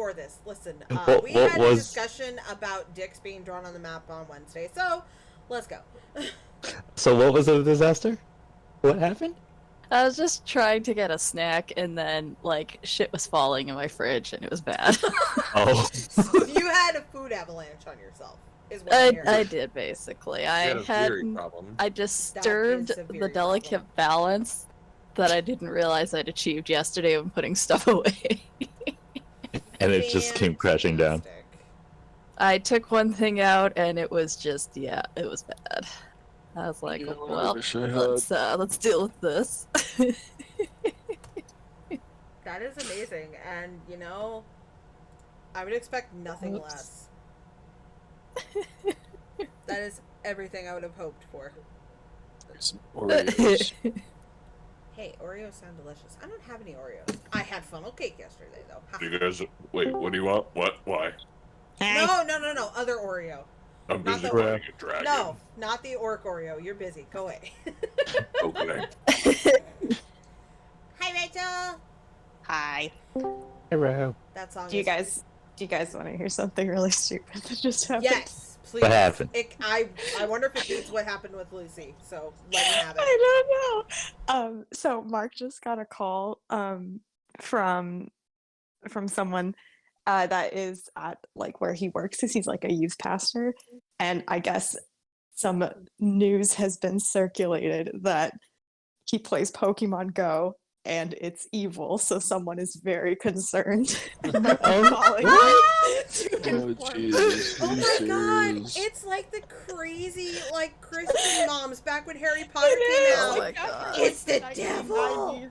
before this. Listen, we What had a was? discussion about dicks being drawn on the map on Wednesday, so let's go. So what was the disaster? What happened? I was just trying to get a snack, and then, like, shit was falling in my fridge, and it was bad. Oh. So you had a food avalanche on yourself, is what I'm hearing. I did, basically. had a theory problem. I That disturbed is a the very delicate problem. balance that I didn't realize I'd achieved yesterday when putting stuff away. And it just came crashing down. Fantastic. I took one thing out, and it was just, yeah, it was bad. I was like, You know what I well, wish I had? let's deal with this. That is amazing, and you know, I would expect nothing Oops. less. That is everything I would have hoped for. Some Oreos. Hey, Oreos sound delicious. I don't have any Oreos. I had funnel cake yesterday, though. Ha. You guys, wait, what do you want? What? Why? No. Other Oreo. I'm busy the- playing a dragon. No, not the orc Oreo. You're busy. Go away. Okay. Hi, Rachel. Hi. Hero. That song. Do you guys want to hear something really stupid that just happened? Yes, please. What happened? I wonder if it beats what happened with Lucy. So let me have it. I don't know. So Mark just got a call from someone that is at like where he works, because he's like a youth pastor, and I guess some news has been circulated that he plays Pokemon Go and it's evil, so someone is very concerned. Calling Oh, inform- Jesus. Oh Are you my god, serious? it's like the crazy, like, Christian moms back when Harry Potter came Oh out. my god. It's the 1990s devil! or-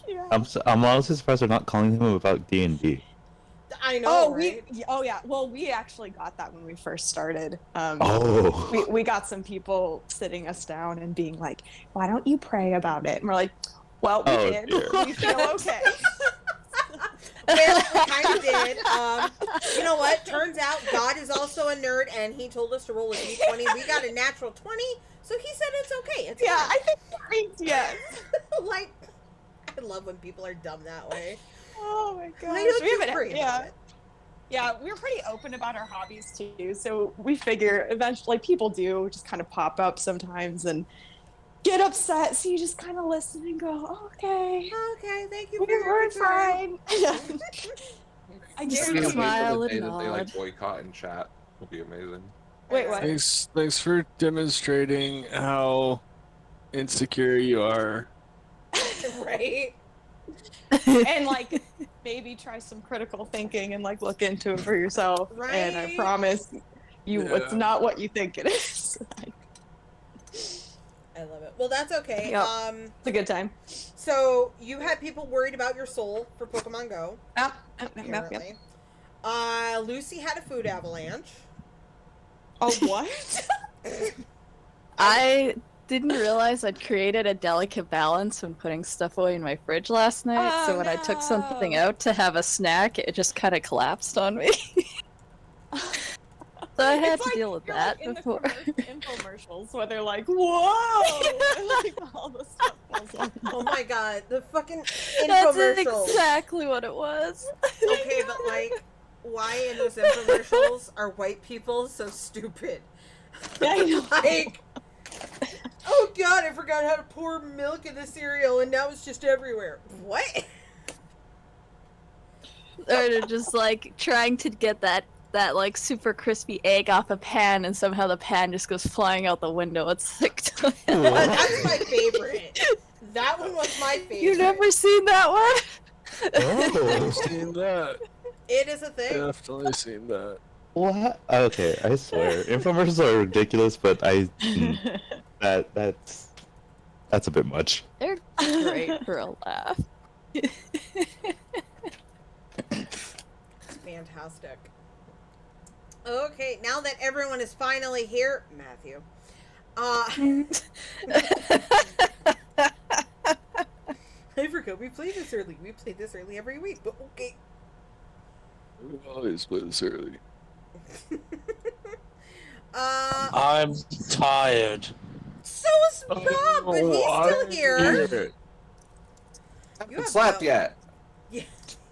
yeah. I'm honestly surprised they're not calling him about D&D. I know, Oh, right? yeah. Well, we actually got that when we first started. Oh. We got some people sitting us down and being like, "Why don't you pray about it?" And we're like, "Well, we Oh, did. dear. We feel okay." Well, we kind of did. You know what? Turns out God is also a nerd, and he told us to roll a d20. We got a natural 20, so he said it's okay. It's Yeah, fine. I think yes. Like, I love when people are dumb that way. Oh my gosh. Why don't We you haven't- pray about yeah. it? Yeah, we're pretty open about our hobbies too. So we figure eventually people do just kind of pop up sometimes and get upset. So you just kind of listen and go, "Okay, Okay, thank you for your we're concern. fine." Yeah. I Just just Maybe Very smile the day and that they like nod. boycott in chat would be amazing. Wait, what? Thanks for demonstrating how insecure you are. Right? And like maybe try some critical thinking and like look into it for yourself. And I Right? promise you, it's Yeah. not what you think it is. I love it. Well, that's okay. Yep. It's a good time. So you had people worried about your soul for Pokemon Go, Yep. apparently. Lucy had a food avalanche. Oh, what? I didn't realize I'd created a delicate balance when putting stuff away in my fridge last night, Oh, so when I took something no. out to have a snack, it just kind of collapsed on me. So I had It's to like- deal with you're that like in before. the infomercials where they're like, "Whoa!" and like all the stuff falls off. Oh my god, the fucking That's infomercials. exactly what it was. Okay, but like, why in those infomercials are white people so stupid? Yeah, I know. Like, oh god, I forgot how to pour milk in the cereal and now it's just everywhere. What? Or they're just like trying to get that like super crispy egg off a pan, and somehow the pan just goes flying out the window. It's like That's my favorite. That one was my favorite. you never seen that one? Oh. I've seen that. It is a thing. Definitely seen that. What? Okay, I swear. Infomercials are ridiculous, but that's a bit much. They're great for a laugh. Fantastic. Okay, now that everyone is finally here, Matthew. I forgot we play this early. We play this early every week, but okay. We always play this early. I'm tired. So is Bob, but he's still here. Haven't have slept no- yet. Yeah.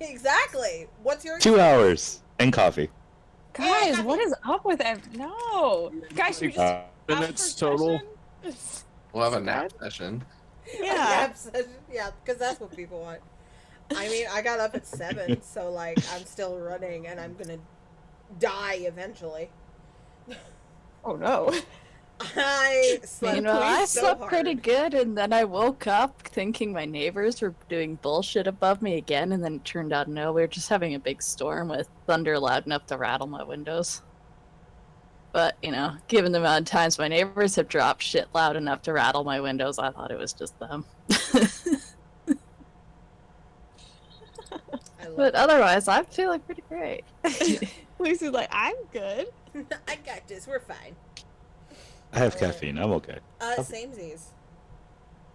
Exactly. What's your 2 hours and coffee. Guys, what is up with no? Guys, should we just Uh, ask Minutes for total. session? We'll have a nap session. A nap session? Yeah, because that's what people want. I mean, I got up at 7, so like I'm still running, and I'm gonna die eventually. Oh no. I slept Meanwhile, I so slept hard. pretty good, and then I woke up thinking my neighbors were doing bullshit above me again, and then it turned out no, we were just having a big storm with thunder loud enough to rattle my windows. But, you know, given the amount of times my neighbors have dropped shit loud enough to rattle my windows, I thought it was just them. I love But otherwise, I'm feeling pretty great. Lucy's like, I'm good. it. I got this. We're fine. I have caffeine. I'm okay. Samesies.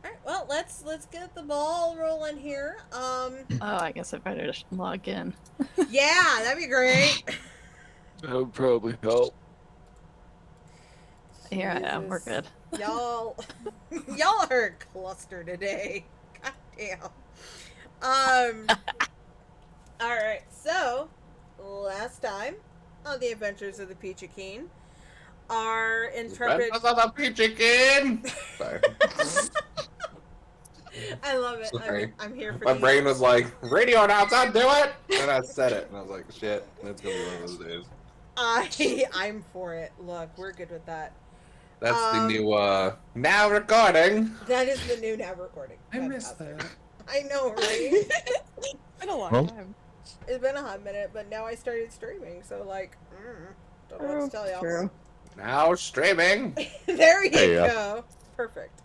Alright, well, let's get the ball rolling here. Oh, I guess I better log in. Yeah, that'd be great. That would probably help. Here I am, we're Jesus. good. Y'all are a cluster today. God damn. Alright, so last time on the Adventures of the Peachy Keen, our intrepid Adventures of the Peachy Keen! Sorry. I love it. Sorry. I'm here for My these. brain was like, radio announcer, do it! And I said it, and I was like, shit, it's gonna be one of those days. I'm for it. Look, we're good with that. That's the new, now recording. That is the new now recording. I missed Fantastic. that. I know, right? It's been a long Well, time. It's been a hot minute, but now I started streaming, so like, don't know what to tell y'all. True. Now streaming. There you There you go. Perfect.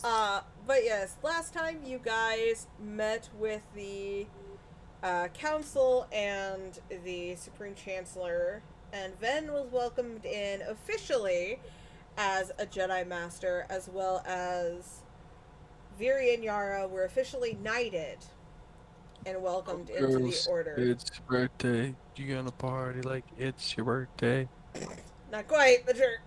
But yes, last time you guys met with the council and the Supreme Chancellor, and Ven was welcomed in officially as a Jedi Master, as well as Viri and Yara were officially knighted and welcomed into the Girls, order. it's your birthday. You gonna party like it's your birthday? Not quite, but sure.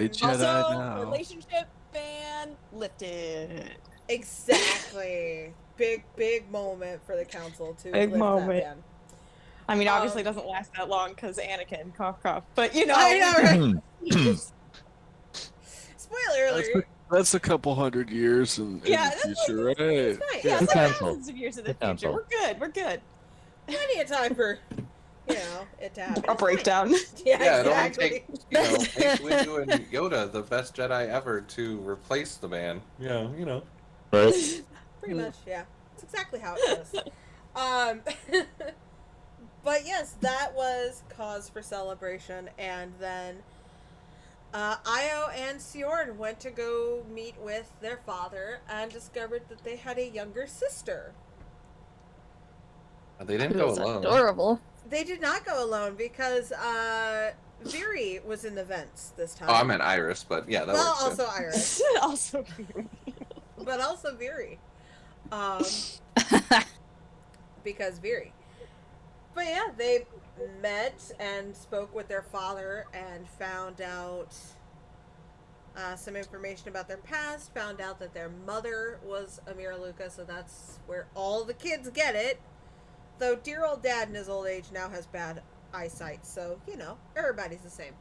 It's Jedi Also, now. relationship ban lifted. Exactly. Big moment for the council to Big lift moment. that ban. I mean, obviously, it Um, doesn't last that long because Anakin, cough, cough. But you know, I know, right? Spoiler alert. That's a couple hundred years in Yeah, the that's future, like- right? It's fine. Yeah, Yeah, it's like cancel. thousands of years in the Good future. cancel. We're good. We're good. plenty of time for, it to happen. A It's breakdown. fine. Yeah, Yeah, it only exactly. takes, Mace Windu and Yoda, the best Jedi ever, to replace the man. Yeah, Right? Pretty much, yeah. It's exactly how it goes. But yes, that was cause for celebration, and then Io and Siorn went to go meet with their father and discovered that they had a younger sister. They didn't It go was alone. adorable. They did not go alone because Viri was in the vents this time. Oh, I meant Iris, but yeah, that well, works too. also Iris, Also, but also Viri. Because Viri. But yeah, they met and spoke with their father and found out some information about their past, found out that their mother was Amira Luca, so that's where all the kids get it. Though dear old dad in his old age now has bad eyesight, so, everybody's the same.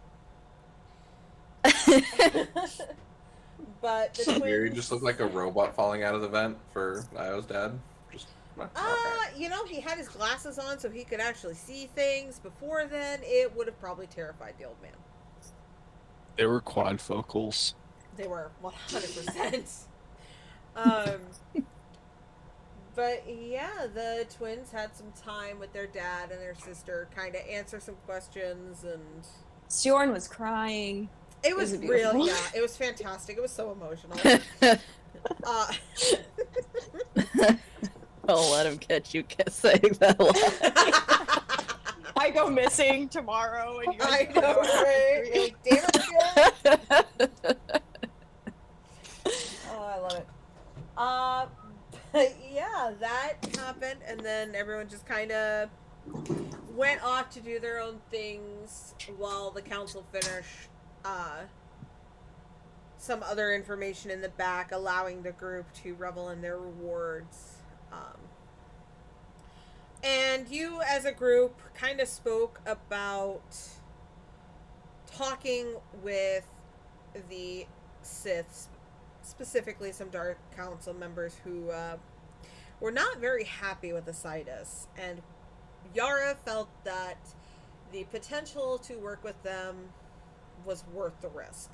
But the twins... Yuri just looked like a robot falling out of the vent for Io's dad. Just okay. He had his glasses on so he could actually see things. Before then, it would have probably terrified the old man. They were quadfocals. They were 100%. But yeah, the twins had some time with their dad and their sister, kind of answer some questions, and Siorn was crying. it was It was really, beautiful. it was fantastic. It was so emotional. Don't let him catch you saying that line. I go missing tomorrow, and you guys I know, right? You're like, damn it, Jill. Oh, I love it. But yeah, that happened, and then everyone just kind of went off to do their own things while the council finished some other information in the back, allowing the group to revel in their rewards. And you, as a group, kind of spoke about talking with the Siths, specifically some Dark Council members who were not very happy with Asidus. And Yara felt that the potential to work with them was worth the risk.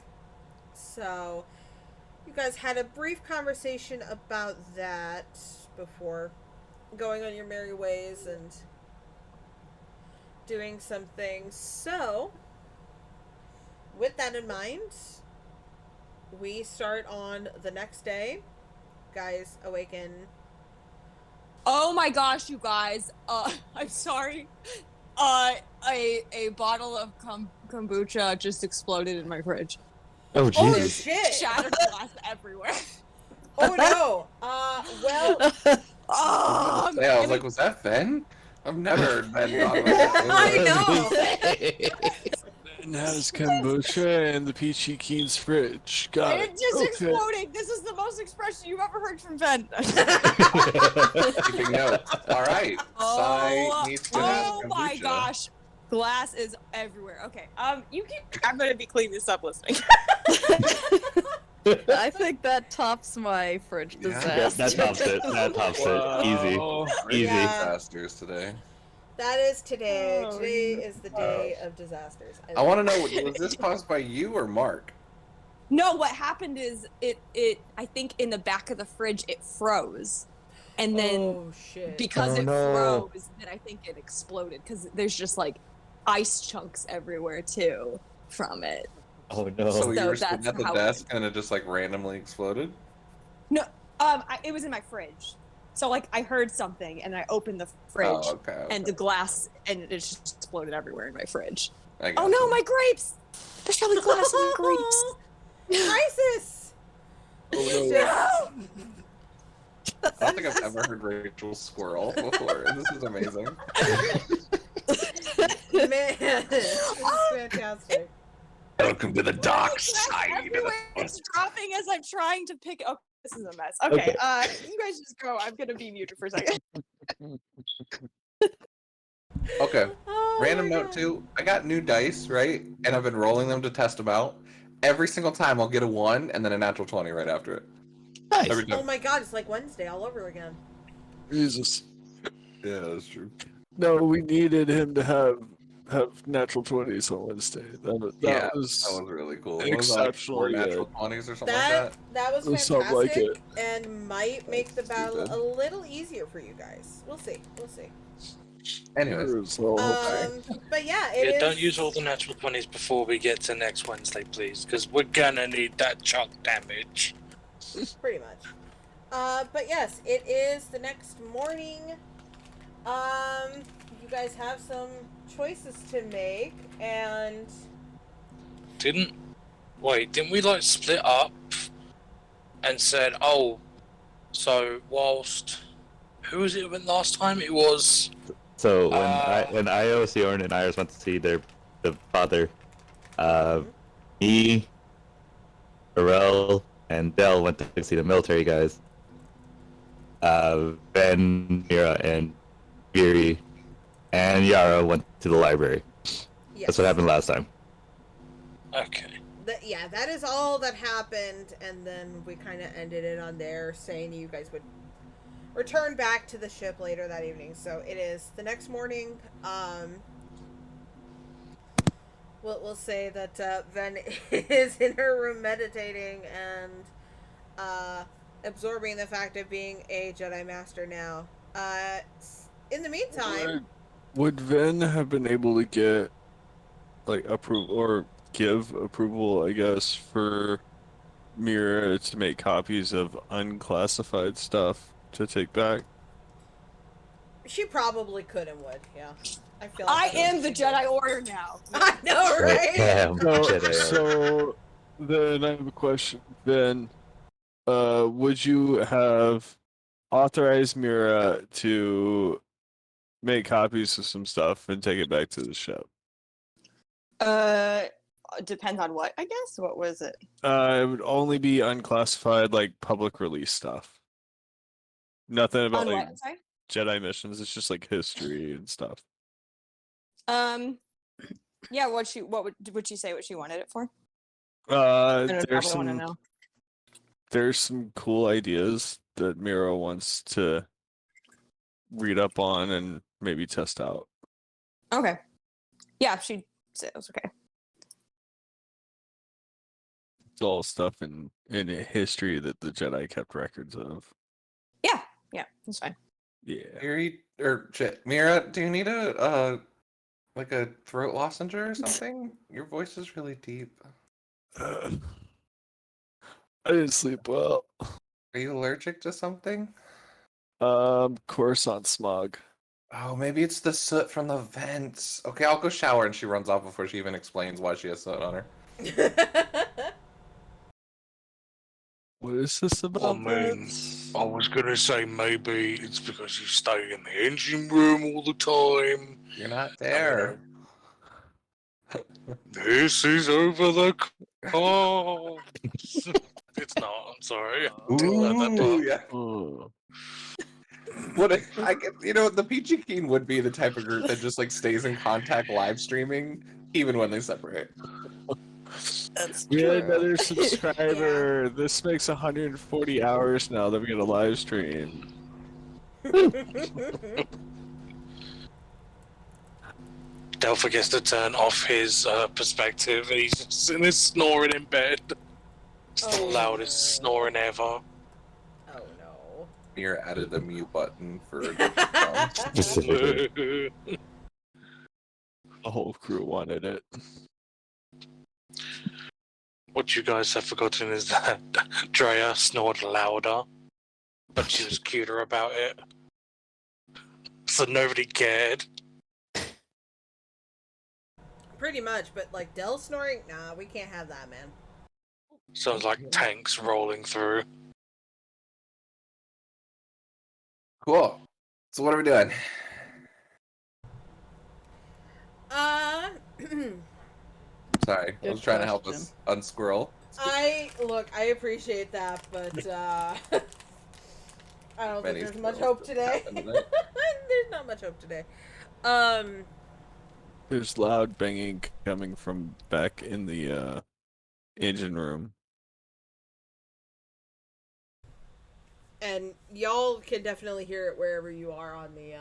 So, you guys had a brief conversation about that before going on your merry ways and doing some things. So, with that in mind, we start on the next day. Guys awaken. Oh my gosh, you guys. I'm sorry. A bottle of kombucha just exploded in my fridge. Oh, Oh Jesus. shit! Shattered glass everywhere. Oh no! Well, Oh, Yeah, I was like, was that Ven? I've never heard Ven talk about that. I know! Ben has kombucha in the Peachy Keen's fridge. Got it. it just Okay. exploded. This is the most expression you've ever heard from Ben. Keeping notes. All right. Sai needs to have Oh my kombucha. gosh. Glass is everywhere. Okay. You can. I'm gonna be cleaning this up listening. I think that tops my fridge Yeah. Yeah, disaster. that tops it. That tops it. Easy. Wow. Easy. Yeah. Disasters today. That is today. Oh, Today is the day of disasters. I want to know, was this caused by you or Mark? No, what happened is it. I think in the back of the fridge it froze, and then Oh shit! because Oh, it no. froze, then I think it exploded because there's just like ice chunks everywhere too from it. Oh, no. So you So were sitting that's at the how- desk and it just like randomly exploded? It was in my fridge, so like I heard something and I opened the fridge Oh, okay. and the glass and it just exploded everywhere in my fridge. I Oh gotcha. no, my grapes! There's probably glass in my grapes. Crisis! Oh, No! I don't think I've ever heard Rachel squirrel before. This is amazing. Man, this is fantastic. Welcome to the dark Glass side. everywhere. It's dropping as I'm trying to pick. Oh, this is a mess. Okay, Okay. you guys just go. I'm gonna be muted for a second. Okay. Oh Random my note God. too. I got new dice, right? And I've been rolling them to test them out. Every single time I'll get a 1 and then a natural 20 right after it. Nice. Every Oh time. my God! It's like Wednesday all over again. Jesus. Yeah, that's true. No, we needed him to have natural 20s on Wednesday. That Yeah, was That was really cool. What was that, like, four exceptionally natural good. 20s or something That like that was It sounds fantastic like it. and might make the battle Stupid. a little easier for you guys. We'll see. We'll see. that? Anyways. But yeah, Yeah, it is. don't use all the natural 20s before we get to next Wednesday, please, because we're gonna need that chalk damage. Pretty much. But yes, it is the next morning. You guys have some choices to make, and Didn't we like split up and said, oh, so whilst who was it when last time? It was So when Io, Sion, and Iris went to see the father, me, Pharrell, and Dell went to see the military guys. Ben, Mira, and Viri, and Yara went to the library. yes. That's what happened last time. okay. Yeah, that is all that happened, and then we kind of ended it on there, saying you guys would return back to the ship later that evening. So it is the next morning. We'll say that Ven is in her room meditating and absorbing the fact of being a Jedi Master now. In the meantime, Would Ven have been able to get like approval or give approval, I guess, for Mira to make copies of unclassified stuff to take back? she probably could and would. Yeah, I feel. I Like am the Jedi Order now. I know, right? Damn, So, Jedi. so then I have a question. Then, would you have authorized Mira to make copies of some stuff and take it back to the ship? Depends on what, I guess. What was it? It would only be unclassified, like public release stuff. Nothing about On like what? Sorry. Jedi missions. It's just like history and stuff. Yeah, what would she say what she wanted it for? Uh, I would there's probably want to some know. there's some cool ideas that Mira wants to read up on and maybe test out. Okay. Yeah, she said it was okay. It's all stuff in history that the Jedi kept records of. Yeah, that's fine. Yeah. Mira, do you need a like a throat lozenge or something? Your voice is really deep. I didn't sleep well. Are you allergic to something? Coruscant smog. Oh, maybe it's the soot from the vents. Okay, I'll go shower, and she runs off before she even explains why she has soot on her. What is this I about? mean, I was gonna say maybe it's because you stay in the engine room all the time. You're not I there. don't know. This is over the car. It's not. I'm sorry. I didn't learn that Ooh, part. yeah. Oh. I get, the Peachy Keen would be the type of group that just like stays in contact live streaming even when they separate. That's We had true. another subscriber. This makes 140 hours now that we get a live stream. Del forgets to turn off his perspective, and he's just sitting there snoring in bed. It's the Oh, loudest no. snoring ever. Oh no. Mira added the mute button for Specifically. The whole crew wanted it. What you guys have forgotten is that Drea snored louder, but she was cuter about it. So nobody cared. Pretty much, but like Dell snoring, nah, we can't have that, man. Sounds like tanks rolling through. Cool. So what are we doing? Sorry, I Good was trying to help question. us unsquirrel. I appreciate that, but I don't Many think there's much squirrels hope today. happen tonight. There's not much hope today. There's loud banging coming from back in the engine room. And y'all can definitely hear it wherever you are on the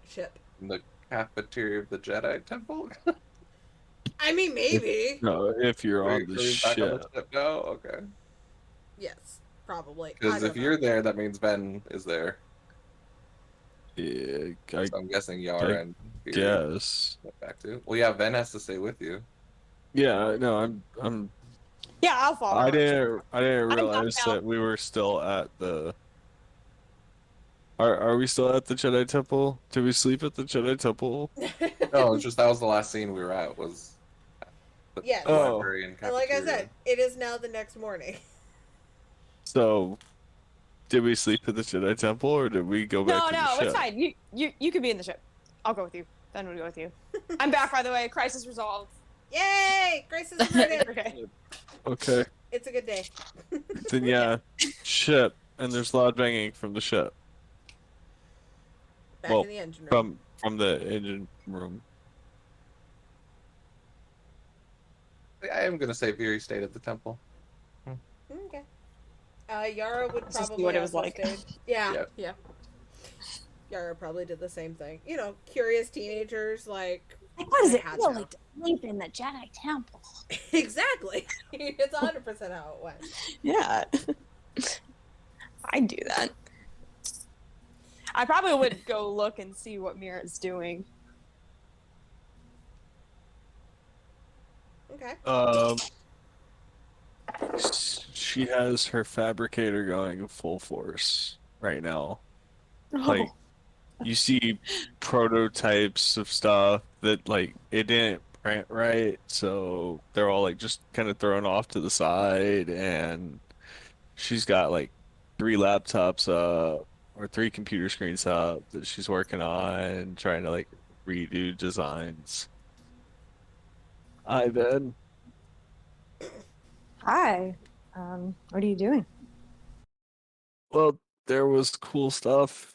ship. In the cafeteria of the Jedi Temple? I mean, maybe. No, if you're Are on you the back on ship. the ship now? Okay. Yes, probably. I Because don't if know. you're there, that means Ben is there. Yeah, I So I'm guessing Yara and Fury guess. went back to. Well, yeah, Ben has to stay with you. Yeah, no, I'm Yeah, I'll follow. I didn't I'm realize knocked out. that we were still at the Are we still at the Jedi Temple? Did we sleep at the Jedi Temple? No, it's just that was the last scene we were at, was the Yes. Oh. library and And like I cafeteria. said, it is now the next morning. So did we sleep at the Jedi Temple or did we go back No, to the no, ship? it's fine. You could be in the ship. I'll go with you. Ben will go with you. I'm back, by the way. Crisis resolved. Yay! Grace is averted. Okay. Okay. It's a good day. Then yeah, ship, and there's loud banging from the ship. Back Well, in the engine room. From the engine room. I am gonna say Fury stayed at the temple. Okay. Yara would Let's just see probably what it was also like. stayed. Yeah, Yeah. yeah. Yara probably did the same thing. You know, curious teenagers like. What does I it had feel to. like to sleep in the Jedi Temple? Exactly. It's 100% how it went. Yeah. I'd do that. I probably would go look and see what Mira's doing. Okay. She has her fabricator going full force right now. Like, you see prototypes of stuff that like it didn't print right, so they're all like just kind of thrown off to the side, and she's got like 3 laptops up or 3 computer screens up that she's working on, trying to like redo designs. Hi, Ben. Hi. What are you doing? Well, there was cool stuff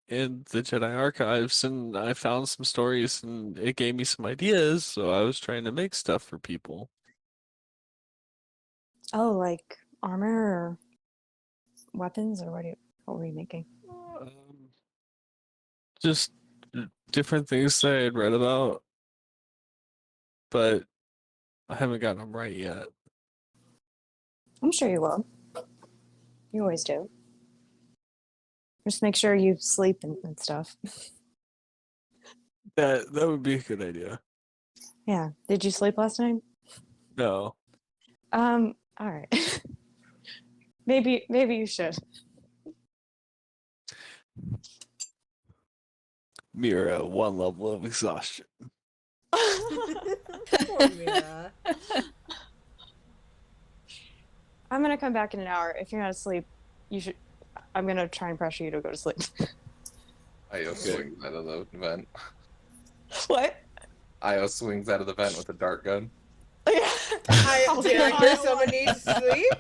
in the Jedi archives and I found some stories and it gave me some ideas, so I was trying to make stuff for people. Oh, like armor or weapons, or what were you making? Um, just different things that I had read about, but I haven't gotten them right yet. I'm sure you will. You always do. Just make sure you sleep and stuff. That would be a good idea. Yeah. Did you sleep last night? No. All right. maybe you should. Mira, one level of exhaustion. Poor Mira. I'm gonna come back in an hour. If you're not asleep, you should. I'm gonna try and pressure you to go to sleep. Io swings out of the vent. What? Io swings out of the vent with a dart gun. Did I hear someone needs sleep?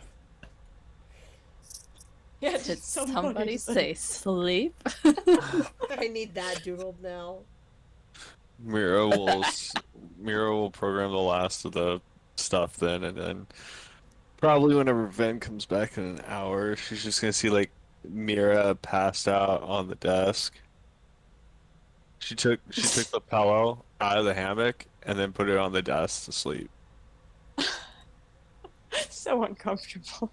Yeah, Did somebody say sleep? I need that doodled now. Mira will program the last of the stuff then, and then probably whenever Ven comes back in an hour, she's just gonna see like Mira passed out on the desk. She took the pillow out of the hammock and then put it on the desk to sleep. So uncomfortable.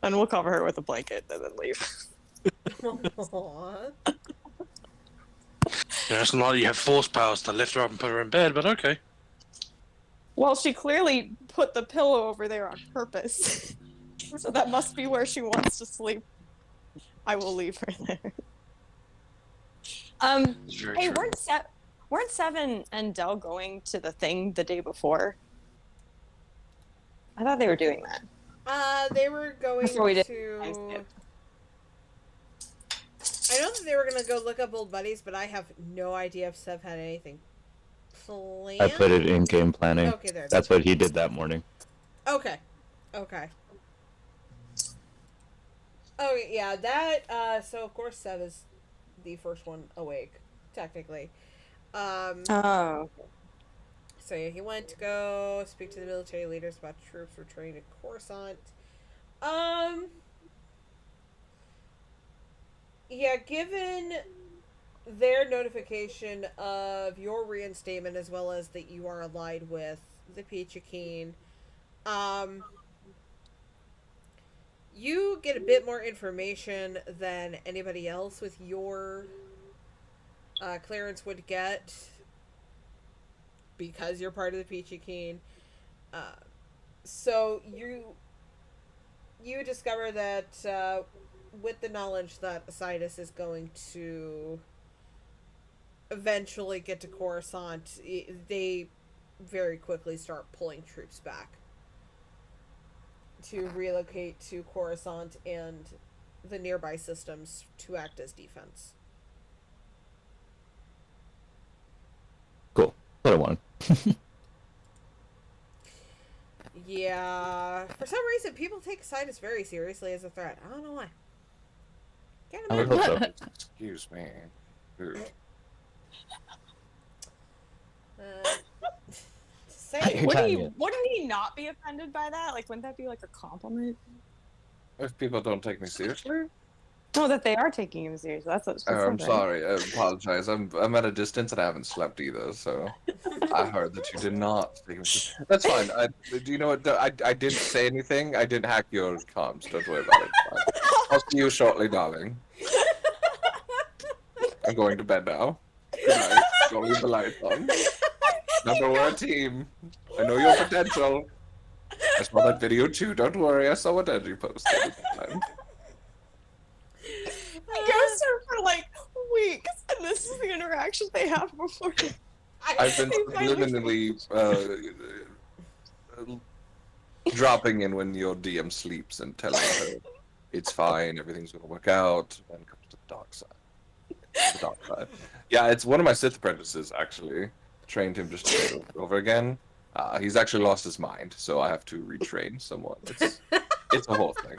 And we'll cover her with a blanket and then leave. Aww. Yeah, it's not like you have force powers to lift her up and put her in bed, but okay. Well, she clearly put the pillow over there on purpose. So that must be where she wants to sleep. I will leave her there. It's very Hey, true. weren't Seven and Dell going to the thing the day before? I thought they were doing that. They were going Before we did- to. I know that they were gonna go look up old buddies, but I have no idea if Sev had anything planned. I put it in game planning. Okay, there. That's what he did that morning. Okay. Oh yeah, that. So of course Sev is the first one awake, technically. Oh. So yeah, he went to go speak to the military leaders about troops returning to Coruscant. Yeah, given their notification of your reinstatement as well as that you are allied with the Peachy, you get a bit more information than anybody else with your clearance would get because you're part of the Peachy. So you discover that with the knowledge that Sidus is going to eventually get to Coruscant, they very quickly start pulling troops back to relocate to Coruscant and the nearby systems to act as defense. Cool. What I wanted. Yeah, for some reason, people take Sidus very seriously as a threat. I don't know why. Can't I would imagine. hope so. Excuse me. Dude. Say, Wouldn't he not be offended by that? Like, wouldn't that be like a compliment? If people don't take me seriously? No, that they are taking him seriously. That's what she Oh, I'm said, right? sorry. I apologize. I'm at a distance and I haven't slept either, so I heard that you did not take me seriously. That's fine. Do you know what? I didn't say anything. I didn't hack your comms. Don't worry about it. I'll see you shortly, darling. I'm going to bed now. Good night. Don't leave the lights on. Remember, we're a team. I know your potential. I saw that video too. Don't worry. I saw what Andrew posted at the time. He goes there for like weeks, and this is the interaction they have before. I've been subliminally dropping in when your DM sleeps and telling her it's fine, everything's gonna work out, and comes to the dark side. The dark side. Yeah, it's one of my Sith apprentices actually. Trained him just to do it over again. He's actually lost his mind, so I have to retrain someone. It's a whole thing.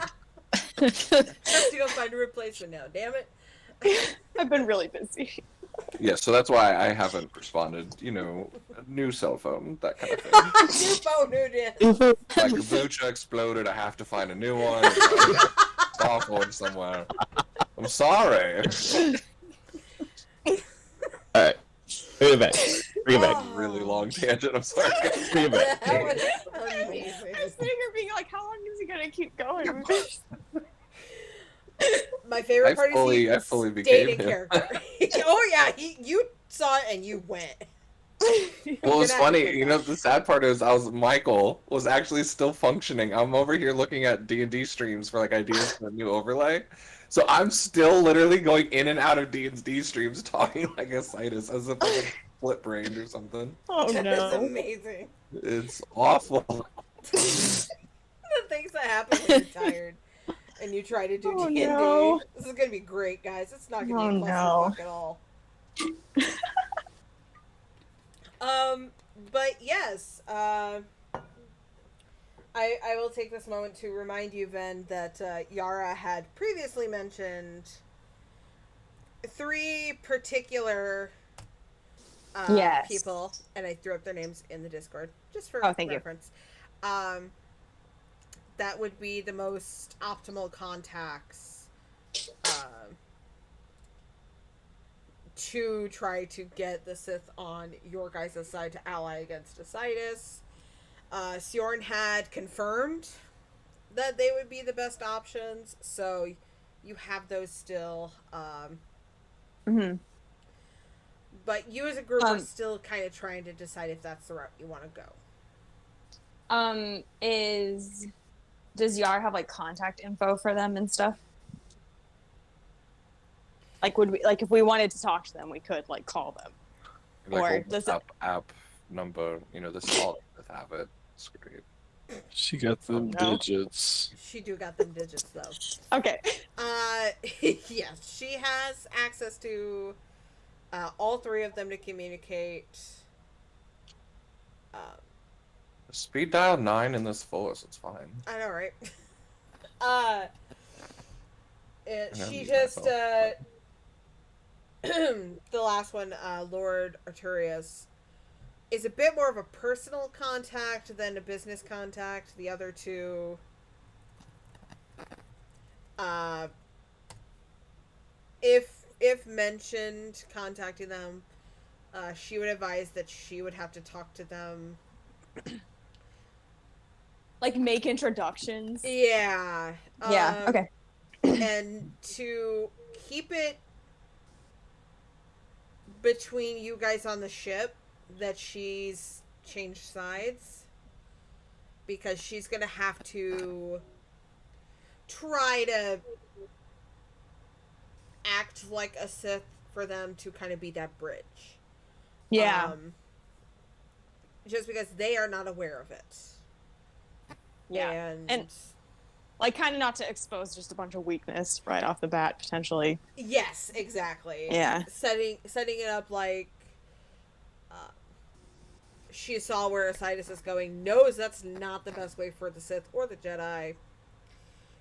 Have to go find a replacement now. Damn it. I've been really busy. Yeah, so that's why I haven't responded. You know, a new cell phone, that kind of thing. New phone, new deal. My kombucha exploded. I have to find a new one. It's awful one somewhere. I'm sorry. All right, bring it back. Bring it back. Oh. Really long tangent. I'm sorry. Bring it back. That was amazing. I'm sitting here being like, how long is he gonna keep going? My favorite part is he I fully stayed became in him. character. Oh yeah, you saw it and you went. Well, it's Good funny. idea. You know, the sad part is Michael was actually still functioning. I'm over here looking at D&D streams for like ideas for a new overlay. So I'm still literally going in and out of D&D streams talking like a Citus as if I'm split brained or something. Oh That's no. amazing. It's awful. The things that happen when you're tired and you try to do Oh, D&D. no. This is gonna be great, guys. It's not gonna be a Oh, clusterfuck no. at all. But yes, I will take this moment to remind you, Ven, that Yara had previously mentioned 3 particular Yes. people, and I threw up their names in the Discord just for Oh, thank you. reference. That would be the most optimal contacts to try to get the Sith on your guys' side to ally against Decidus. Siorn had confirmed that they would be the best options, so you have those still. Mm-hmm. But you as a group are still kind of trying to decide if that's the route you want to go. Does Yar have like contact info for them and stuff? Like, would we, like, if we wanted to talk to them, we could like call them. Like Or open does it- up app number, you know, this all have it. It's great. She got them Oh, no. digits. She do got them digits though. Okay. Yes, she has access to all 3 of them to communicate. Speed dial 9 in this force. It's fine. I know, right? She mute just myself. the last one, Lord Arturius, is a bit more of a personal contact than a business contact. The other 2, if mentioned contacting them, she would advise that she would have to talk to them. Like make introductions. Yeah. Yeah. Okay. And to keep it between you guys on the ship that she's changed sides, because she's gonna have to try to act like a Sith for them to kind of be that bridge. Yeah. Just because they are not aware of it. Yeah. And like kind of not to expose just a bunch of weakness right off the bat potentially. yes, exactly. Yeah. Setting it up like she saw where Asidus is going, knows that's not the best way for the Sith or the Jedi.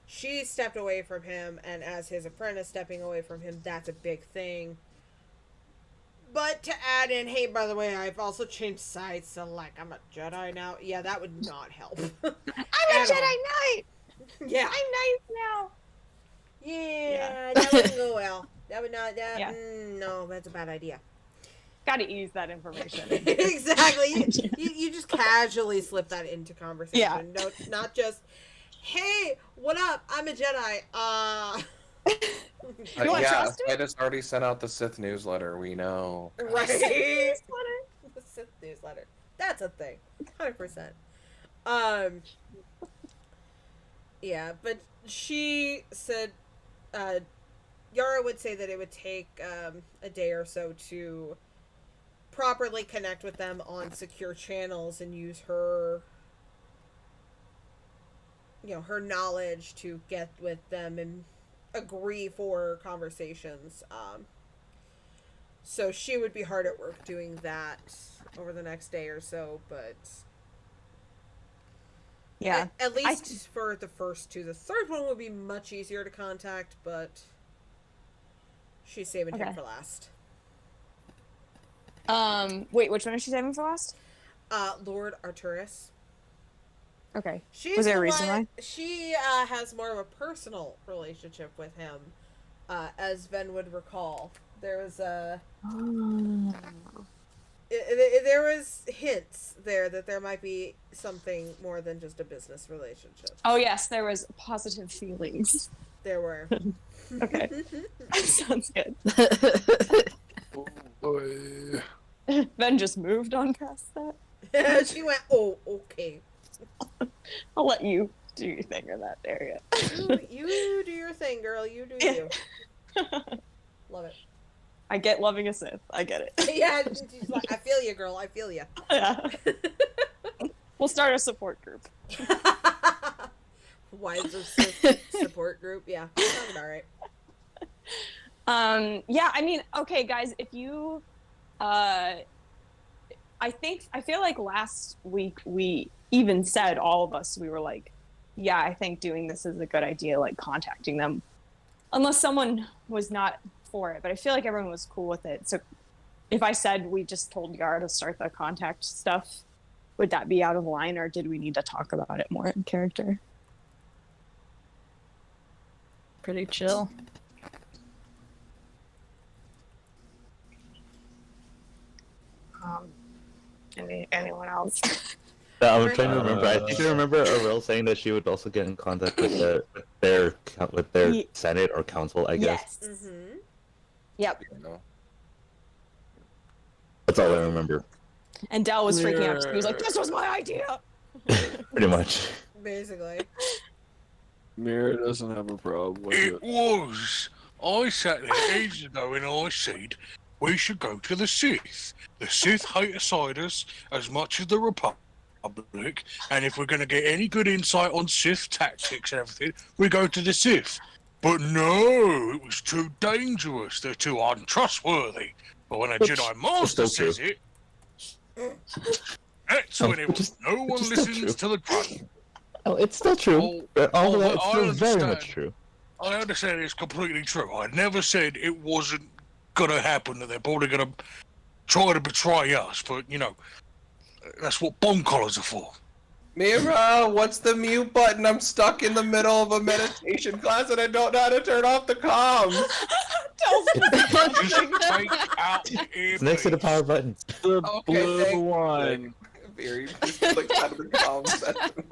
She stepped away from him, and as his apprentice stepping away from him, that's a big thing. But to add in, hey, by the way, I've also changed sides, so like I'm a Jedi now. Yeah, that would not help. I'm a Jedi Knight. Yeah. I'm nice now. Yeah, that wouldn't go well. That would not. That Yeah. No, that's a bad idea. Got to ease that information. Exactly. You just casually slip that into conversation. Yeah. No, not just, hey, what up? I'm a Jedi. You wanna Yeah, trust me? I just already sent out the Sith newsletter. We know. Right. Newsletter. The Sith newsletter. That's a thing. 100%. Yeah, but she said, Yara would say that it would take a day or so to properly connect with them on secure channels and use her, her knowledge to get with them and agree for conversations. So she would be hard at work doing that over the next day or so, but Yeah. At least for the first two. The third one would be much easier to contact, but she's saving him Okay. for last. Wait, which one is she saving for last? Lord Arturus. Okay. She's Was there the a reason one, why? She has more of a personal relationship with him, as Ven would recall. There was there was hints there that there might be something more than just a business relationship. Oh yes, there was positive feelings. There were. Okay. Sounds good. Boy. Ben just moved on past that. She went, oh, okay. I'll let you do your thing in that area. You do your thing, girl. You do you. Love it. I get loving a Sith. I get it. Yeah, she's like, I feel you, girl. I feel you. Yeah. We'll start a support group. Wives of Sith support group. Yeah, sounds about right. Yeah, I mean, okay, guys, if you, I feel like last week we even said, all of us, we were like, yeah, I think doing this is a good idea, like contacting them, unless someone was not for it, but I feel like everyone was cool with it. So if I said we just told Yara to start the contact stuff, would that be out of line, or did we need to talk about it more in character? Pretty chill. Anyone else? I'm trying to remember. I think I remember Aurel saying that she would also get in contact with their Senate or Council, I guess. Yes. Mm-hmm. Yep. You know? That's all I remember. And Dell was freaking out. He was like, "This was my idea." Pretty much. Basically. Mira doesn't have a problem with It it. was. I sat there ages ago and I said we should go to the Sith. The Sith hate outsiders as much as the Republic, and if we're going to get any good insight on Sith tactics and everything, we go to the Sith. But no, it was too dangerous. They're too untrustworthy. But when a Which Jedi is Master still says it, that's when no one which is still listens to the grunt. Oh, it's still true. All of that, it's I still very understand. much true. I understand it's completely true. I never said it wasn't gonna happen, that they're probably gonna try to betray us, but you know, that's what bomb collars are for. Mira, what's the mute button? I'm stuck in the middle of a meditation class and I don't know how to turn off the comms. Just take out the It's next to the power button. The Okay, blue thank- one. Very just click out of the comms section.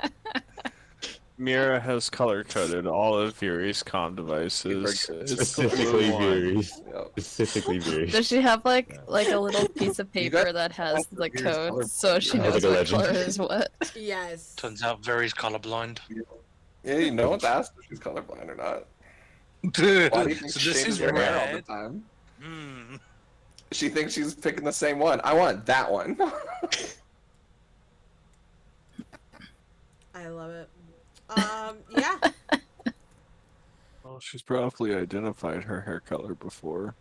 Mira has color coded all of Fury's comm devices. It's the Specifically blue one. Veery's. Yep. Specifically Veery's. Does she have like a little piece of You paper got- that has the Here's color- codes so she Yeah, knows like a what legend. color is what? Yes. Turns out Very's colorblind. Yeah, no one's asked if she's colorblind or not. so Why do you think this she is changes her hair all the red. time? Hmm. She thinks she's picking the same one. I want that one. I love it. Yeah. Well, she's probably identified her hair color before.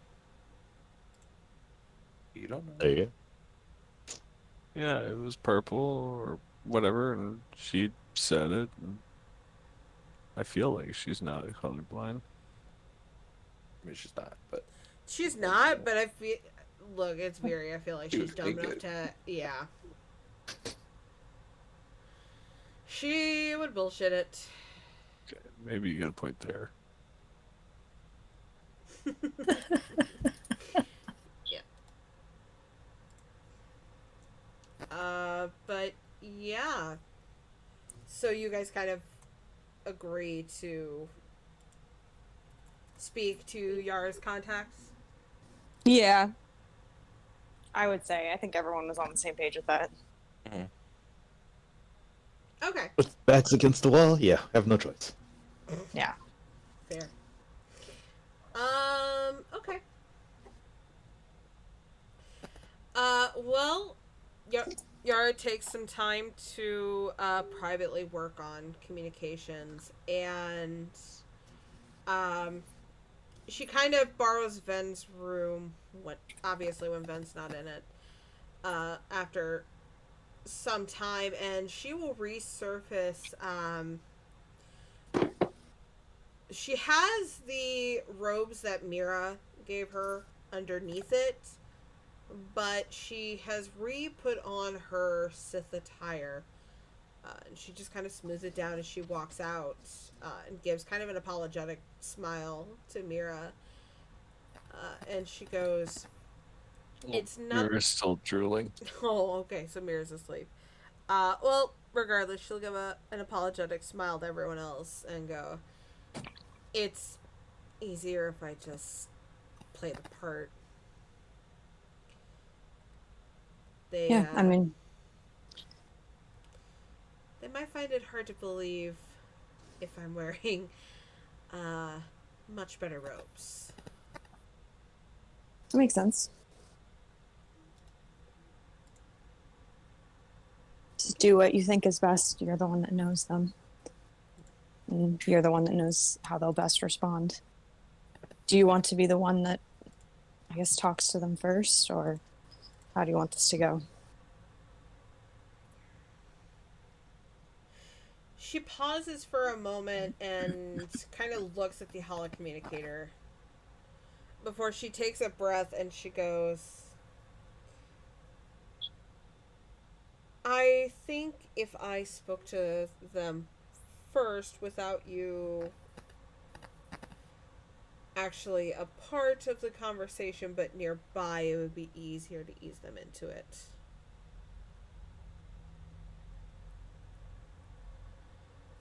You don't know. There you go. Yeah, it was purple or whatever, and she said it. And I feel like she's not colorblind. I mean, she's not, but She's not, but I feel. Look, it's Veery. I feel like She she's was dumb enough naked. to. Yeah. She would bullshit it. Okay, maybe you got a point there. But yeah. So you guys kind of agree to speak to Yara's contacts? Yeah. I would say. I think everyone was on the same page with that. Okay, With backs against the wall? Yeah, I have no choice. Yeah. fair. Okay. Well, Yara takes some time to privately work on communications, and she kind of borrows Ven's room, obviously when Ven's not in it, after some time, and she will resurface. She has the robes that Mira gave her underneath it, but she has re-put on her Sith attire. And she just kind of smooths it down as she walks out, and gives kind of an apologetic smile to Mira. And she goes, "It's not." You're still drooling. Oh, okay. So Mira's asleep. Well, regardless, she'll give an apologetic smile to everyone else and go, "It's easier if I just play the part." They, Yeah, I mean, they might find it hard to believe if I'm wearing much better robes. that makes sense. Just do what you think is best. You're the one that knows them. And you're the one that knows how they'll best respond. Do you want to be the one that, I guess, talks to them first, or how do you want this to go? She pauses for a moment and kind of looks at the holocommunicator before she takes a breath and she goes, "I think if I spoke to them first without you actually a part of the conversation but nearby, it would be easier to ease them into it."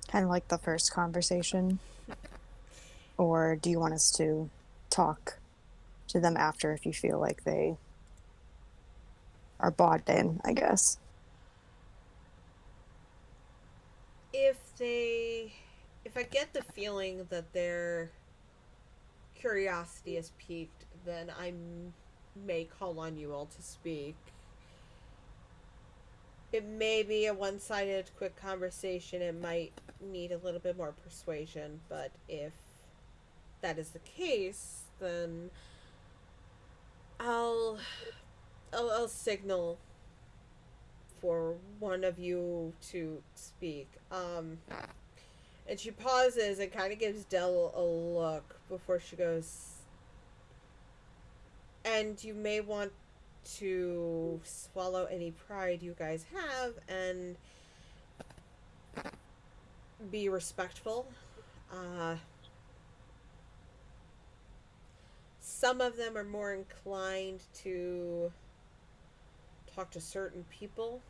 Kind of like the first conversation? Or do you want us to talk to them after if you feel like they are bought in, I guess? If I get the feeling that their curiosity is piqued, then I may call on you all to speak. It may be a one-sided quick conversation. It might need a little bit more persuasion, but if that is the case, then I'll signal for one of you to speak. And she pauses and kind of gives Dell a look before she goes, "And you may want to swallow any pride you guys have and be respectful. Some of them are more inclined to talk to certain people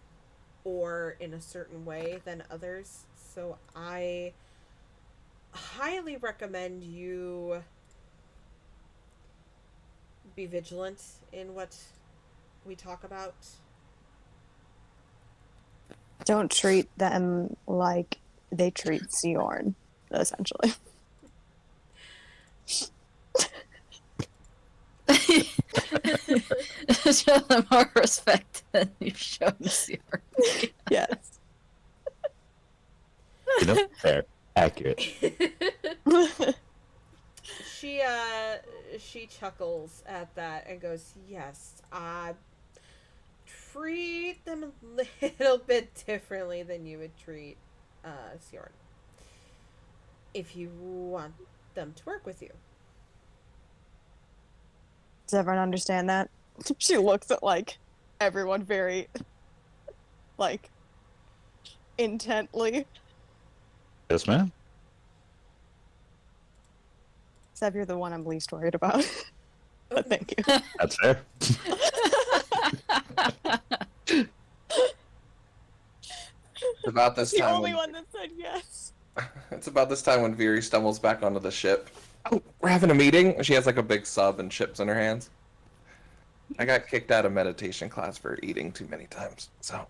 or in a certain way than others. So I highly recommend you be vigilant in what we talk about." Don't treat them like they treat Siorn, essentially. Show them more respect than you've shown Sior. Yes. You know, fair, accurate. She chuckles at that and goes, "Yes, treat them a little bit differently than you would treat Siorn, if you want them to work with you." Does everyone understand that? She looks at, like, everyone very, like, intently. Yes, ma'am. Sev, you're the one I'm least worried about. But thank you. That's fair. It's about this The time. only one that said yes. It's about this time when Viri stumbles back onto the ship. "Oh, we're having a meeting." She has like a big sub and chips in her hands. "I got kicked out of meditation class for eating too many times. So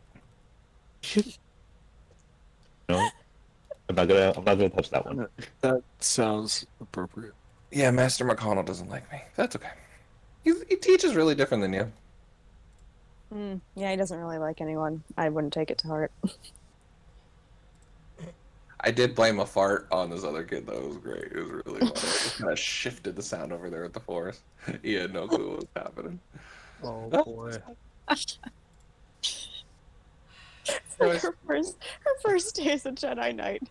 No, I'm not gonna touch that one. That sounds appropriate. yeah, Master McConnell doesn't like me. That's okay. He teaches really different than you." Yeah, he doesn't really like anyone. I wouldn't take it to heart. I did blame a fart on this other kid, though. It was great. It was really funny. It kind of shifted the sound over there at the forest. He had no clue what was happening. Oh boy. Like her first day as a Jedi Knight.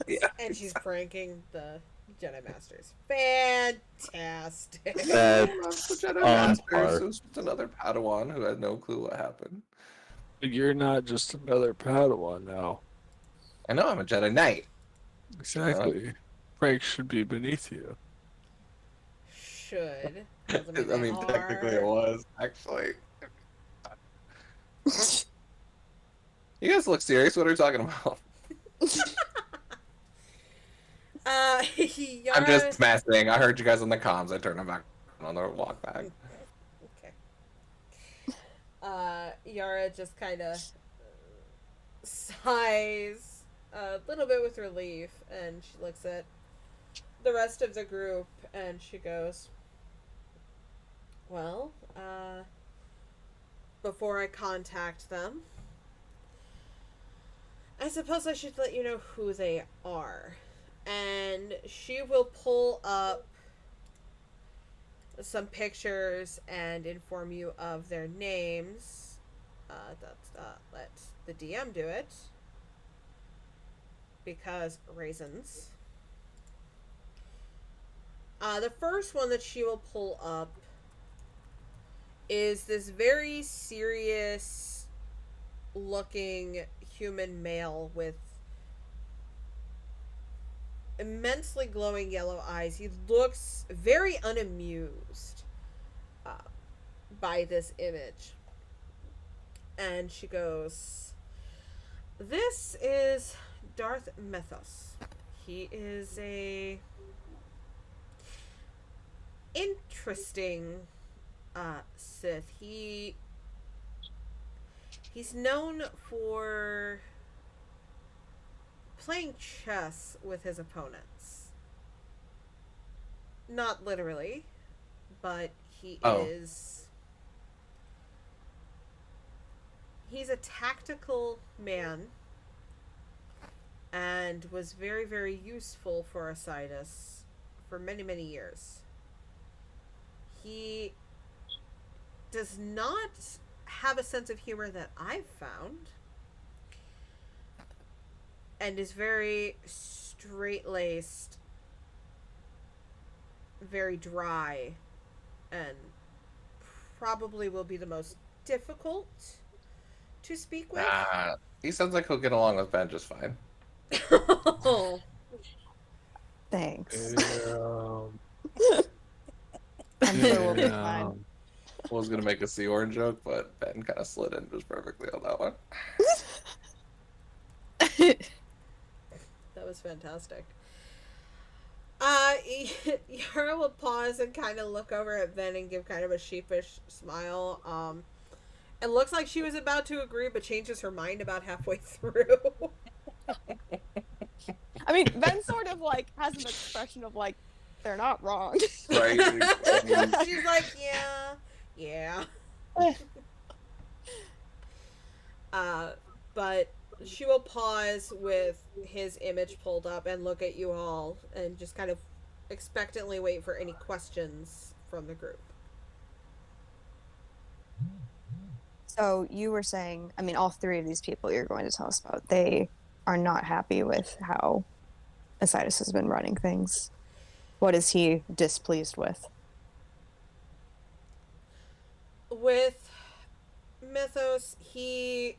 Yeah. And she's pranking the Jedi Masters. Fantastic. That's The Jedi on Master, par. so it's just another Padawan who had no clue what happened. But you're not just another Padawan now. I know I'm a Jedi Knight. Exactly. Rank should be beneath you. Should. Doesn't mean I they mean, technically it are. was, actually. You guys look serious. What are you talking about? Yara... I'm just messing. I heard you guys on the comms. I turned them back on the walk back. Okay. Yara just kind of sighs a little bit with relief, and she looks at the rest of the group, and she goes, well, before I contact them, I suppose I should let you know who they are. And she will pull up some pictures and inform you of their names. Let the DM do it. Because reasons. The first one that she will pull up is this very serious looking human male with immensely glowing yellow eyes. He looks very unamused by this image. And she goes, this is Darth Mythos. He is a interesting Sith. He's known for playing chess with his opponents. Not literally, but he is... He's a tactical man and was very, very useful for Asidus for many, many years. He does not have a sense of humor that I've found, and is very straight-laced, very dry, and probably will be the most difficult to speak with. He sounds like he'll get along with Ben just fine. Thanks. I'm sure we'll be fine. I was gonna make a Sea Orange joke, but Ben kind of slid in just perfectly on that one. That was fantastic. Yara will pause and kind of look over at Ben and give kind of a sheepish smile. It looks like she was about to agree, but changes her mind about halfway through. I mean, Ben sort of like has an expression of like, they're not wrong. Right? She's like, yeah. But she will pause with his image pulled up and look at you all and just kind of expectantly wait for any questions from the group. So you were saying, I mean, all three of these people you're going to tell us about, they are not happy with how Asidus has been running things. What is he displeased with? With Mythos, he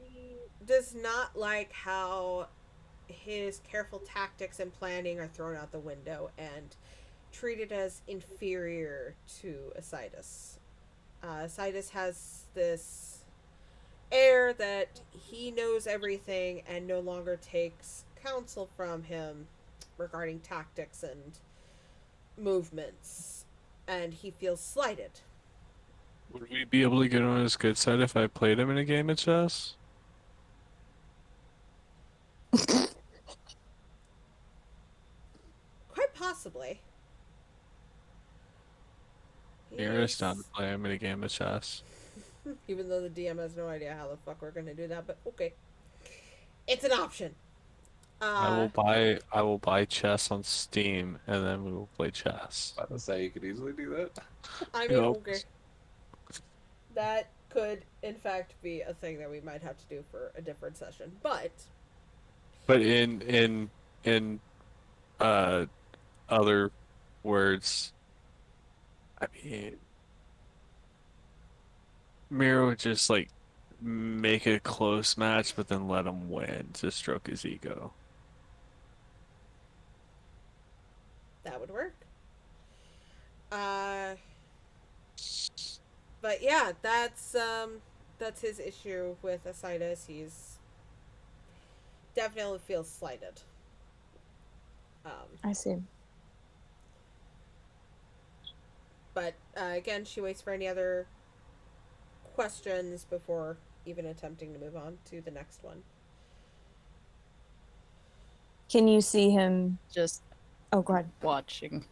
does not like how his careful tactics and planning are thrown out the window and treated as inferior to Asidus. Asidus has this air that he knows everything and no longer takes counsel from him regarding tactics and movements, and he feels slighted. Would we be able to get on his good side if I played him in a game of chess? Quite possibly. Nearest down to play him in a game of chess. Even though the DM has no idea how the fuck we're gonna do that, but okay. It's an option. I will buy chess on Steam and then we will play chess. I was about to say you could easily do that. I mean, Nope. okay. that could, in fact, be a thing that we might have to do for a different session. But in other words, I mean, Mira would just like make a close match, but then let him win to stroke his ego. that would work. But yeah, that's his issue with Asitis. He's definitely feels slighted. I see. But again, she waits for any other questions before even attempting to move on to the next one. Can you see him? Just Oh, go ahead. watching.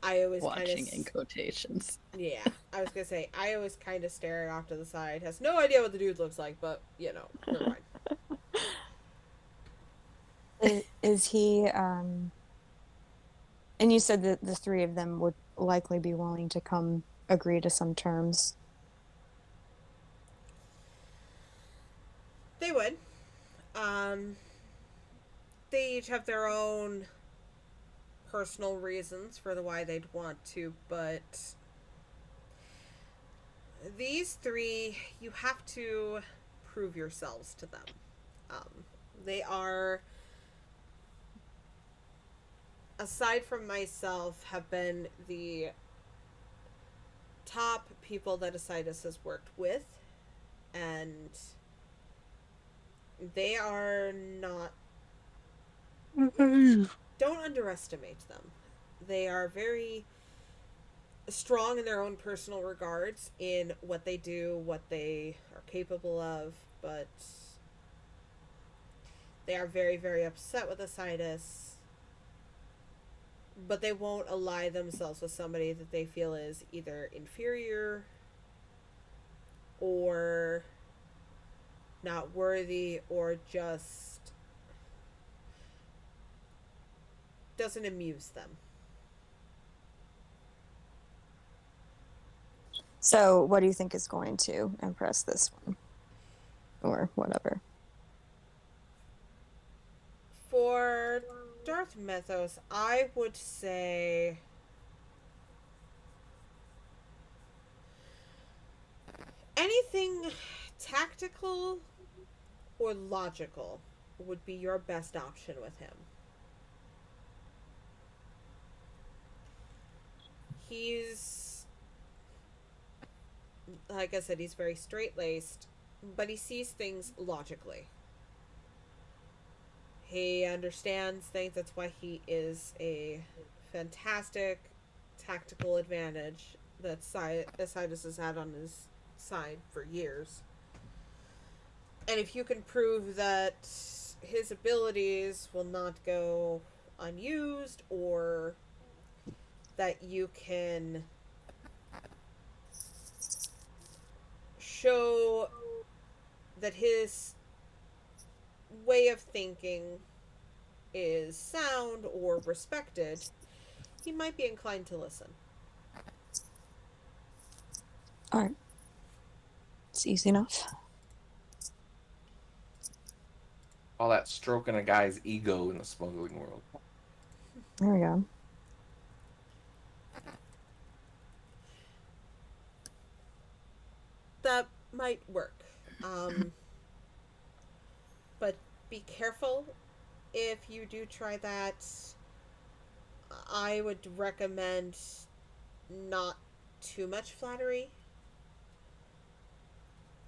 Io is Watching kind in of quotations. yeah. I was gonna say Io is kind of staring off to the side. Has no idea what the dude looks like, but you know, never mind. Is he? And you said that the three of them would likely be willing to come agree to some terms. They would. They each have their own personal reasons for the why they'd want to, but these three, you have to prove yourselves to them. They are, aside from myself, have been the top people that Asitis has worked with, and they are not. Don't underestimate them. They are very strong in their own personal regards in what they do, what they are capable of, but they are very, very upset with Asitis. But they won't ally themselves with somebody that they feel is either inferior or not worthy or just doesn't amuse them. So, what do you think is going to impress this one? Or whatever. For Darth Mythos, I would say anything tactical or logical would be your best option with him. He's, like I said, he's very straight-laced, but he sees things logically. He understands things. That's why he is a fantastic tactical advantage that Sidus has had on his side for years. And if you can prove that his abilities will not go unused, or that you can show that his way of thinking is sound or respected, he might be inclined to listen. Alright. It's easy enough. All that stroking a guy's ego in the smuggling world. There we go. That might work. But be careful if you do try that. I would recommend not too much flattery,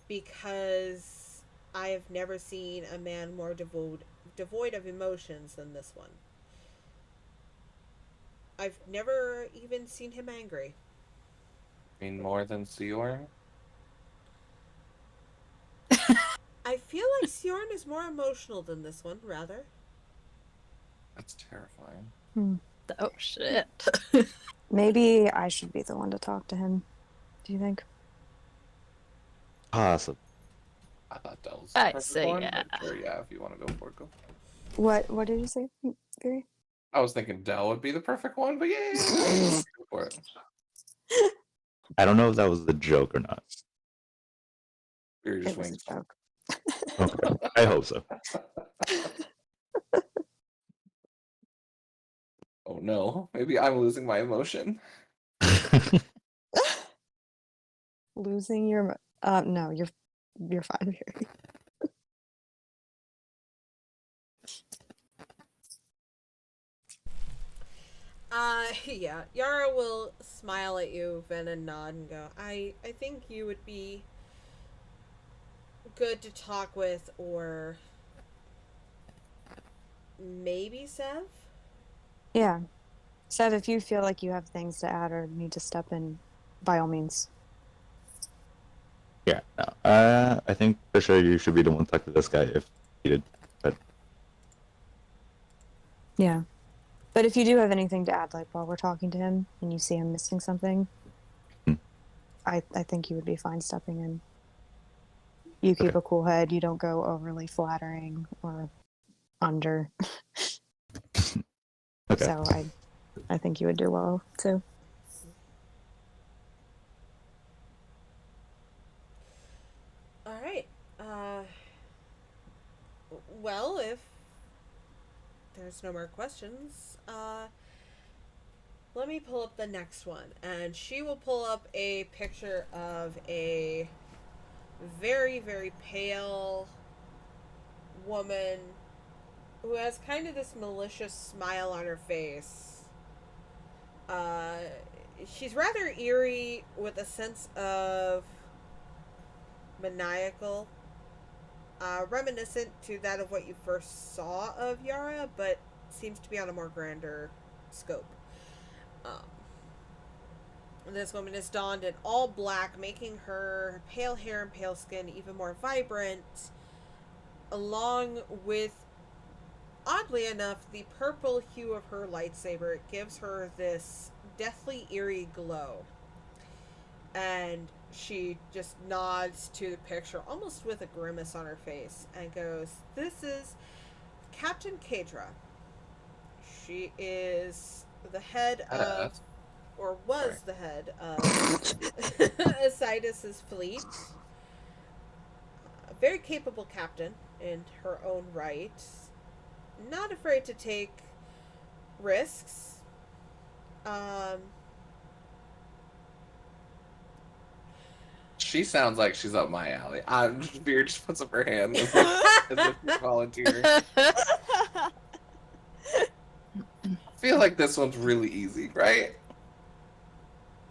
because I have never seen a man more devoid of emotions than this one. I've never even seen him angry. I mean, more than Siorn? I feel like Siorn is more emotional than this one, rather. That's terrifying. Oh shit. Maybe I should be the one to talk to him. Do you think? Awesome. I thought that was I the say perfect one, yeah. but sure, yeah, if you want to go for it, go. What did you say, Barry? I was thinking Dell would be the perfect one, but yeah, go for it. I don't know if that was a joke or not. You're just It was a wings. joke. Okay, I hope so. Oh no, maybe I'm losing my emotion. Losing your no, you're fine. Yeah. Yara will smile at you, Ven, and nod and go, I think you would be good to talk with, or maybe Sev? Yeah. Sev, if you feel like you have things to add or need to step in, by all means. Yeah, no. I think for sure you should be the one to talk to this guy if needed. But Yeah. But if you do have anything to add, like while we're talking to him and you see him missing something, Hmm. I think you would be fine stepping in. You keep a cool head, you don't go overly flattering or under. okay. So I think you would do well too. All right. Well, if there's no more questions, let me pull up the next one. And she will pull up a picture of a very, very pale woman who has kind of this malicious smile on her face. Uh, she's rather eerie with a sense of maniacal, reminiscent to that of what you first saw of Yara, but seems to be on a more grander scope. Um, this woman is donned in all black, making her pale hair and pale skin even more vibrant, along with, oddly enough, the purple hue of her lightsaber. It gives her this deathly eerie glow. And she just nods to the picture, almost with a grimace on her face, and goes, "This is Captain Kadra. She is the head of, or was the head of, Asidus's fleet. A very capable captain in her own right. Not afraid to take risks. She sounds like she's up my alley. Veer just puts up her hand as if she's volunteering. I feel like this one's really easy, right?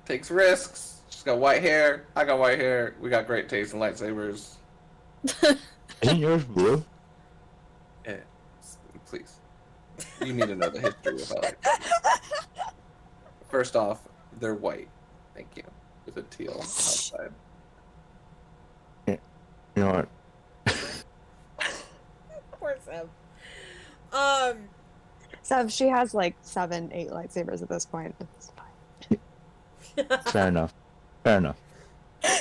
Takes risks. She's got white hair. I got white hair. We got great taste in lightsabers. Isn't yours blue? Yeah, please. You need to know the history of lightsabers. First off, they're white. Thank you. With a teal outside. You know what? Poor Sev. Sev, she has like 7, 8 lightsabers at this point. It's fine. Fair enough. Fair enough. I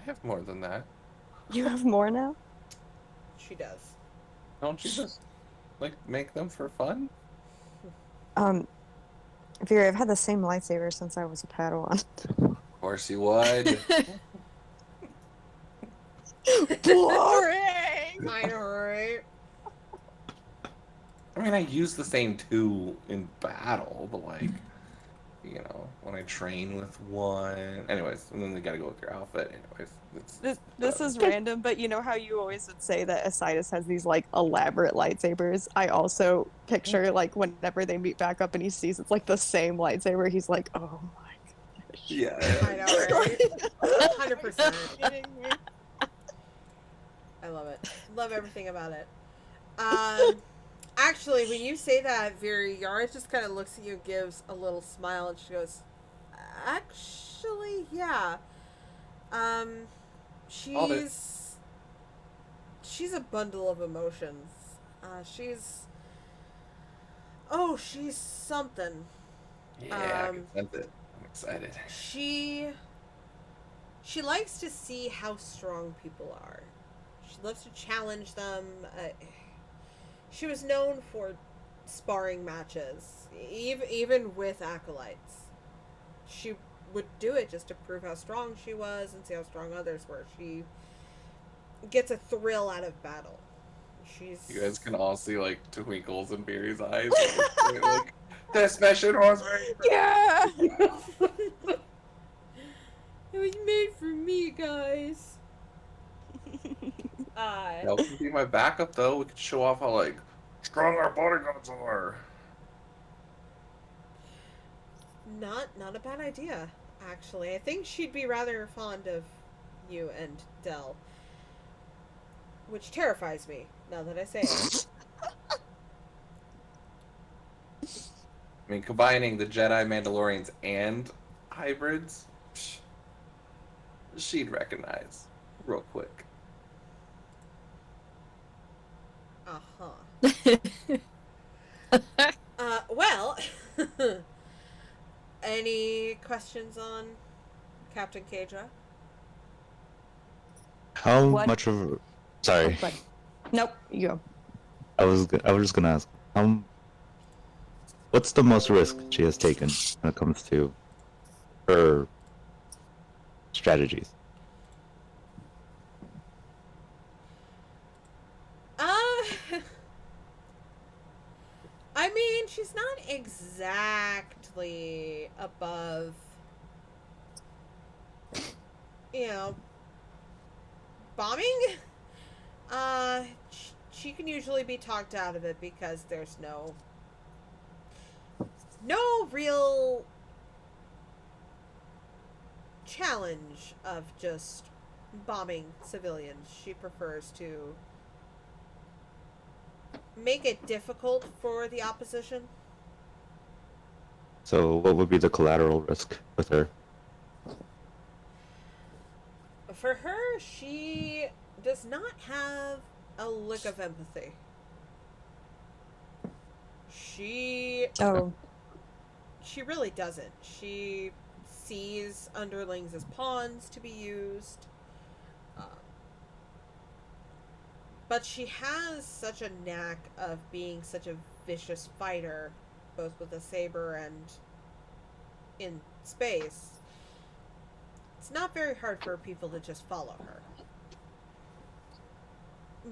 have more than that. You have more now? She does. Don't you just like make them for fun? Vera, I've had the same lightsaber since I was a Padawan. Of course you would. Boring! I know, right? I mean, I use the same two in battle, but like, you know, when I train with one. Anyways, and then they gotta go with your outfit. Anyways, This is random, but you know how you always would say that Asidus has these like elaborate lightsabers? I also picture like whenever they meet back up and he sees it's like the same lightsaber, he's like, oh my gosh. Yeah. I know, right? 100%. I love it. Love everything about it. Actually, when you say that, Vera, Yara just kind of looks at you, gives a little smile, and she goes, "Actually, yeah. She's a bundle of emotions. She's something. Yeah, I can sense it. I'm excited. She likes to see how strong people are. She loves to challenge them. She was known for sparring matches, even with acolytes. She would do it just to prove how strong she was and see how strong others were. She gets a thrill out of battle. She's You guys can all see like twinkles in Beery's eyes. Like, this mission was made. Yeah. It was made for me, guys. Y'all can be my backup though. We could show off how like strong our bodyguards are. Not a bad idea, actually. I think she'd be rather fond of you and Dell. Which terrifies me, now that I say it. I mean, combining the Jedi, Mandalorians, and hybrids, she'd recognize real quick. Well, any questions on Captain Kedra? How What? much of? Sorry, But nope, you go. I was just gonna ask. What's the most risk she has taken when it comes to her strategies? I mean, she's not exactly above, bombing. She can usually be talked out of it because there's no real challenge of just bombing civilians. She prefers to make it difficult for the opposition. So, what would be the collateral risk with her? For her, she does not have a lick of empathy. She really doesn't. She sees underlings as pawns to be used. But she has such a knack of being such a vicious fighter, both with a saber and in space. It's not very hard for people to just follow her.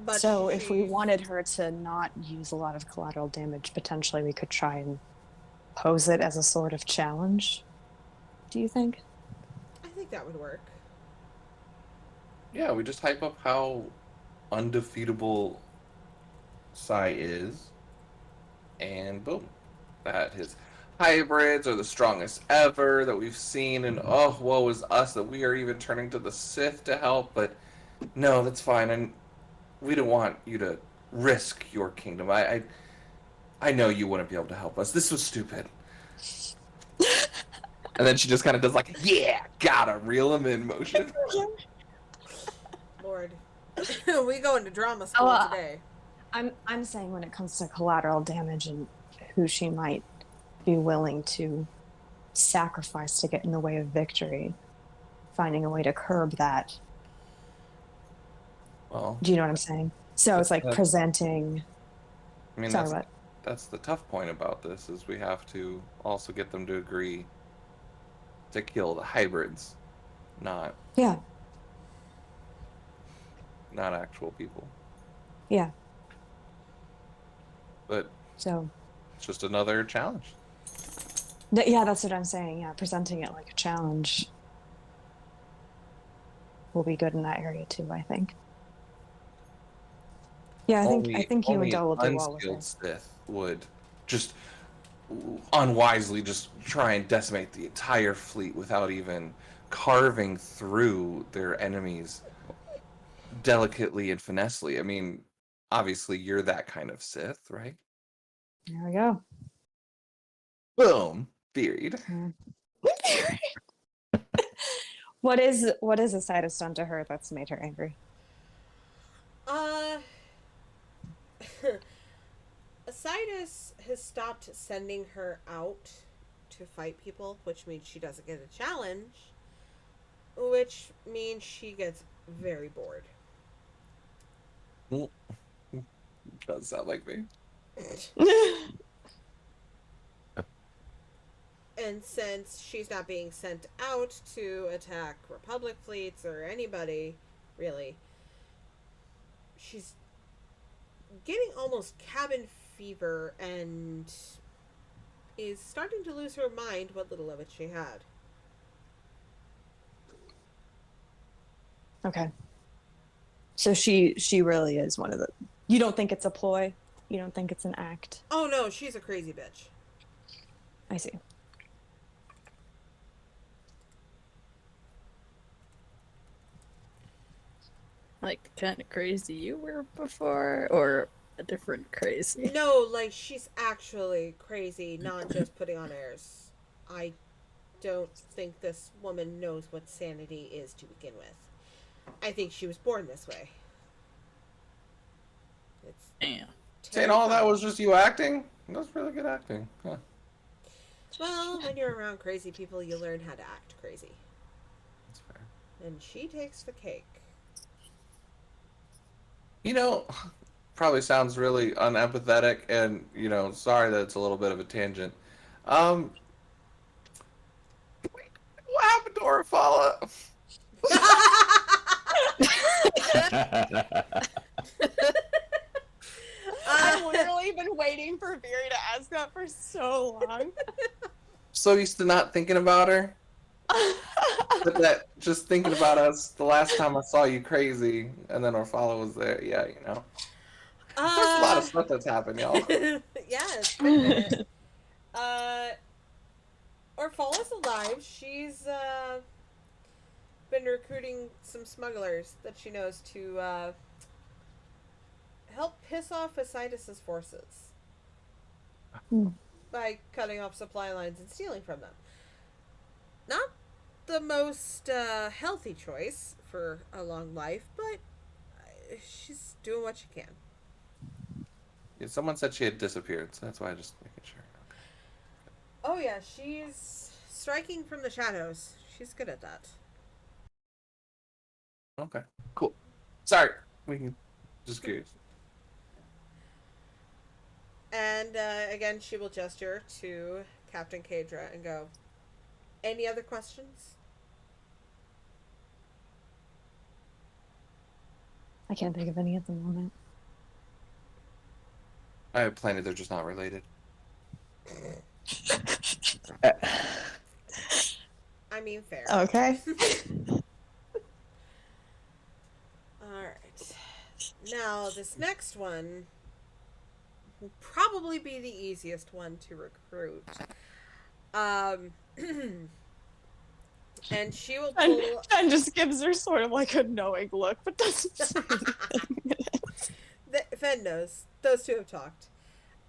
But so if we wanted her to not use a lot of collateral damage, potentially we could try and pose it as a sort of challenge. Do you think? I think that would work. Yeah, we just hype up how undefeatable Sai is, and boom, that his hybrids are the strongest ever that we've seen, and oh, woe is us that we are even turning to the Sith to help, but no, that's fine, and we don't want you to risk your kingdom. I know you wouldn't be able to help us. This was stupid. And then she just kind of does like, yeah, gotta reel him in motion. Lord. We go into drama school today. I'm saying when it comes to collateral damage and who she might be willing to sacrifice to get in the way of victory, finding a way to curb that. Well, do you know what I'm saying? So it's like presenting. I mean, that's the tough point about this is we have to also get them to agree to kill the hybrids, not actual people. Yeah. But so it's just another challenge. Yeah, that's what I'm saying. Yeah, presenting it like a challenge will be good in that area too, I think. Yeah, I think you and Dell will do well with it. Sith would just unwisely just try and decimate the entire fleet without even carving through their enemies delicately and finessely. I mean, obviously you're that kind of Sith, right? There we go. Boom. Buried. What is a side has done to her that's made her angry? Asidus has stopped sending her out to fight people, which means she doesn't get a challenge, which means she gets very bored. Does sound like me. And since she's not being sent out to attack Republic fleets or anybody, really, she's getting almost cabin fever and is starting to lose her mind what little of it she had. Okay. So she really is one of the. You don't think it's a ploy? You don't think it's an act? Oh no, she's a crazy bitch. I see. Like the kind of crazy you were before, or a different crazy? No, like she's actually crazy, not just putting on airs. I don't think this woman knows what sanity is to begin with. I think she was born this way. It's Damn. Saying all that terrifying. was just you acting? That was really good acting. Huh. Well, when you're around crazy people, you learn how to act crazy. That's fair. And she takes the cake. You know, probably sounds really unempathetic, and sorry that it's a little bit of a tangent. What happened to Orphala? I've literally been waiting for Veery to ask that for so long. So used to not thinking about her, but that just thinking about us the last time I saw you crazy, and then Orphala was there. Yeah, there's a lot of stuff that's happened, y'all. Yeah, it's been a minute. Orphala's alive. She's been recruiting some smugglers that she knows to help piss off Asidus's forces by cutting off supply lines and stealing from them. Not the most healthy choice for a long life, but she's doing what she can. Yeah, someone said she had disappeared, so that's why I just making sure. Oh yeah, she's striking from the shadows. She's good at that. Okay, cool. Sorry, we can just curious. And again, she will gesture to Captain Kadra and go, "Any other questions?" I can't think of any at the moment. I have plenty. They're just not related. I mean, fair. Okay. Alright. Now, this next one will probably be the easiest one to recruit. And she will pull... And just gives her sort of like a knowing look, but doesn't say anything. Fen knows. Those two have talked.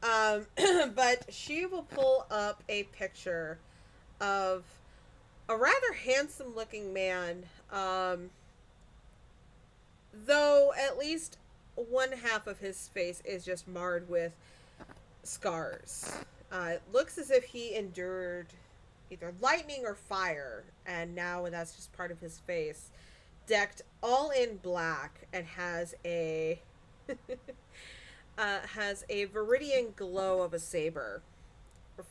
But she will pull up a picture of a rather handsome looking man, though at least one half of his face is just marred with scars. It looks as if he endured either lightning or fire, and now that's just part of his face. Decked all in black and has a viridian glow of a saber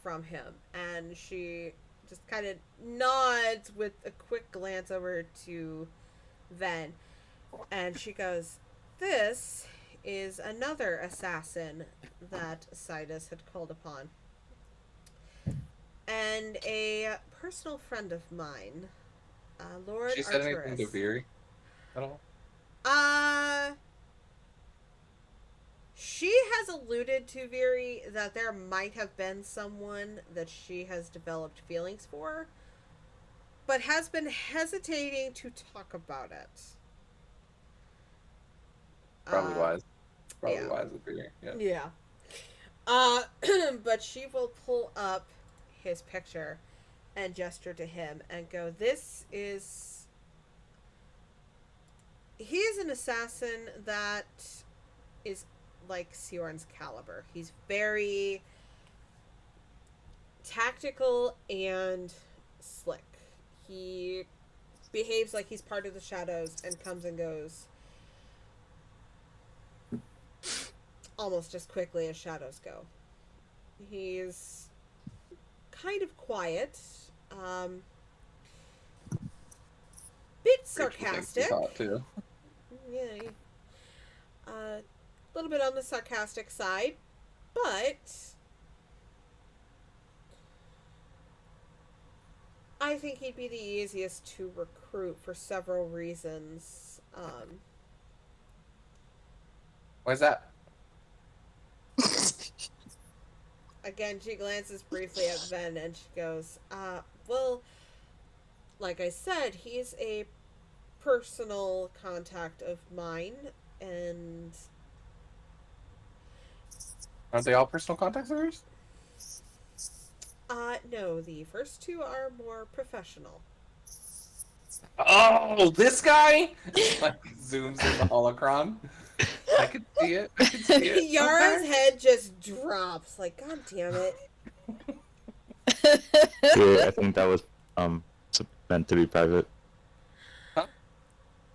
from him, and she just kind of nods with a quick glance over to Ven, and she goes, "This is another assassin that Sidus had called upon, and a personal friend of mine, Lord She said Arturus." anything to Veery at all? She has alluded to Veery that there might have been someone that she has developed feelings for, but has been hesitating to talk about it. Probably wise. Probably yeah. wise with Veery. Yeah. Yeah. But she will pull up his picture and gesture to him and go, he is an assassin that is like Siorn's caliber. He's very tactical and slick. He behaves like he's part of the shadows and comes and goes almost as quickly as shadows go. He's kind of quiet. Bit sarcastic. Thought too. Yeah. A little bit on the sarcastic side, but I think he'd be the easiest to recruit for several reasons. Why is that? Again, she glances briefly at Ven and she goes, well, like I said, he's a personal contact of mine, and Aren't they all personal contacts of yours? no, the first two are more professional. Oh, this guy! Like zooms in the holocron. I can see it. I can see it. Yara's Okay. head just drops, like, God damn it. Yeah, I think that was meant to be private.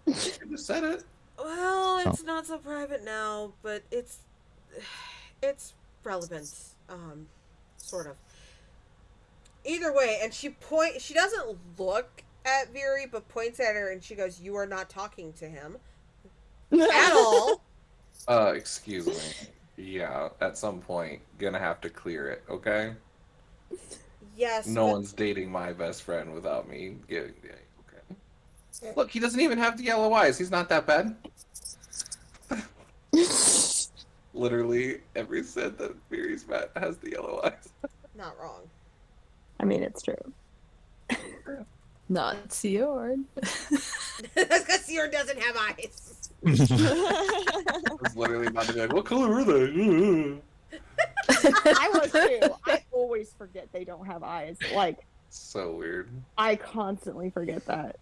You just said it. Well, it's not so private now, but it's relevant, sort of. Either way, and she doesn't look at Viri, but points at her and she goes, "You are not talking to him at all." Excuse me. Yeah, at some point, gonna have to clear it, okay? Yes. No but one's dating my best friend without me getting the okay. Look, he doesn't even have the yellow eyes. He's not that bad. Literally every set that Viri's met has the yellow eyes. not wrong. I mean, it's true. Not Sjord. That's because Seer doesn't have eyes. I was literally about to be like, what color are they? I was too. I always forget they don't have eyes. Like, So weird. I constantly forget that.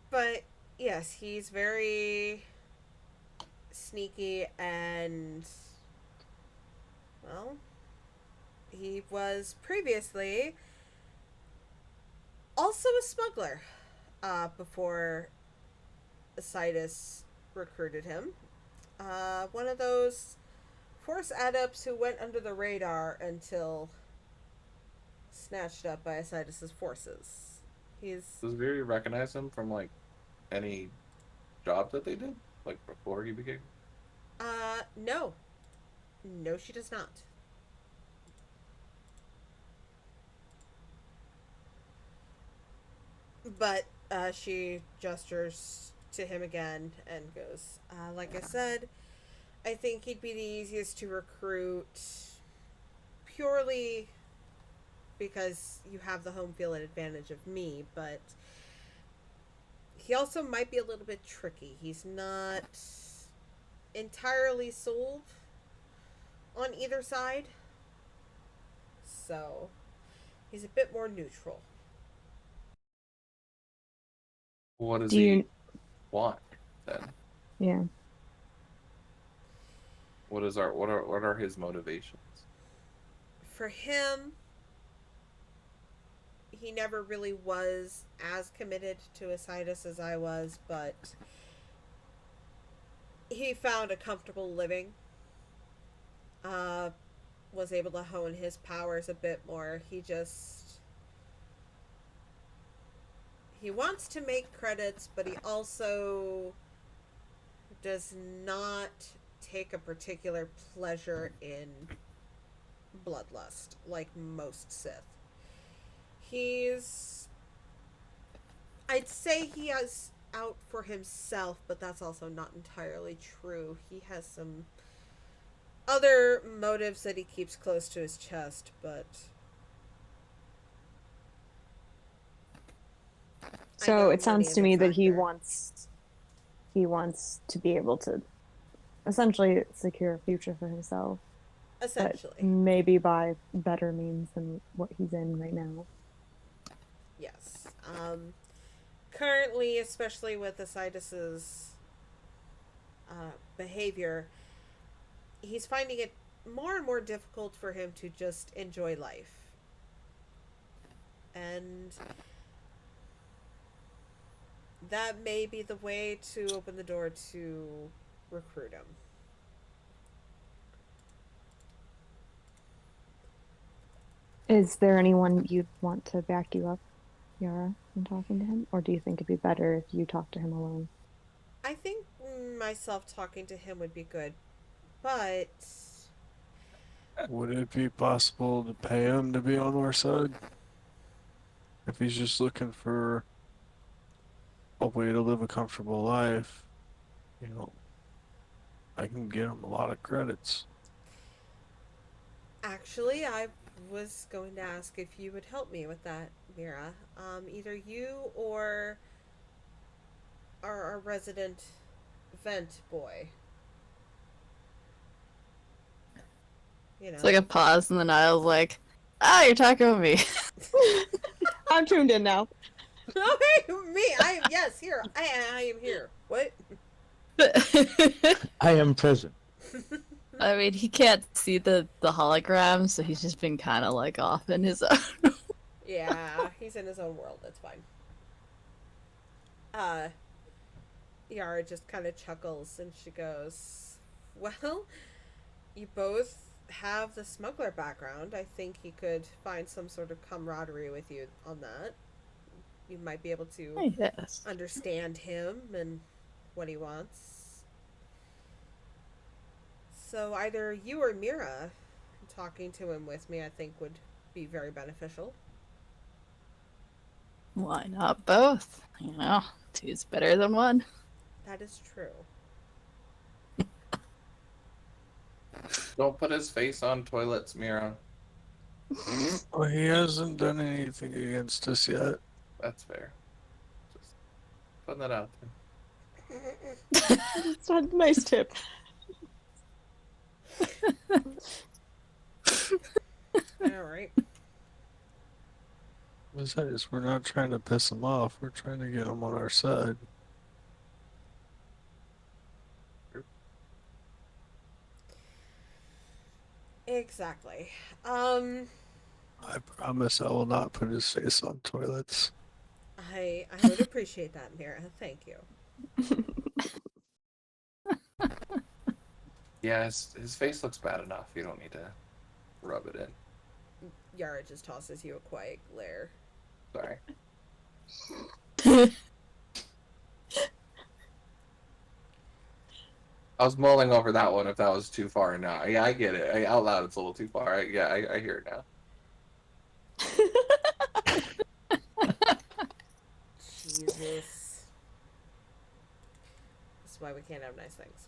But yes, he's very sneaky and, well, he was previously also a smuggler before Sidus recruited him. One of those Force adepts who went under the radar until snatched up by Sidus's forces. Does Viri recognize him from like any job that they did? Like before he became? No. No, she does not. But she gestures to him again and goes, like I said, I think he'd be the easiest to recruit purely because you have the home field advantage of me, but he also might be a little bit tricky. He's not entirely sold on either side, so he's a bit more neutral. What does he want then? Yeah. What are his motivations? For him, he never really was as committed to Asidus as I was, but he found a comfortable living. Was able to hone his powers a bit more. He wants to make credits, but he also does not take a particular pleasure in bloodlust like most Sith. I'd say he is out for himself, but that's also not entirely true. He has some other motives that he keeps close to his chest, but So it sounds money to is a me that he factor. wants to be able to essentially secure a future for himself. Essentially. But maybe by better means than what he's in right now. Yes. Currently, especially with Asidus's behavior, he's finding it more and more difficult for him to just enjoy life. And that may be the way to open the door to recruit him. Is there anyone you'd want to back you up, Yara, in talking to him? Or do you think it'd be better if you talk to him alone? I think myself talking to him would be good, but Would it be possible to pay him to be on our side? If he's just looking for a way to live a comfortable life, you know, I can get him a lot of credits. actually, I was going to ask if you would help me with that, Mira. Either you or our resident vent boy. You know. It's like a pause, and then I was like, "Ah, you're talking with me." I'm tuned in now. Okay, me. Yes, here. I am here. What? I am present. I mean, he can't see the hologram, so he's just been kind of like off in his own. Yeah, he's in his own world. That's fine. Yara just kind of chuckles and she goes, "Well, you both have the smuggler background. I think he could find some sort of camaraderie with you on that. You might be able to Yes. understand him and what he wants. So either you or Mira talking to him with me, I think, would be very beneficial." Why not both? You know, two's better than one. That is true. Don't put his face on toilets, Mira. Well, he hasn't done anything against us yet. That's fair. Just putting that out there. It's a nice tip. Alright. Besides, we're not trying to piss him off. We're trying to get him on our side. Exactly. I promise I will not put his face on toilets. I would appreciate that, Mira. Thank you. Yeah, his face looks bad enough. You don't need to rub it in. Yara just tosses you a quiet glare. Sorry. I was mulling over that one if that was too far now. Yeah, I get it. Out loud, it's a little too far. I hear it now. Jesus. That's why we can't have nice things.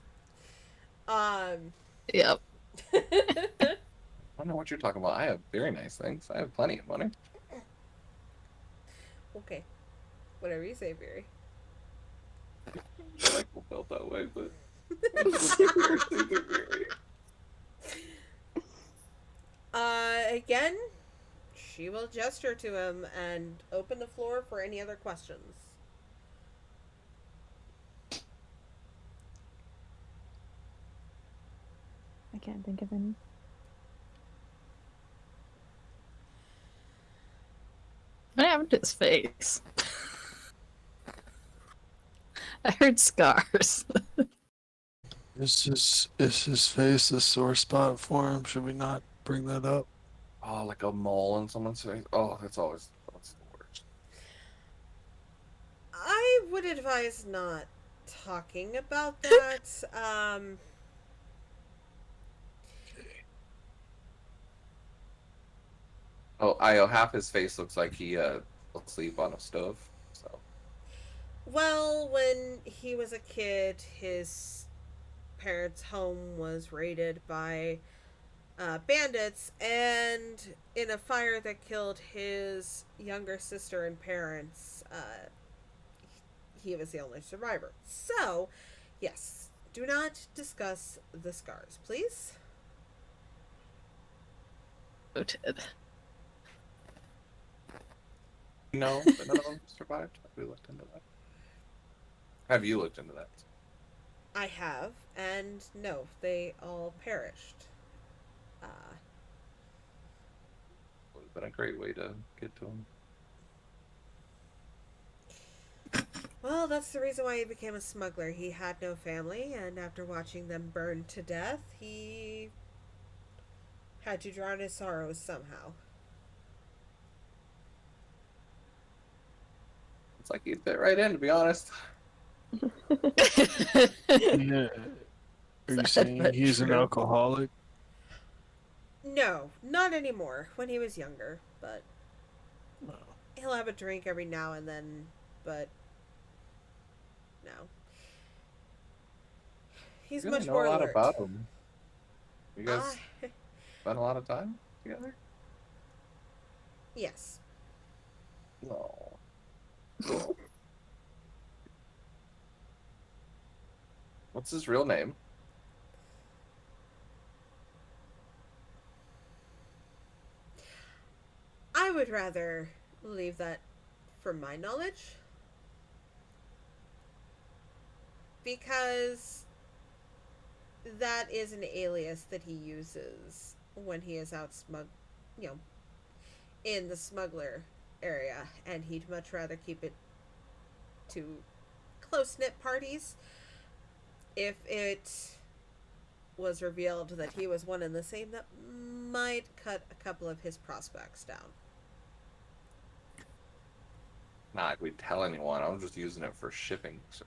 Yep. I don't know what you're talking about. I have very nice things. I have plenty of money. Okay. Whatever you say, Barry. Michael felt that way, but again, she will gesture to him and open the floor for any other questions. I can't think of any. What happened to his face? I heard scars. Is his face a sore spot for him? Should we not bring that up? oh, like a mole on someone's face. Oh, that's the worst. I would advise not talking about that. Oh, Io, half his face looks like he fell asleep on a stove. So Well, when he was a kid, his parents' home was raided by bandits, and in a fire that killed his younger sister and parents, he was the only survivor. So, yes, do not discuss the scars, please. Noted. no, but none of them survived. Have we looked into that? Have you looked into that? I have, and no, they all perished. Would have been a great way to get to him. Well, that's the reason why he became a smuggler. He had no family, and after watching them burn to death, he had to drown his sorrows somehow. Looks like he'd fit right in, to be honest. Yeah. Are you saying he's an alcoholic? No, not anymore. When he was younger, but he'll have a drink every now and then. But no, he's You really much know more a lot alert. about him. You guys Uh, spent a lot of time together? yes. No. What's his real name? I would rather leave that for my knowledge. Because that is an alias that he uses when he is out in the smuggler area, and he'd much rather keep it to close-knit parties. If it was revealed that he was one and the same, that might cut a couple of his prospects down. Not we'd tell anyone. I'm just using it for shipping, sir.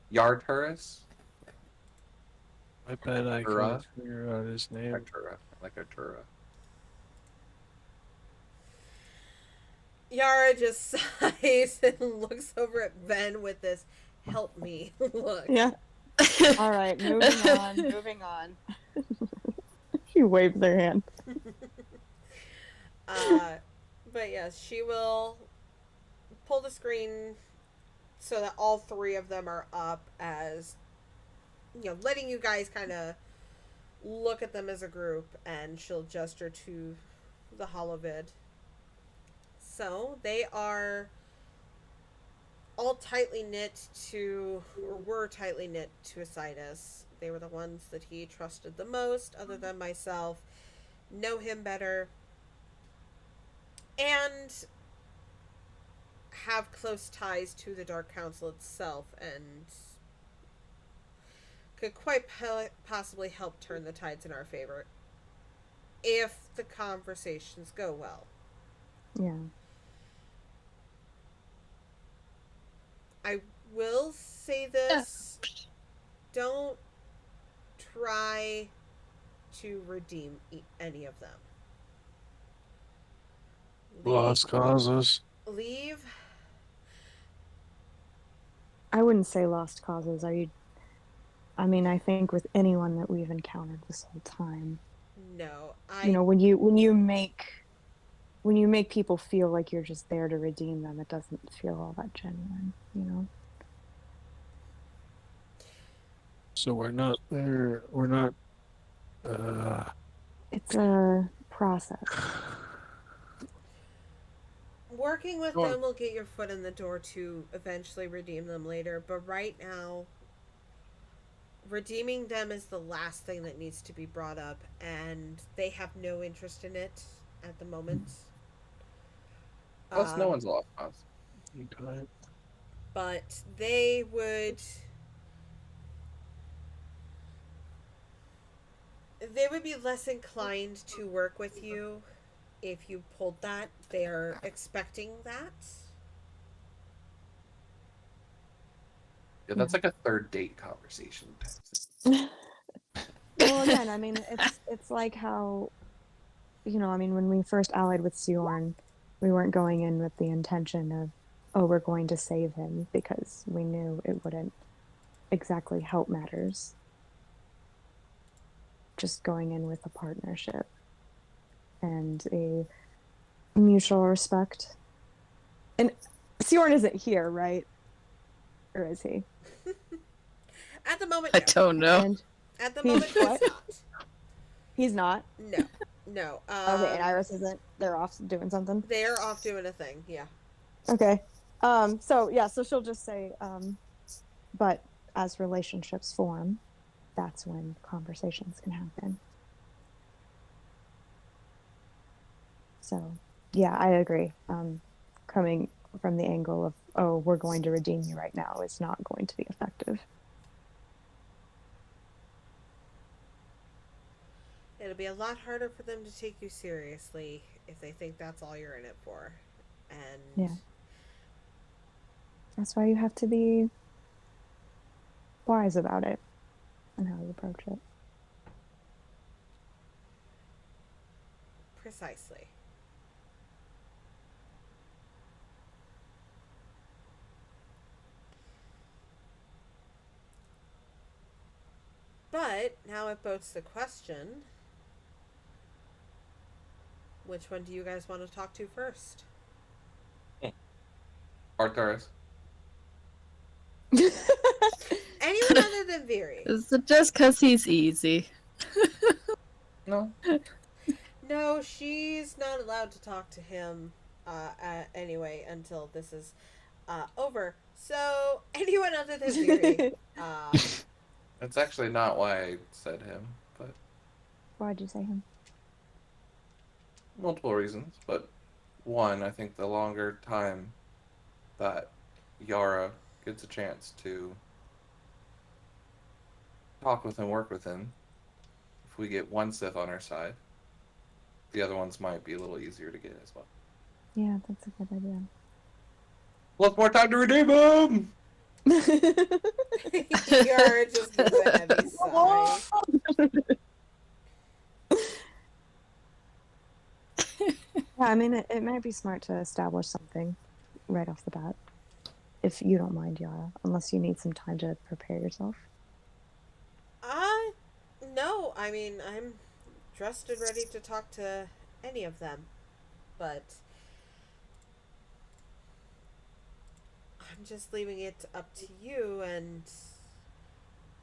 Yard tourists? I bet I Artura? can figure out his name. Artura. Like Artura. Yara just sighs and looks over at Ben with this "help me" look. Yeah. All right, moving on. She waves their hand. But yes, she will pull the screen so that all three of them are up, as letting you guys kind of look at them as a group, and she'll gesture to the holovid. So they are all tightly knit to, or were tightly knit to Asidus. They were the ones that he trusted the most, other than myself, know him better, and have close ties to the Dark Council itself, and could quite possibly help turn the tides in our favor if the conversations go well. Yeah. I will say this. Don't try to redeem any of them. Lost causes. Leave. I wouldn't say lost causes. I mean, I think with anyone that we've encountered this whole time, No, when you make people feel like you're just there to redeem them, it doesn't feel all that genuine, So we're not there. We're not. It's a process. Working with them will get your foot in the door to eventually redeem them later, but right now, redeeming them is the last thing that needs to be brought up, and they have no interest in it at the moment. Plus, no one's lost cause. Okay. But they would be less inclined to work with you if you pulled that. They're expecting that. Yeah, that's like a third date conversation. Well, again, I mean, it's like how, I mean, when we first allied with Siorn, we weren't going in with the intention of, oh, we're going to save him, because we knew it wouldn't exactly help matters. Just going in with a partnership and a mutual respect. And Siorn isn't here, right? Or is he? At the moment, I no. don't know. And At the moment, he's what? not. He's not? No. Okay, and Iris isn't? They're off doing something? They are off doing a thing, yeah. Okay. So she'll just say, but as relationships form, that's when conversations can happen. So, yeah, I agree. Coming from the angle of, oh, we're going to redeem you right now is not going to be effective. It'll be a lot harder for them to take you seriously if they think that's all you're in it for. And That's why you have to be wise about it and how you approach it. Precisely. But now it poses the question, which one do you guys want to talk to first? Arcturus. Anyone other than Viri? Is it just because he's easy? No. No, she's not allowed to talk to him anyway until this is over. So, anyone other than Viri? That's actually not why I said him, but Why'd you say him? multiple reasons. But one, I think the longer time that Yara gets a chance to talk with him, work with him, if we get one Sith on our side, the other ones might be a little easier to get as well. Yeah, that's a good idea. Look, more time to redeem him! Yara just gives a heavy sigh. Yeah, I mean, it might be smart to establish something right off the bat. If you don't mind, Yara, unless you need some time to prepare yourself. No, I mean, I'm dressed and ready to talk to any of them, but I'm just leaving it up to you, and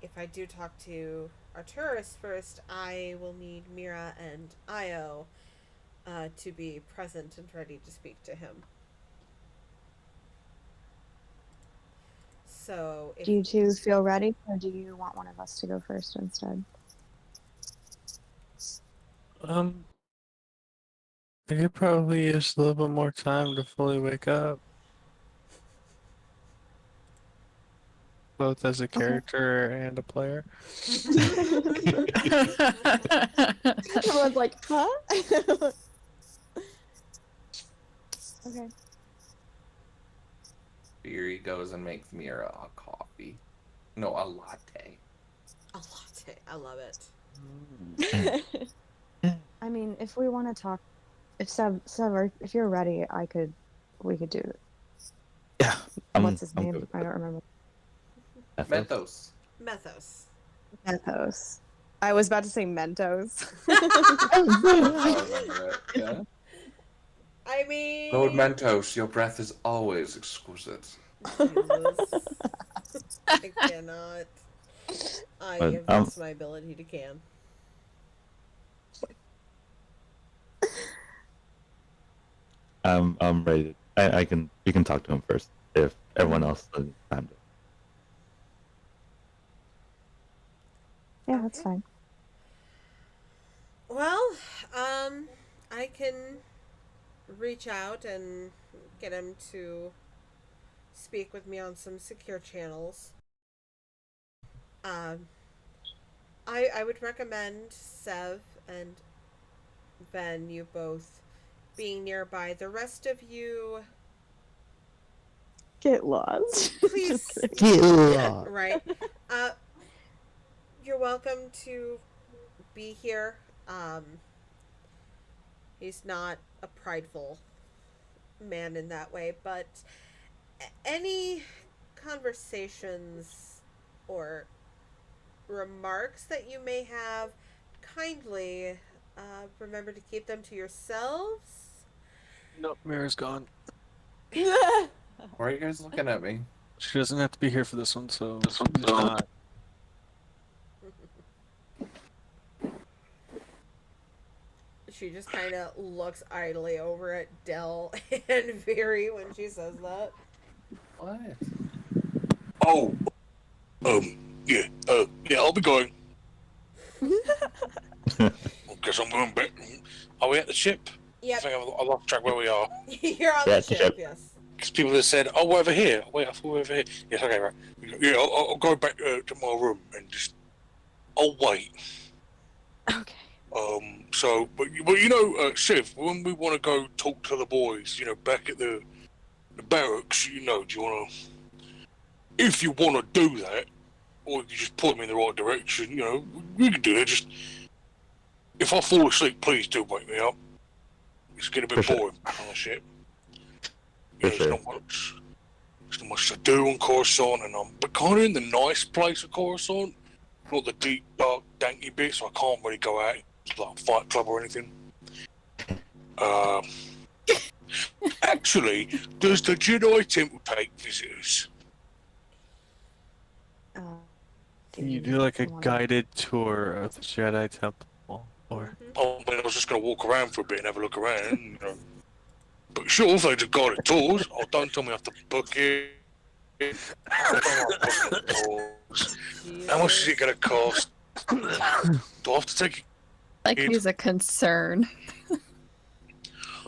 if I do talk to Arcturus first, I will need Mira and Io to be present and ready to speak to him. So, if Do you two feel ready, or do you want one of us to go first instead? I could probably use a little bit more time to fully wake up. Both as a character and a player. Everyone's like, huh? Okay. Beery goes and makes Mira a coffee. No, a latte. a latte, I love it. I mean, if we want to talk, if if you're ready, we could do it. Yeah. What's his I'm name? good with I don't remember. that. Mentos. Methos. Mentos. I was about to say Mentos. I remember it, yeah. I mean... Lord Mentos, your breath is always exquisite. Jesus. I cannot. I But, have lost my ability to can. I'm ready. You can talk to him first if everyone else has time to. Yeah, that's fine. Well, I can reach out and get him to speak with me on some secure channels. I would recommend Sev and Ben, you both being nearby. The rest of you, Get lost. please, Get lost. right? You're welcome to be here. He's not a prideful man in that way, but any conversations or remarks that you may have, kindly remember to keep them to yourselves. Nope, Mira's gone. Why are you guys looking at me? She doesn't have to be here for this one, so this one's not. She just kind of looks idly over at Del and Viri when she says that. What? Oh, yeah, I'll be going. Because I'm going back. Are we at the ship? Yep. I think I lost track where we are. You're on Yeah, the ship, ship. yes. Because people have said, "Oh, we're over here." Wait, I thought we were over here. Yes, okay, right. Yeah, I'll go back to my room and just. I'll wait. Okay. So, but you know, Shiv, when we want to go talk to the boys, back at the barracks, do you want to if you want to do that, or you just point me in the right direction, you know, we can do it. Just if I fall asleep, please do wake me up. It's getting a bit boring on the ship. There's not much to do on Coruscant, and I'm kind of in the nice place of Coruscant, not the deep, dark, danky bit, so I can't really go out to like a fight club or anything. Actually, does the Jedi Temple take visitors? Can you do like a guided tour of the Jedi Temple? Or I mean, I was just going to walk around for a bit and have a look around, you know. But sure, if they just guided tours, don't tell me I have to book it. How much is it going to cost? Do I have to take it? Like he's a concern.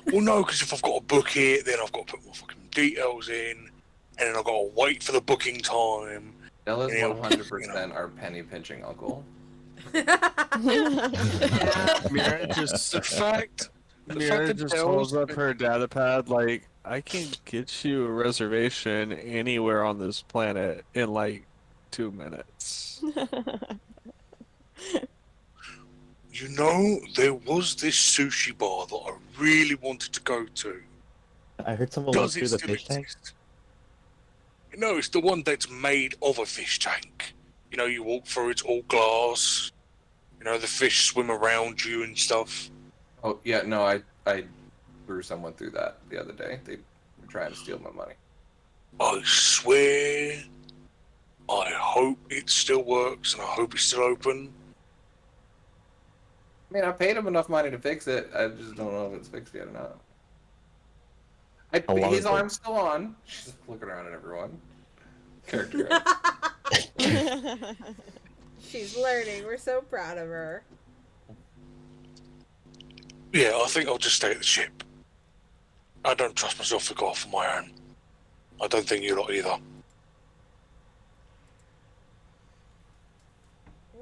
Well, no, because if I've got to book it, then I've got to put my fucking details in, and then I've got to wait for the booking time. Del is 100% our penny pinching uncle. Mira just holds up her data pad like, I can get you a reservation anywhere on this planet in like 2 minutes. You know, there was this sushi bar that I really wanted to go to. I heard someone went through the fish tank. No, it's the one that's made of a fish tank. You know, you walk through, it's all glass. You know, the fish swim around you and stuff. Oh, yeah, no, I threw someone through that the other day. They were trying to steal my money. I swear, I hope it still works and I hope it's still open. I mean, I paid him enough money to fix it. I just don't know if it's fixed yet or not. His arm's still on. She's looking around at everyone. Character. She's learning. We're so proud of her. Yeah, I think I'll just stay at the ship. I don't trust myself to go off on my own. I don't think you lot either.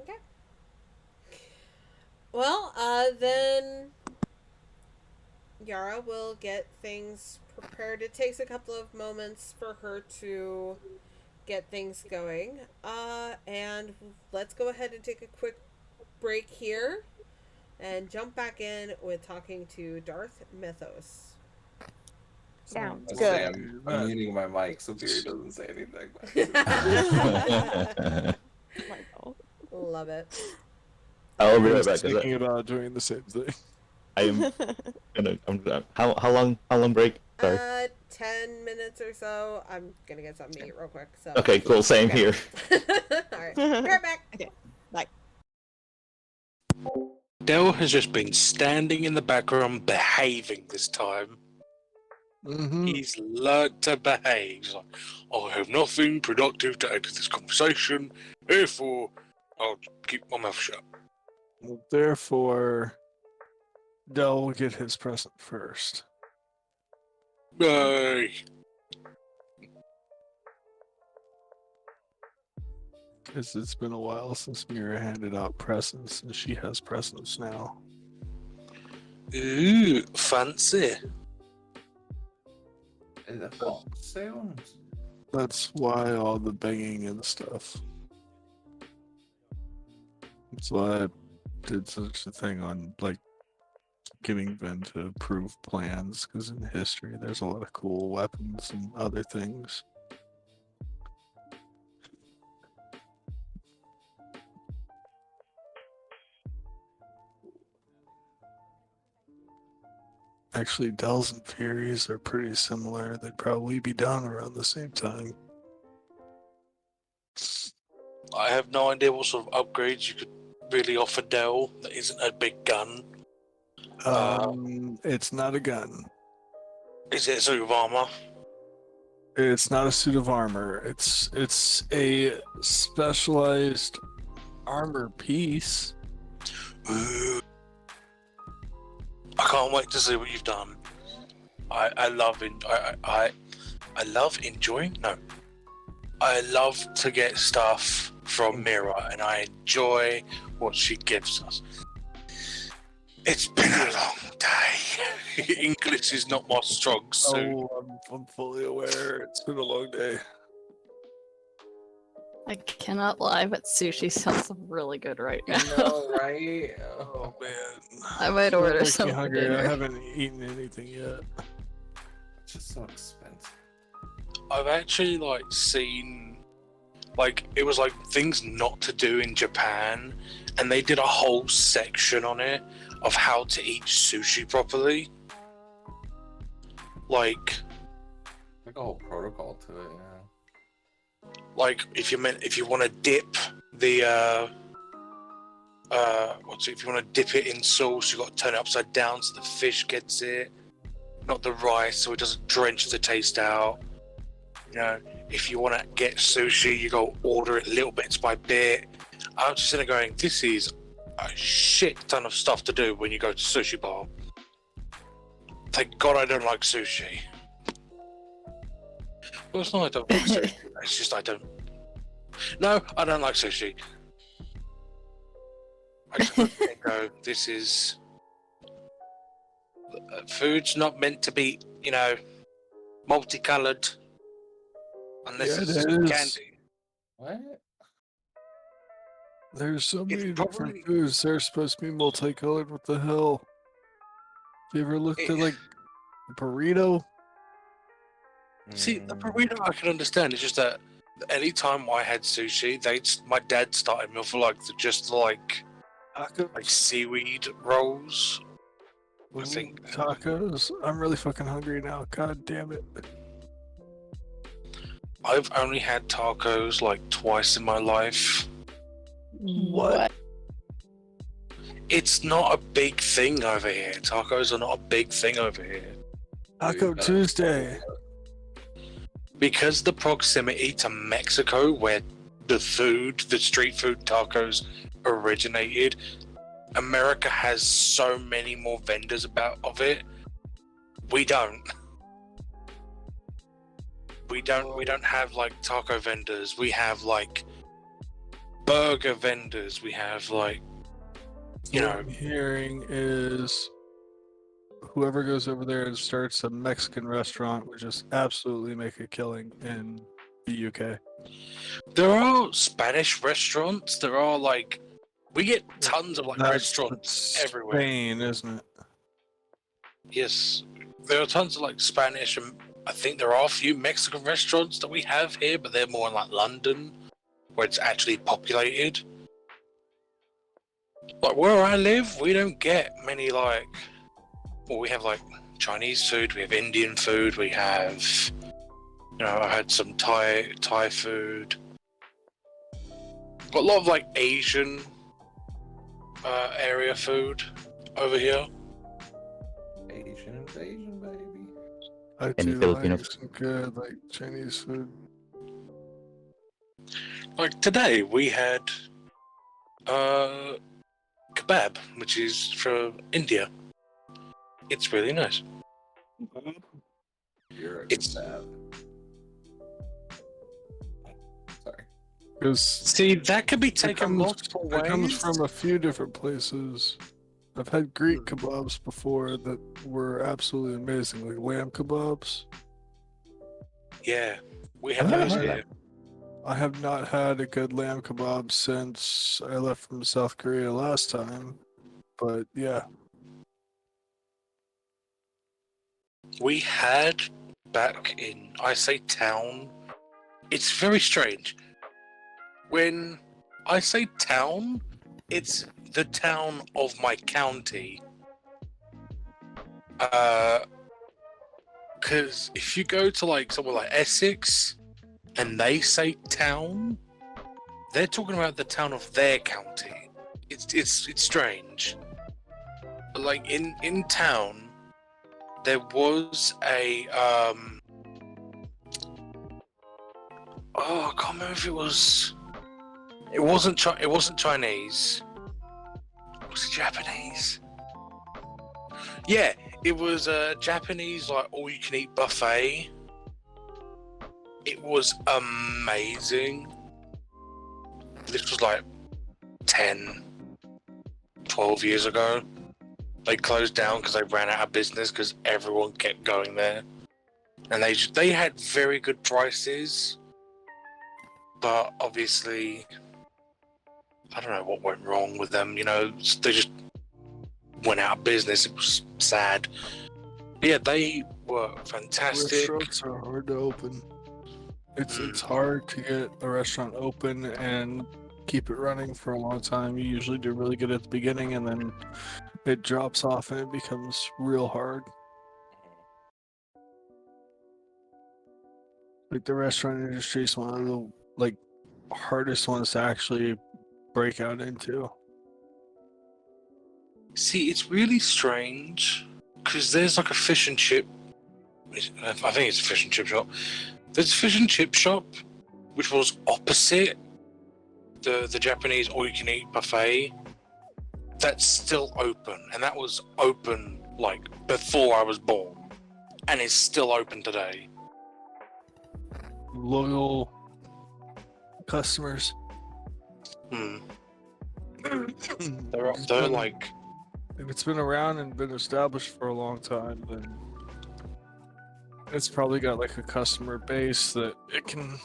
Okay. Well, then Yara will get things prepared. It takes a couple of moments for her to get things going. And let's go ahead and take a quick break here and jump back in with talking to Darth Mythos. Sounds Good. good. I'm muting my mic so Beery doesn't say anything. Love it. I'll be right back. Thinking about doing the same thing. I'm gonna. How long break? Sorry. 10 minutes or so. I'm gonna get something to eat real quick. So. Okay, cool. Same here. Alright. Be right back. Okay. Bye. Del has just been standing in the background behaving this time. Mm-hmm. He's learnt to behave. He's like, I have nothing productive to add to this conversation, therefore I'll keep my mouth shut. Therefore, Del will get his present first. Yay! Because it's been a while since Mira handed out presents, and she has presents now. Ooh, fancy. Is that fox sounds? That's why all the begging and stuff. That's why I did such a thing on, like, giving Ben to approve plans, because in history there's a lot of cool weapons and other things. Actually, Dells and Furies are pretty similar. They'd probably be done around the same time. I have no idea what sort of upgrades you could really offer Del that isn't a big gun. It's not a gun. Is it a suit of armor? It's not a suit of armor. It's a specialized armor piece. Ooh. I can't wait to see what you've done. I love to get stuff from Mira, and I enjoy what she gives us. It's been a long day. English is not my strong suit. Oh, I'm fully aware. It's been a long day. I cannot lie, but sushi sounds really good right now. I know, right? Oh man. I might order Don't make some me for hungry. dinner. I haven't eaten anything yet. It's just so expensive. I've actually seen it was things not to do in Japan, and they did a whole section on it of how to eat sushi properly. Like a whole protocol to it, yeah. if you want to dip the if you want to dip it in sauce, you got to turn it upside down so the fish gets it, not the rice, so it doesn't drench the taste out. You know, if you want to get sushi, you go order it little bits by bit. I was just sitting there going, this is a shit ton of stuff to do when you go to sushi bar. Thank God I don't like sushi. Well, it's not I don't like sushi. It's just I don't. No, I don't like sushi. I just look at it and go, this is. Food's not meant to be, multicolored. Unless Yeah, it's it is. candy. What? There's so It's many probably- different foods. They're supposed to be multicolored. What the hell? You ever looked at a burrito? See, the burrito I can understand. It's just that any time I had sushi, my dad started me off for Tacos? seaweed rolls. I think Tacos. I'm really fucking hungry now. God damn it. I've only had tacos twice in my life. What? It's not a big thing over here. Tacos are not a big thing over here. Taco Tuesday. Because the proximity to Mexico, where the street food tacos originated, America has so many more vendors of it. We don't. We don't have taco vendors. We have burger vendors. We have What I'm hearing is whoever goes over there and starts a Mexican restaurant would just absolutely make a killing in the UK. there are Spanish restaurants. There are we get tons of restaurants everywhere. Spain, isn't it? Yes, there are tons of Spanish, and I think there are a few Mexican restaurants that we have here, but they're more in London, where it's actually populated. Where I live, we don't get many we have Chinese food, we have Indian food, we have I had some Thai food. Got a lot of Asian area food over here. Asian, baby. I Any do Filipino like some good Chinese food. Today we had kebab, which is from India. It's really nice. It's sad. Sorry. Because See, that could be taken multiple ways. it comes from a few different places. I've had Greek kebabs before that were absolutely amazing, like lamb kebabs. Yeah, we have those here. I have not had a good lamb kebab since I left from South Korea last time, but yeah. We had back in, I say town, it's very strange. When I say town, it's the town of my county. Because if you go to somewhere like Essex and they say town, they're talking about the town of their county. It's strange. But in town, there was a I can't remember if it was. It wasn't Chinese. Was it Japanese? Yeah, it was a Japanese all-you-can-eat buffet. It was amazing. This was 10, 12 years ago. They closed down because they ran out of business because everyone kept going there. And they had very good prices. but obviously, I don't know what went wrong with them. You know, they just went out of business. It was sad. But yeah, they were fantastic. Restaurants are hard to open. It's hard to get a restaurant open and keep it running for a long time. You usually do really good at the beginning, and then it drops off and it becomes real hard. Like the restaurant industry is one of the hardest ones to actually break out into. See, it's really strange because there's like a fish and chip. I think it's a fish and chip shop. There's a fish and chip shop which was opposite the Japanese all-you-can-eat buffet. That's still open, and that was open like before I was born, and it's still open today. Loyal customers. They're like, if it's been around and been established for a long time, then it's probably got like a customer base that it can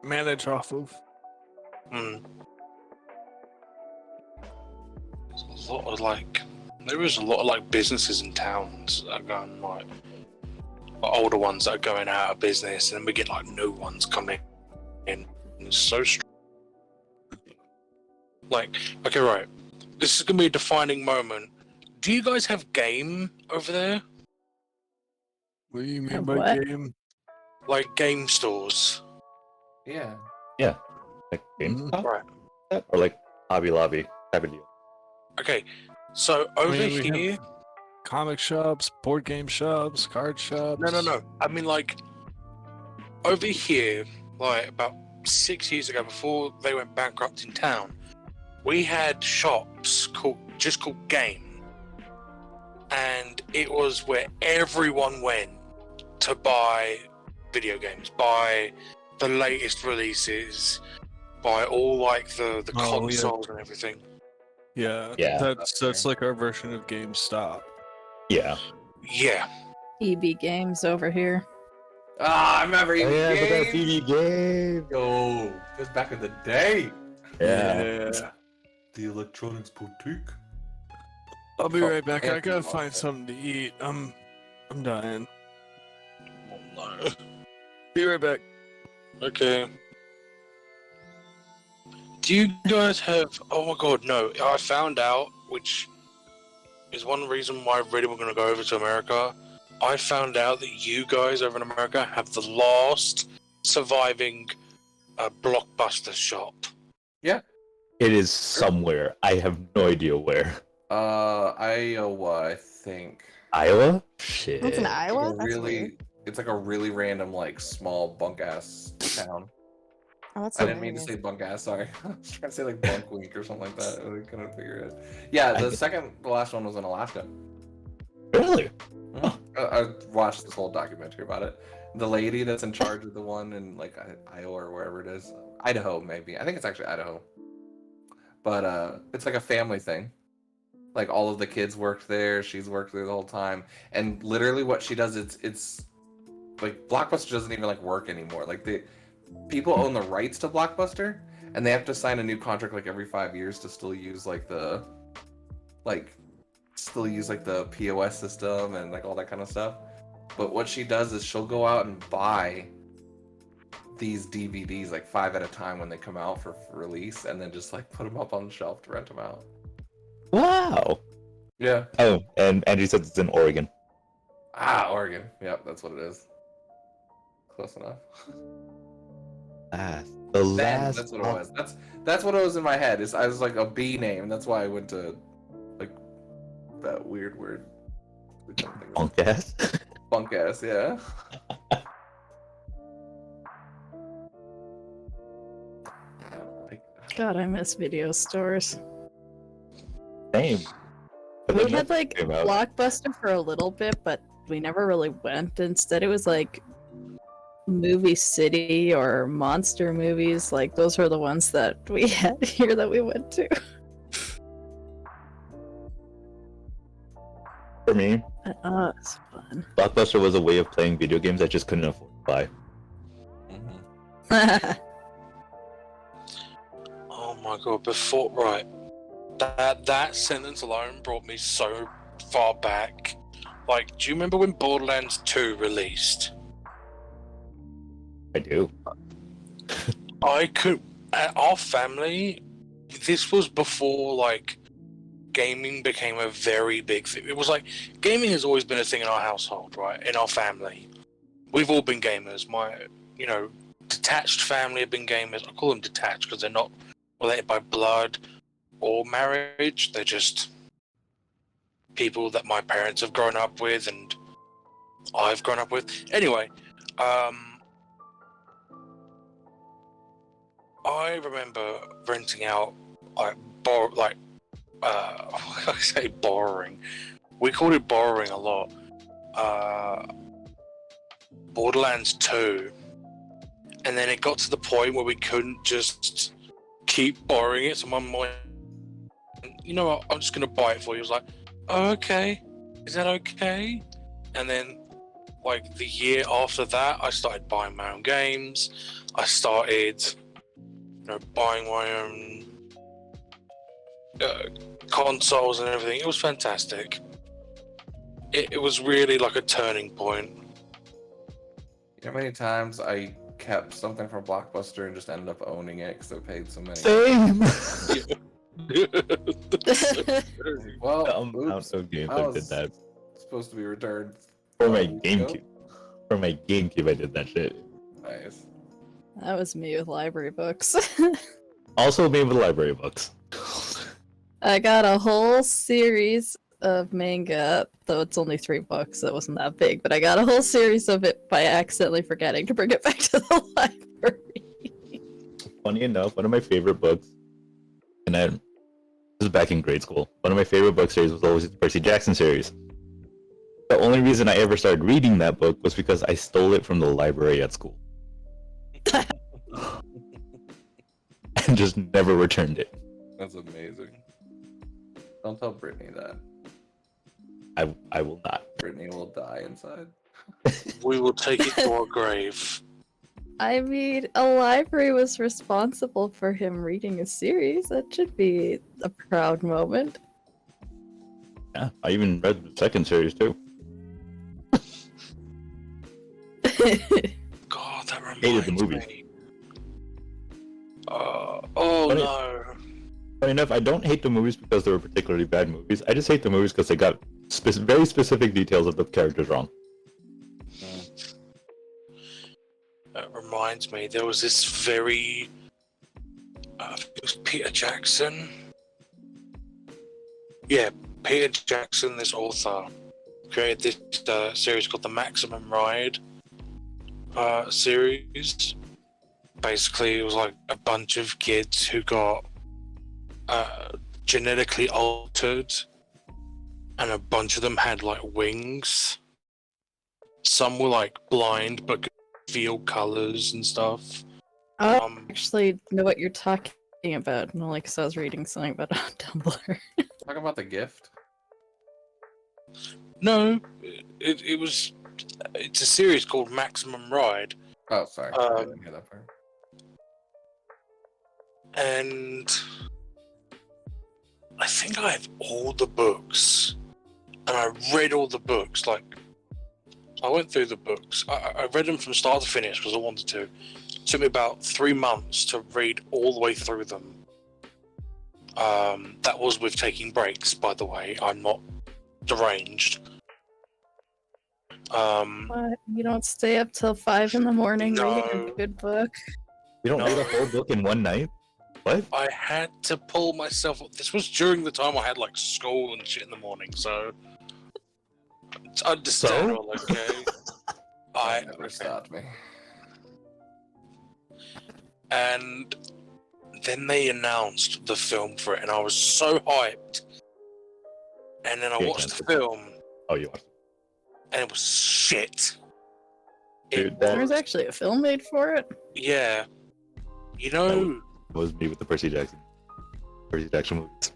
manage off of. There's a lot of like, there is a lot of like businesses in towns that are going like, older ones that are going out of business, and we get like new ones coming in. It's so strange. Like, okay, right. This is gonna be a defining moment. Do you guys have game over there? What do you mean Have by what? game? Like game stores? Yeah. Like GameStop? Right. Or like Hobby Lobby type of deal. Okay, so over we here. have comic shops, board game shops, card shops. No. I mean, like, over here, like about 6 years ago, before they went bankrupt in town, we had shops called Game, and it was where everyone went to buy video games, buy the latest releases, buy all like the consoles and everything. Yeah, that's like our version of GameStop. Yeah. Yeah. EB Games over here. Ah, I remember EB Games. BB game. Yo, it was back in the day. Yeah. The Electronics Boutique. I'll be right back. I Anthony gotta loves find it. something to eat. I'm dying. Oh no. Be right back. Okay. Do you guys have? Oh my god, no! I found out, which is one reason why I really were going to go over to America. I found out that you guys over in America have the last surviving Blockbuster shop. Yeah. It is somewhere. I have no idea where. Iowa, I think. Iowa? Shit. That's in Iowa? Like a That's weird. it's like a really random, like, small bunk ass town. Oh, that's I didn't mean to hilarious. say bunk ass, sorry. I was trying to say like bunk wink or something like that. I couldn't figure it. Yeah, the last one was in Alaska. Really? I watched this whole documentary about it. The lady that's in charge of the one in like Iowa or wherever it is, Idaho maybe. I think it's actually Idaho. But it's like a family thing. Like all of the kids worked there. She's worked there the whole time. And literally, what she does, it's like Blockbuster doesn't even like work anymore. Like people own the rights to Blockbuster, and they have to sign a new contract like every 5 years to still use the POS system and like all that kind of stuff. But what she does is she'll go out and buy these DVDs like 5 at a time when they come out for release, and then just like put them up on the shelf to rent them out. Wow. Yeah. Oh, and Andrew said it's in Oregon. Oregon. Yep, that's what it is. Close enough. The last. That's what it was. That's what it was in my head. I was like a B name. That's why I went to like that weird word. Punk ass. Bunk ass, yeah. God, I miss video stores. Same. But We then had that like came out. Blockbuster for a little bit, but we never really went. Instead, it was like Movie City or Monster Movies. Like those were the ones that we had here that we went to. For me, It's fun. Blockbuster was a way of playing video games I just couldn't afford to buy. my god! That sentence alone brought me so far back. Like, do you remember when Borderlands 2 released? I do. Our family, this was before, like, gaming became a very big thing. It was like, gaming has always been a thing in our household, right? In our family. We've all been gamers. My, detached family have been gamers. I call them detached because they're not related by blood or marriage. They're just people that my parents have grown up with and I've grown up with. Anyway, I remember renting out, I say borrowing. We called it borrowing a lot. Borderlands 2. And then it got to the point where we couldn't just keep borrowing it. So my mom, you know what, I'm just going to buy it for you. I was like, oh, okay. Is that okay? And then, like, the year after that, I started buying my own games. I started, buying my own consoles and everything. It was fantastic. It was really like a turning point. You know how many times I kept something from Blockbuster and just ended up owning it because I paid so many? Same. Well, The amount of games I did that. Supposed to be returned. For my GameCube. For my GameCube, I did that shit. Nice. That was me with library books. Also me with library books. I got a whole series of manga, though it's only 3 books, so it wasn't that big, but I got a whole series of it by accidentally forgetting to bring it back to the library. Funny enough, one of my favorite books, and this was back in grade school, one of my favorite book series was always the Percy Jackson series. The only reason I ever started reading that book was because I stole it from the library at school. And just never returned it. That's amazing. Don't tell Brittany that. I will not. Brittany will die inside. We will take it to our grave. I mean, a library was responsible for him reading a series. That should be a proud moment. Yeah, I even read the second series too. God, that reminds Hated the movies. me. Oh Funny- no. Funny enough, I don't hate the movies because they were particularly bad movies. I just hate the movies because they got very specific details of the characters wrong. That reminds me, there was this very... it was Peter Jackson. Yeah, Peter Jackson, this author, created this series called the Maximum Ride series. Basically, it was like a bunch of kids who got genetically altered, and a bunch of them had like wings. Some were like blind but could feel colors and stuff. I actually know what you're talking about, only because I was reading something about it on Tumblr. Talk about The Gift. No, it's a series called Maximum Ride. Oh, sorry. I didn't hear that part. And I think I have all the books, and I read all the books. Like, I went through the books. I read them from start to finish because I wanted to. It took me about 3 months to read all the way through them. That was with taking breaks, by the way. I'm not deranged. What? You don't stay up till 5 in the morning reading No. a good book? You don't No. read a whole book in one night? What? I had to pull myself up. This was during the time I had like school and shit in the morning, so it's understandable, okay? That never stopped me. And then they announced the film for it, and I was so hyped. And then I Yeah, watched the that's- film, Oh, you watched it. and it was shit. Dude, There was actually a film made for it? Yeah. You know, It was me with the Percy Jackson movies.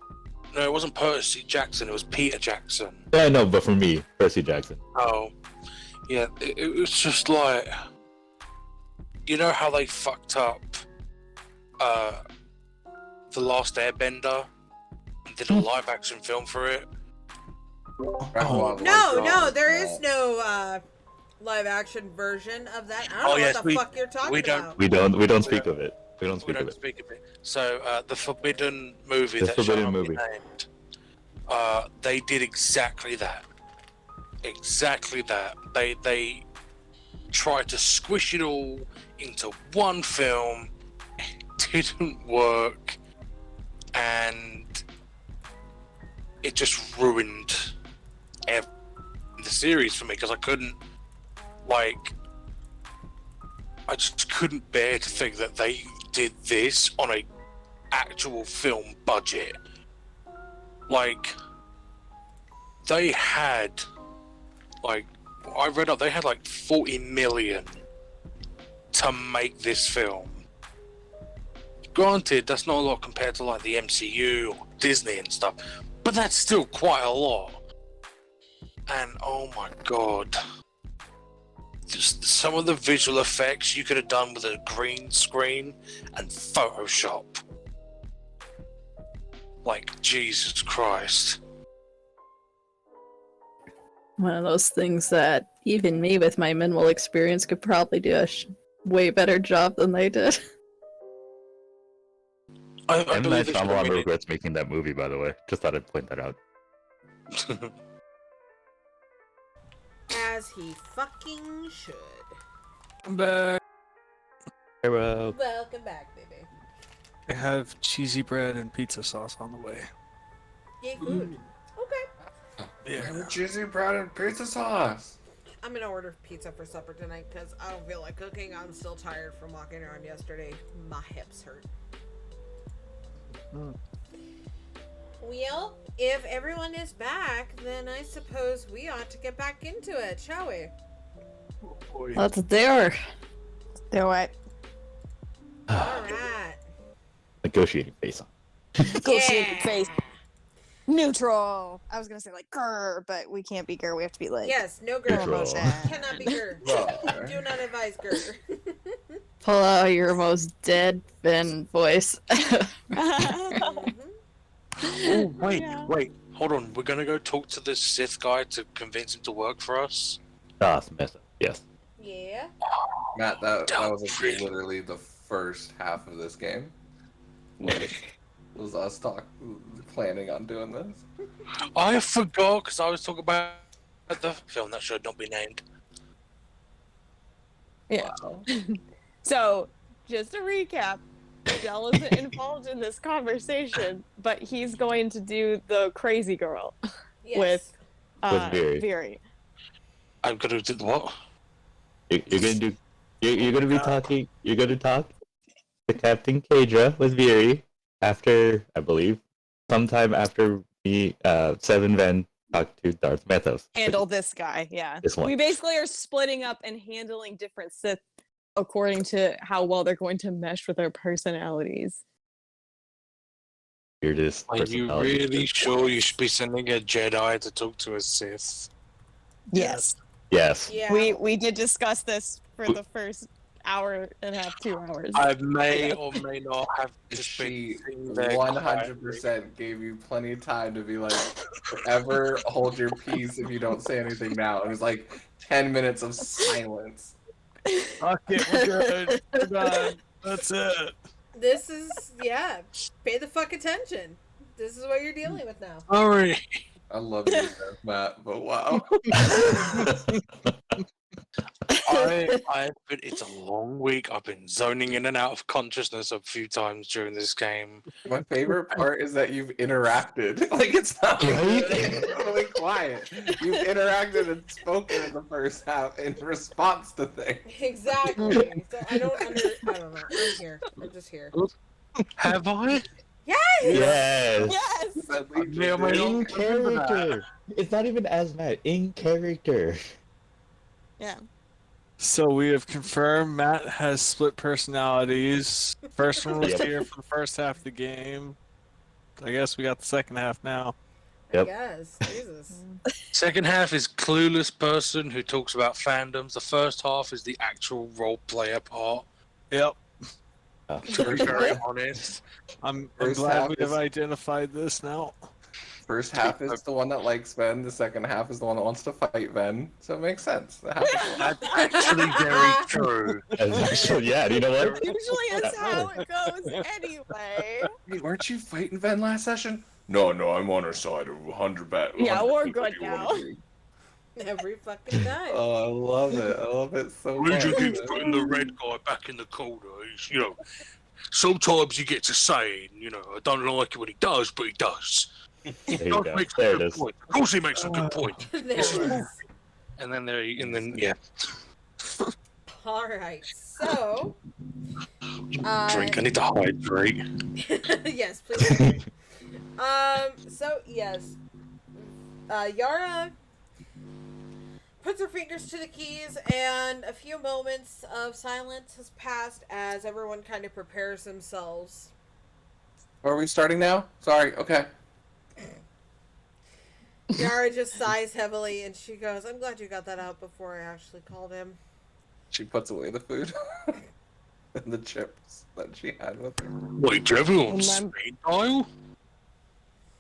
no, it wasn't Percy Jackson, it was Peter Jackson. Yeah, I know, but for me, Percy Jackson. Oh, yeah, it was just like, you know how they fucked up The Last Airbender and did a live action film for it. No, there is no live action version of that. I don't know what the fuck you're talking about. We don't speak of it. We don't speak of it. So the Forbidden movie The that Forbidden shall not be movie. named, they did exactly that. Exactly that. They tried to squish it all into one film. It didn't work, and it just ruined the series for me because I just couldn't bear to think that they did this on a actual film budget. Like, they had, like, I read up, they had like 40 million to make this film. Granted, that's not a lot compared to like the MCU or Disney and stuff, but that's still quite a lot. And oh my god, just some of the visual effects you could have done with a green screen and Photoshop. Like, Jesus Christ. One of those things that even me with my minimal experience could probably do a way better job than they did. I M. believe Night they should have Shyamalan really- regrets making that movie, by the way. Just thought I'd point that out. As he fucking should. I'm back. Hero. Welcome back, baby. I have cheesy bread and pizza sauce on the way. Yay, food. Okay. Yeah. Cheesy bread and pizza sauce. I'm gonna order pizza for supper tonight because I don't feel like cooking. I'm still tired from walking around yesterday. My hips hurt. Well, if everyone is back, then I suppose we ought to get back into it, shall we? That's there. Do it. Alright. Negotiating face on. Negotiating face. Neutral. I was gonna say like grr, but we can't be grr. We have to be like Yes, no grr. Neutral. Cannot be grr. Do not advise grr. Pull out your most dead Finn voice. Mhm. Oh, wait, Yeah. wait. Hold on. We're gonna go talk to this Sith guy to convince him to work for us. Smith. Yes. Yeah. Matt, that was actually literally the first half of this game. Was us planning on doing this? I forgot because I was talking about the film that should not be named. Yeah. Wow. So, just to recap, Dell isn't involved in this conversation, but he's going to do the crazy girl Yes. with Viri. Viri. I'm gonna do what? You're gonna do. You're gonna be talking. You're gonna talk to Captain Kadra with Viri after, I believe, sometime after me, Seven Van talked to Darth Mathos. Handle this guy, yeah. This one. We basically are splitting up and handling different Sith according to how well they're going to mesh with their personalities. Weirdest Are you personality. really sure you should be sending a Jedi to talk to a Sith? Yes. Yes. Yeah. We did discuss this for the first hour and a half, 2 hours. I may or may not have just She been sitting there 100% gave you plenty of time to be like, forever hold your peace if you don't say anything now. It was like 10 minutes of silence. Fuck it, we're good. We're done. That's it. This is, yeah. Pay the fuck attention. This is what you're dealing with now. Sorry. I love you, Matt, but wow. It's a long week. I've been zoning in and out of consciousness a few times during this game. My favorite part is that you've interacted. Like, it's not totally quiet. You've interacted and spoken in the first half in response to things. Exactly. So I don't know. I'm here. I'm just here. Have I? Yes! Yes. Yes! At least may or may you In not remember that. character. It's not even as Matt. In character. Yeah. So we have confirmed Matt has split personalities. First one was Yep. here for the first half of the game. I guess we got the second half now. Yep. Yes. Jesus. Second half is clueless person who talks about fandoms. The first half is the actual role player part. Yep. To be very honest. I'm First glad half we have is- identified this now. First half is the one that likes Ven. The second half is the one that wants to fight Ven. So it makes sense. That's actually very true. That's actually, yeah, you know what? Usually is how it goes anyway. Hey, weren't you fighting Ven last session? No, I'm on her side. 100 bet. Yeah, 100 we're what good you wanna now. do. Every fucking time. Oh, I love it. I love it so Legion much. keeps putting the red guy back in the corner. He's, sometimes you get to saying, I don't like it when he does, but he does. There you Does go. make some There it good is. point. Of course, he makes a good point. There it is. And then yeah, All right. So, drink. I need to hydrate. yes, please. do. So yes, Yara puts her fingers to the keys, and a few moments of silence has passed as everyone kind of prepares themselves. Are we starting now? Sorry. Okay. Yara just sighs heavily, and she goes, "I'm glad you got that out before I actually called him." She puts away the food and the chips that she had with her. Wait, do everyone And then- speed dial?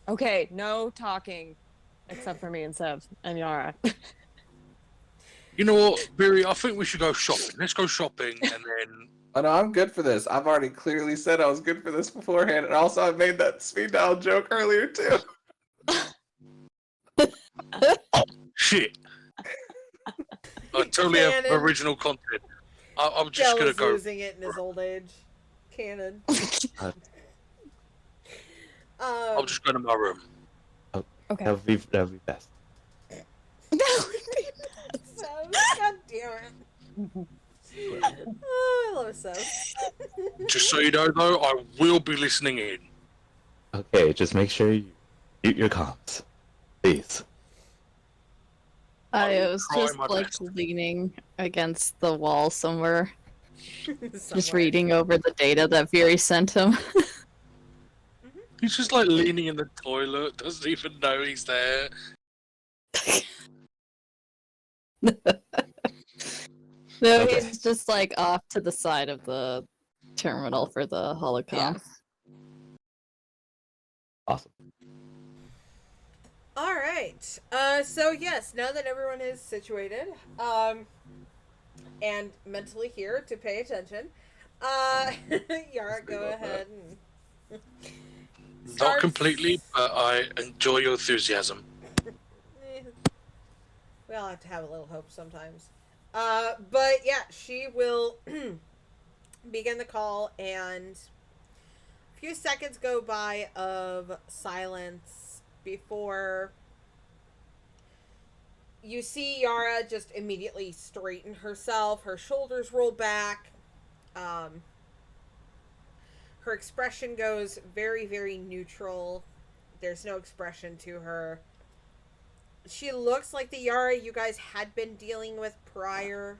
Okay, no talking, except for me and Sev and Yara. You know what, Barry? I think we should go shopping. Let's go shopping, and then Oh, no, I'm good for this. I've already clearly said I was good for this beforehand, and also I made that speed dial joke earlier too. shit. I totally have Cannon. original content. I'm just Dell gonna is go. losing it in his old age. Canon. I'm just going to my room. Okay. That would be best. That would be So, God damn it. Oh, I love so. Just so you know, though, I will be listening in. Okay, just make sure you mute your comms, please. I will was try just my like best. leaning against the wall somewhere, just Somewhere. reading over the data that Fury sent him. He's just like leaning in the toilet, doesn't even know he's there. No, Okay. he's just like off to the side of the terminal for the holocom. Yeah. Awesome. All right. So yes, now that everyone is situated, and mentally here to pay attention, Yara, go ahead and Not start- completely, but I enjoy your enthusiasm. Eh, we all have to have a little hope sometimes. But yeah, she will begin the call, and a few seconds go by of silence before you see Yara just immediately straighten herself. Her shoulders roll back. Her expression goes very, very neutral. There's no expression to her. She looks like the Yara you guys had been dealing with prior.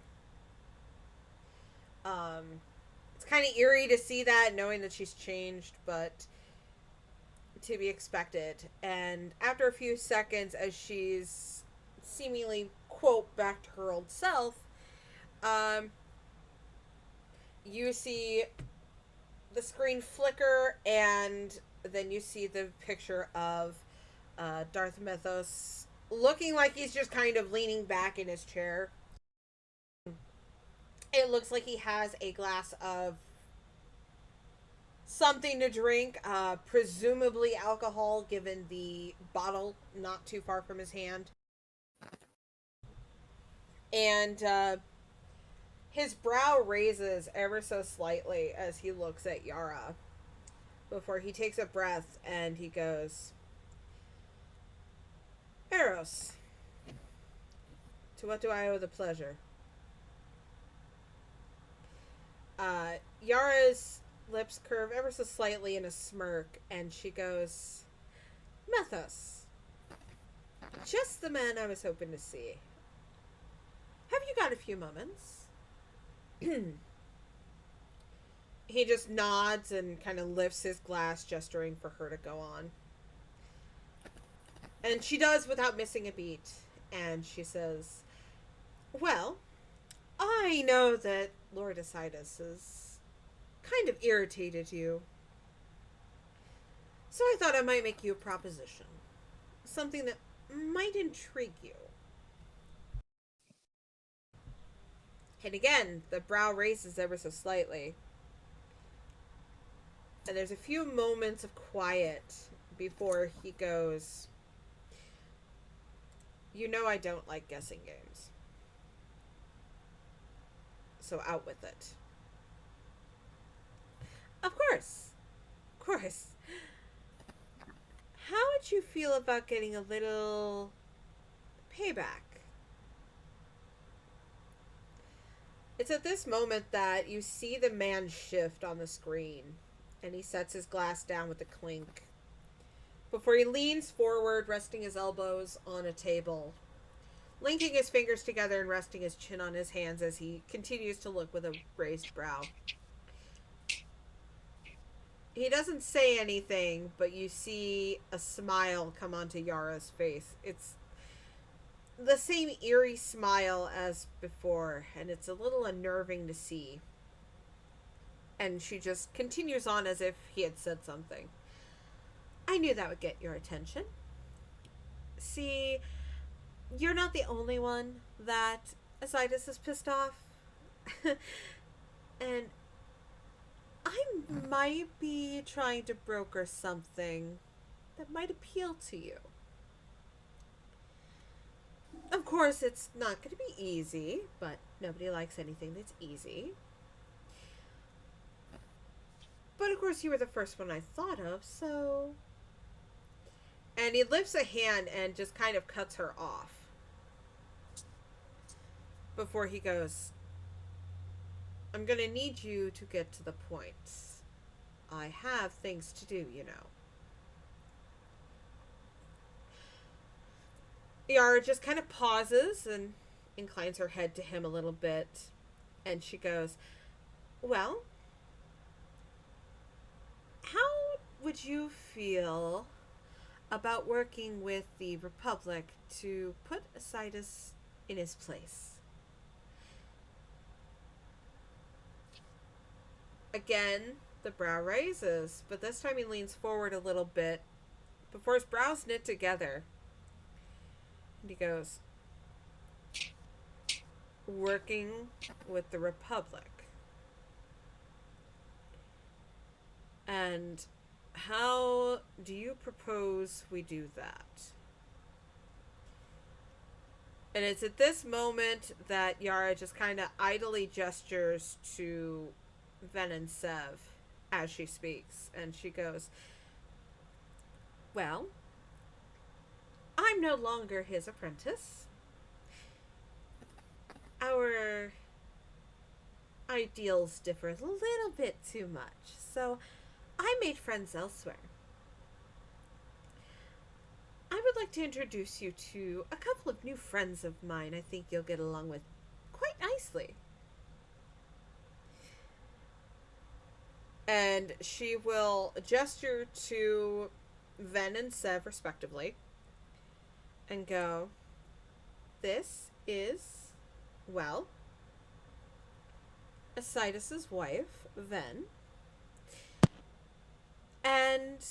It's kind of eerie to see that, knowing that she's changed, but to be expected. And after a few seconds, as she's seemingly, quote, back to her old self, you see the screen flicker, and then you see the picture of Darth Mythos looking like he's just kind of leaning back in his chair. It looks like he has a glass of something to drink, presumably alcohol, given the bottle not too far from his hand. And his brow raises ever so slightly as he looks at Yara before he takes a breath and he goes, "Eros, to what do I owe the pleasure?" Yara's lips curve ever so slightly in a smirk, and she goes, "Methos, just the man I was hoping to see. Have you got a few moments?" He just nods and kind of lifts his glass, gesturing for her to go on. And she does without missing a beat. And she says, "Well, I know that Lord Asidus is kind of irritated you. So I thought I might make you a proposition. Something that might intrigue you. And again, the brow raises ever so slightly. And there's a few moments of quiet before he goes, "You know I don't like guessing games. So out with it." Of course. Of course. How would you feel about getting a little payback? It's at this moment that you see the man shift on the screen, and he sets his glass down with a clink before he leans forward, resting his elbows on a table, linking his fingers together and resting his chin on his hands as he continues to look with a raised brow. He doesn't say anything, but you see a smile come onto Yara's face. It's the same eerie smile as before, and it's a little unnerving to see. And she just continues on as if he had said something. "I knew that would get your attention. See, you're not the only one that Asidus is pissed off. And I might be trying to broker something that might appeal to you. Of course, it's not going to be easy, but nobody likes anything that's easy. But of course, you were the first one I thought of, so..." And he lifts a hand and just kind of cuts her off. Before he goes, "I'm going to need you to get to the point. I have things to do, you know." Yara just kind of pauses and inclines her head to him a little bit. And she goes, "Well, how would you feel about working with the Republic to put Asidus in his place?" Again, the brow raises, but this time he leans forward a little bit before his brows knit together. And he goes, "Working with the Republic. And how do you propose we do that?" And it's at this moment that Yara just kind of idly gestures to Ven and Sev as she speaks. And she goes, "Well, I'm no longer his apprentice. Our ideals differ a little bit too much, so I made friends elsewhere. I would like to introduce you to a couple of new friends of mine I think you'll get along with quite nicely." And she will gesture to Ven and Sev respectively and go, "This is, well, Asidus's wife, Ven, and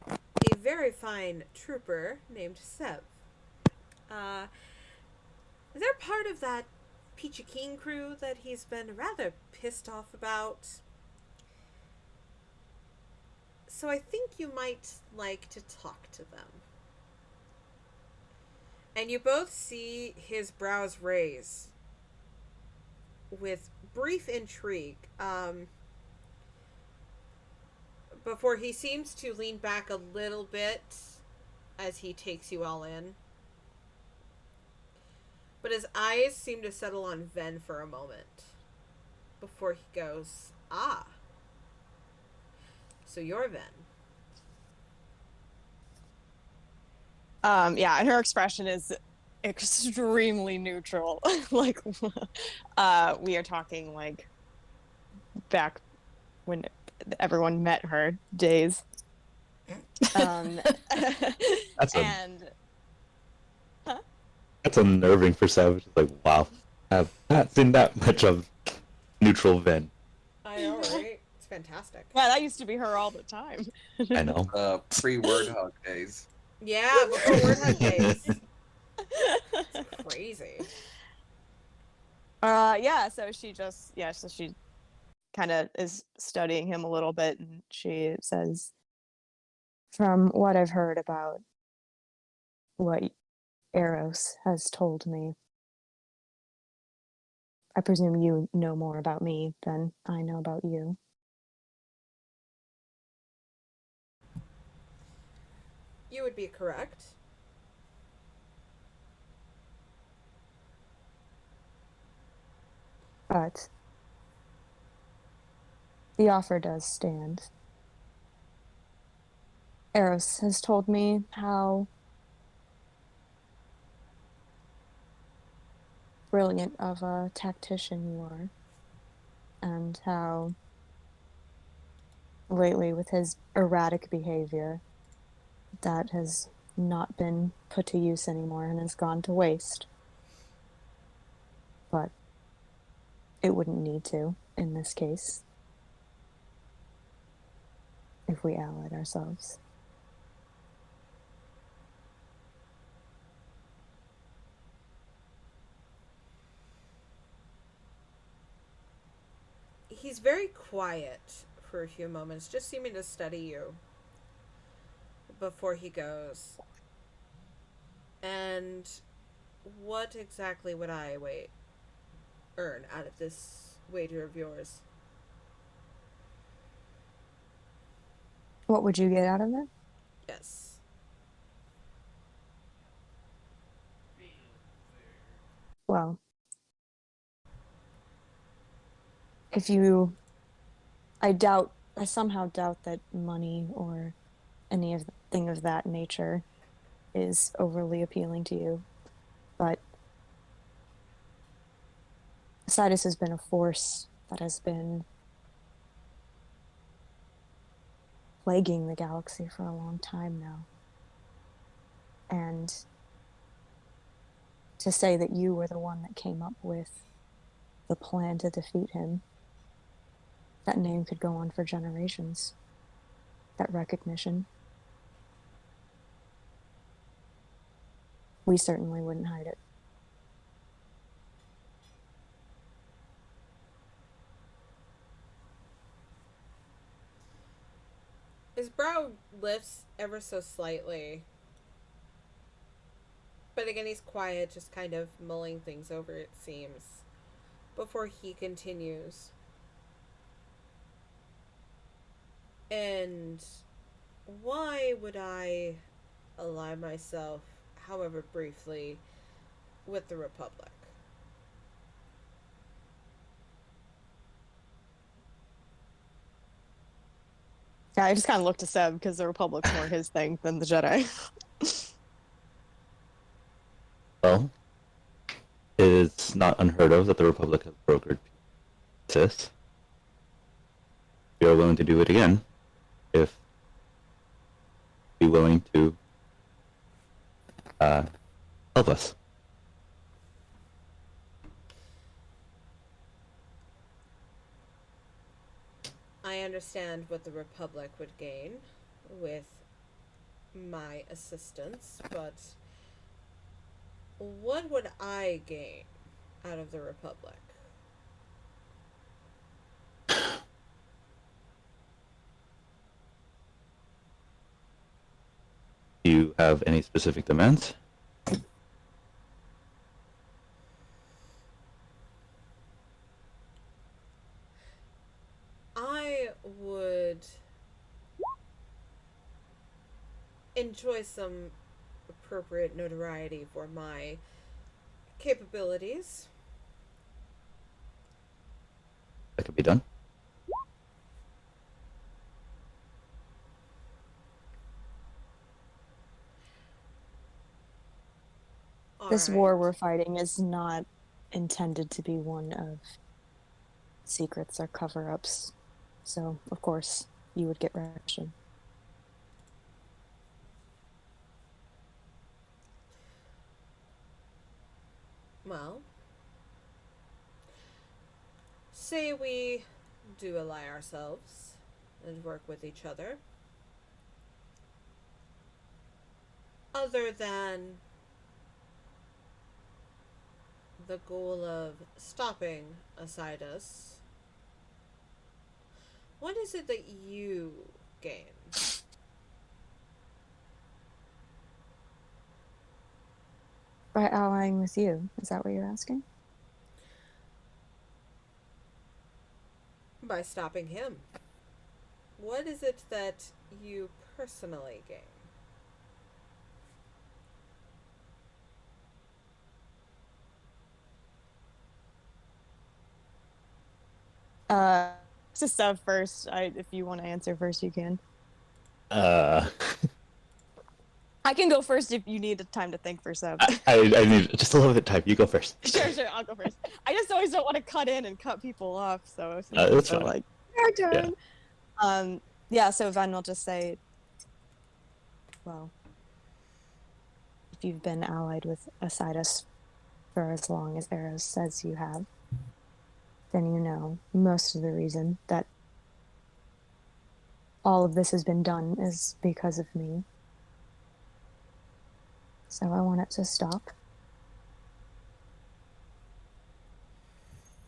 a very fine trooper named Sev. They're part of that Peachy King crew that he's been rather pissed off about. So I think you might like to talk to them." And you both see his brows raise with brief intrigue, before he seems to lean back a little bit as he takes you all in. But his eyes seem to settle on Ven for a moment before he goes, "Ah, so you're Ven." Yeah, and her expression is extremely neutral. Like, we are talking like back when everyone met her days. That's and That's unnerving for Savage. Like, wow, I've not seen that much of neutral Ven. I know, fantastic. Yeah, that used to be her all the time. I know. Pre-word hug days. Yeah, before word hunt days. Crazy. Yeah, so she kind of is studying him a little bit, and she says, from what I've heard about what Eros has told me, I presume you know more about me than I know about you. You would be correct. But the offer does stand. Eros has told me how brilliant of a tactician you are, and how lately, with his erratic behavior, that has not been put to use anymore and has gone to waste. But it wouldn't need to in this case if we allied ourselves. He's very quiet for a few moments, just seeming to study you before he goes. And what exactly would I earn out of this wager of yours? What would you get out of it? Yes. Well, if you, I somehow doubt that money or anything of that nature is overly appealing to you. But Sidus has been a force that has been plaguing the galaxy for a long time now. And to say that you were the one that came up with the plan to defeat him, that name could go on for generations. That recognition. We certainly wouldn't hide it. His brow lifts ever so slightly. But again, he's quiet, just kind of mulling things over, it seems, before he continues. And why would I ally myself, however briefly, with the Republic? Yeah, I just kind of looked to Seb because the Republic's more his thing than the Jedi. Well, it's not unheard of that the Republic has brokered peace. We are willing to do it again if be willing to help us. I understand what the Republic would gain with my assistance, but what would I gain out of the Republic? Do you have any specific demands? I would enjoy some appropriate notoriety for my capabilities. That could be done. This Alright. war we're fighting is not intended to be one of secrets or cover-ups. So, of course, you would get recognition. Well, say we do ally ourselves and work with each other. Other than the goal of stopping Asidus, what is it that you gain? By allying with you, is that what you're asking? By stopping him. What is it that you personally gain? Uh, just first. If you want to answer first, you can. Uh, I can go first if you need time to think for Seb. I need just a little bit of time. You go first. Sure, I'll go first. I just always don't want to cut in and cut people off, so That's so fine. like your Yeah. turn. Yeah. So Ven will just say, well, if you've been allied with Asidus for as long as Eros says you have, then you know most of the reason that all of this has been done is because of me. So I want it to stop.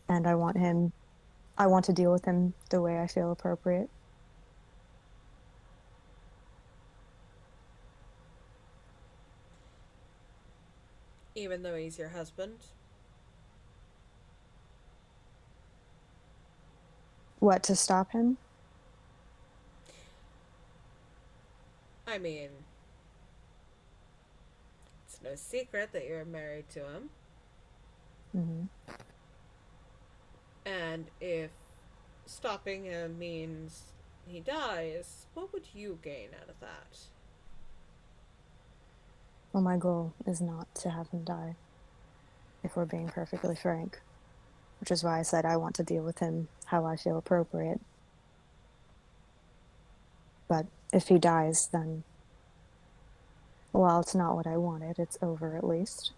And I want to deal with him the way I feel appropriate. Even though he's your husband? What, to stop him? I mean, it's no secret that you're married to him. Mm-hmm. And if stopping him means he dies, what would you gain out of that? Well, my goal is not to have him die, if we're being perfectly frank. Which is why I said I want to deal with him how I feel appropriate. But if he dies, then, well, it's not what I wanted. It's over at least.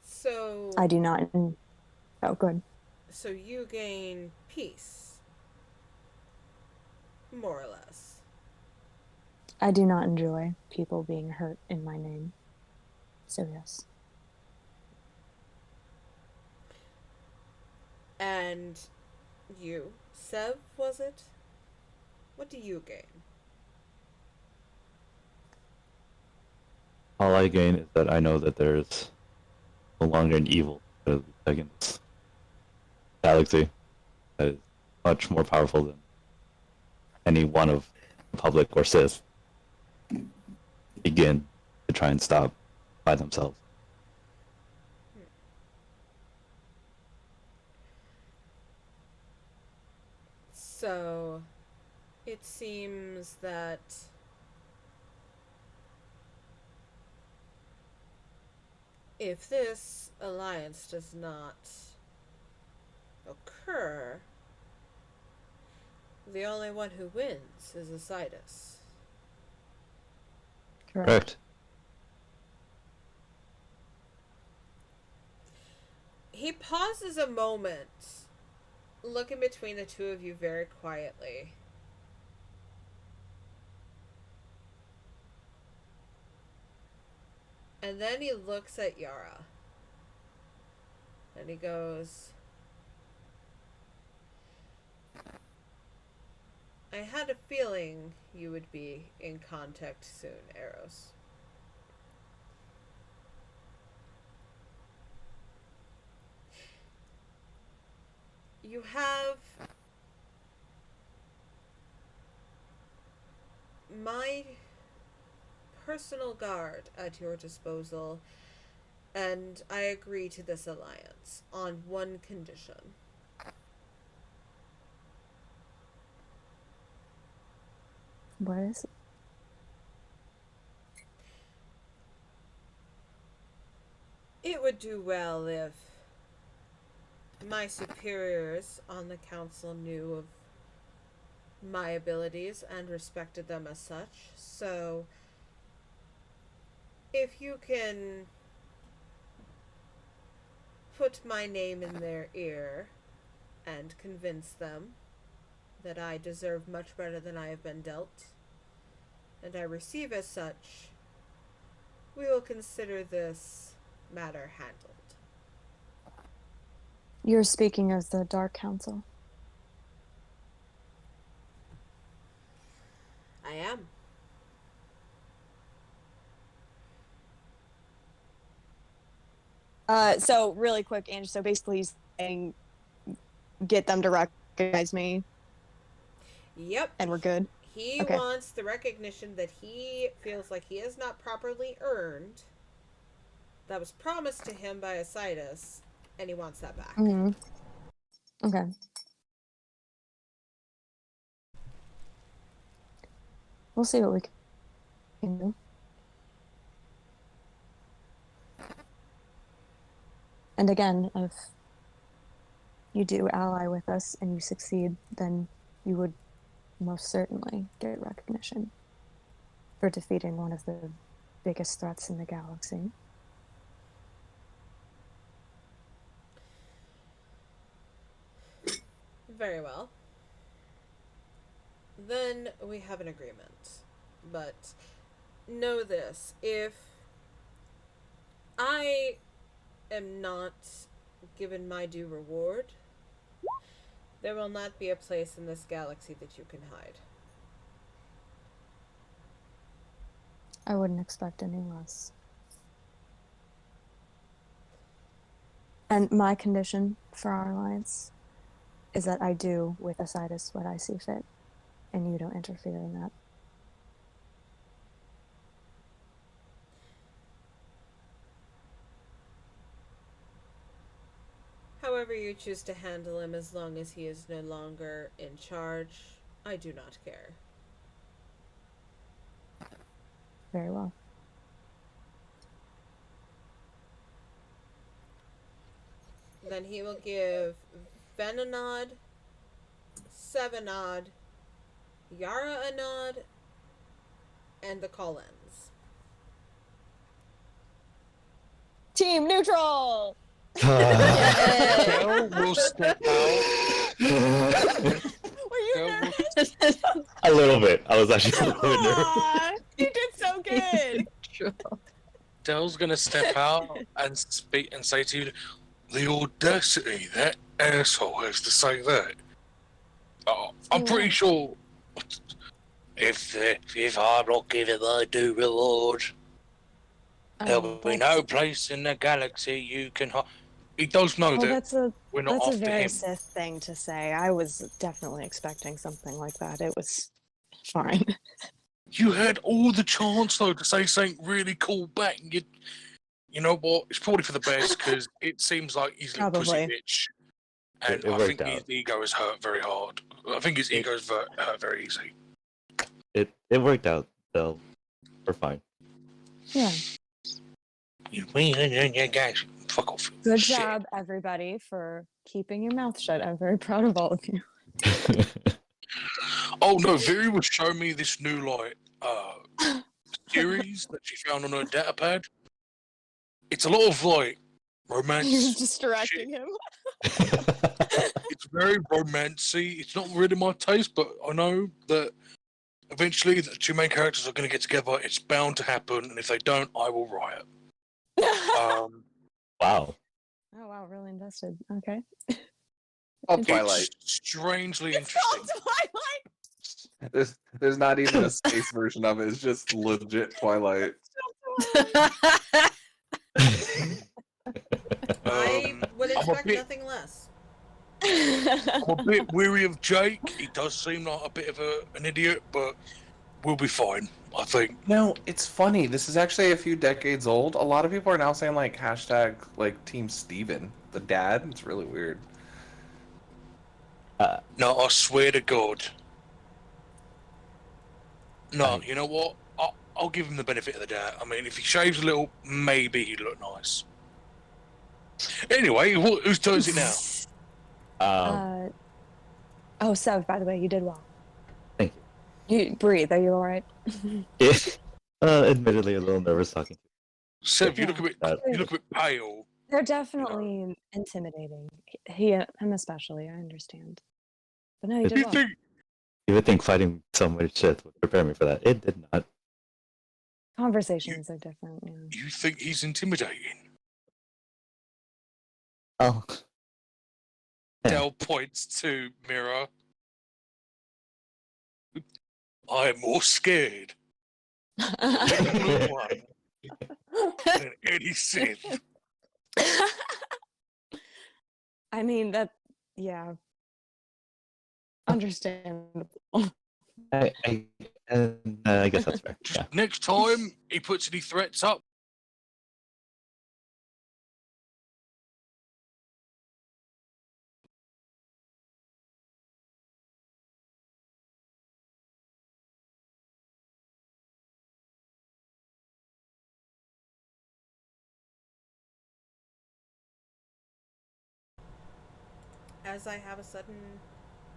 So I do not. Oh, good. So you gain peace, more or less. I do not enjoy people being hurt in my name. So, yes. And you, Sev, was it? What do you gain? All I gain is that I know that there's no longer an evil against galaxy that is much more powerful than any one of Republic or Sith begin to try and stop by themselves. So, it seems that if this alliance does not occur, the only one who wins is Asidus. Correct. He pauses a moment, looking between the two of you very quietly. And then he looks at Yara. And he goes, I had a feeling you would be in contact soon, Eros. You have my personal guard at your disposal, and I agree to this alliance on one condition. What is it? It would do well if my superiors on the council knew of my abilities and respected them as such. So, if you can put my name in their ear and convince them that I deserve much better than I have been dealt, and I receive as such, we will consider this matter handled. You're speaking of the Dark Council. I am. So really quick, Angie. So basically, he's saying, get them to recognize me, Yep. and we're good. He Okay. wants the recognition that he feels like he has not properly earned, that was promised to him by Asidas, and he wants that back. Mm-hmm. Okay. We'll see what we can do. And again, if you do ally with us and you succeed, then you would most certainly get recognition for defeating one of the biggest threats in the galaxy. Very well. Then we have an agreement. But know this, if I am not given my due reward, there will not be a place in this galaxy that you can hide. I wouldn't expect any less. And my condition for our alliance is that I do with Asidas what I see fit, and you don't interfere in that. However you choose to handle him, as long as he is no longer in charge, I do not care. Very well. Then he will give Ven a nod, Sev a nod, Yara a nod, and the call ends. Team neutral! Del will step out. Were you Del will- nervous? A little bit. I was actually a little bit nervous. Aw, you did so good! Del's gonna step out and speak and say to you, the audacity that asshole has to say that. Oh, I'm pretty sure if I'm not given my due reward, there'll be no place in the galaxy you can hide. He does know that that's a we're not that's a after very him. Sith thing to say. I was definitely expecting something like that. It was fine. You had all the chance though to say something really cool back, and you know what? It's probably for the best because it seems like he's a little pussy Probably. bitch, and It I worked think his out. ego is hurt very hard. I think his ego is hurt very easy. It worked out, though. We're fine. Yeah. You guys, fuck off. Good Shit. job, everybody, for keeping your mouth shut. I'm very proud of all of you. Oh no, Viri was showing me this new series that she found on her datapad. It's a lot of romance. You're distracting him. It's very romancy. It's not really my taste, but I know that eventually the two main characters are going to get together. It's bound to happen, and if they don't, I will riot. Wow. Oh wow, really invested. Okay. Oh, It's Twilight. It's strangely It's called interesting. Twilight. There's not even a space version of it. It's just legit Twilight. I would I'm a expect bit- nothing less. I'm a bit weary of Jake. He does seem like a bit of an idiot, but we'll be fine, I think. No, it's funny. This is actually a few decades old. A lot of people are now saying hashtag Team Steven, the dad. It's really weird. No, I swear to God. No, you know what? I'll give him the benefit of the doubt. I mean, if he shaves a little, maybe he'd look nice. Anyway, whose turn is it now? Oh, Sev, by the way, you did well. Thank You breathe. Are you all right? you. Admittedly, a little nervous talking to Seb, you Yeah. look a bit pale. They're definitely intimidating. Him especially, I understand. But no, he Do did you well. think You would think fighting so much shit would prepare me for that. It did not. Conversations are different, yeah. you think he's intimidating? Oh. Yeah. Dell points to Mira. I am more scared of one than any Sith. I mean, yeah. Understandable. I guess that's fair. Just Yeah. next time he puts any threats up, As I have a sudden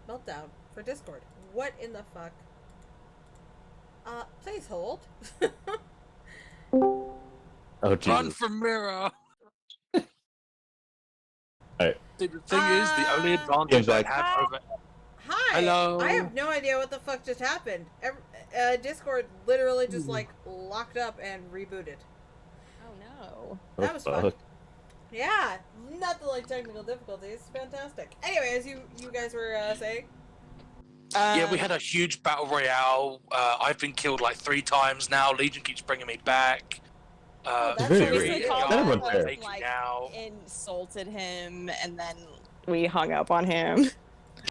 meltdown for Discord. What in the fuck? Please hold. Oh, run Jesus. from Mira. Alright. The thing is, the only advantage I have over. Hi. Hello. I have no idea what the fuck just happened. Discord literally just like locked up and rebooted. Oh no. That was fun. Yeah, nothing like technical difficulties. Fantastic. Anyways, you guys were saying? Yeah, we had a huge battle royale. I've been killed like 3 times now. Legion keeps bringing me back. That's Very so great. sweet. That was fair. Taken like out. insulted him, and then we hung up on him.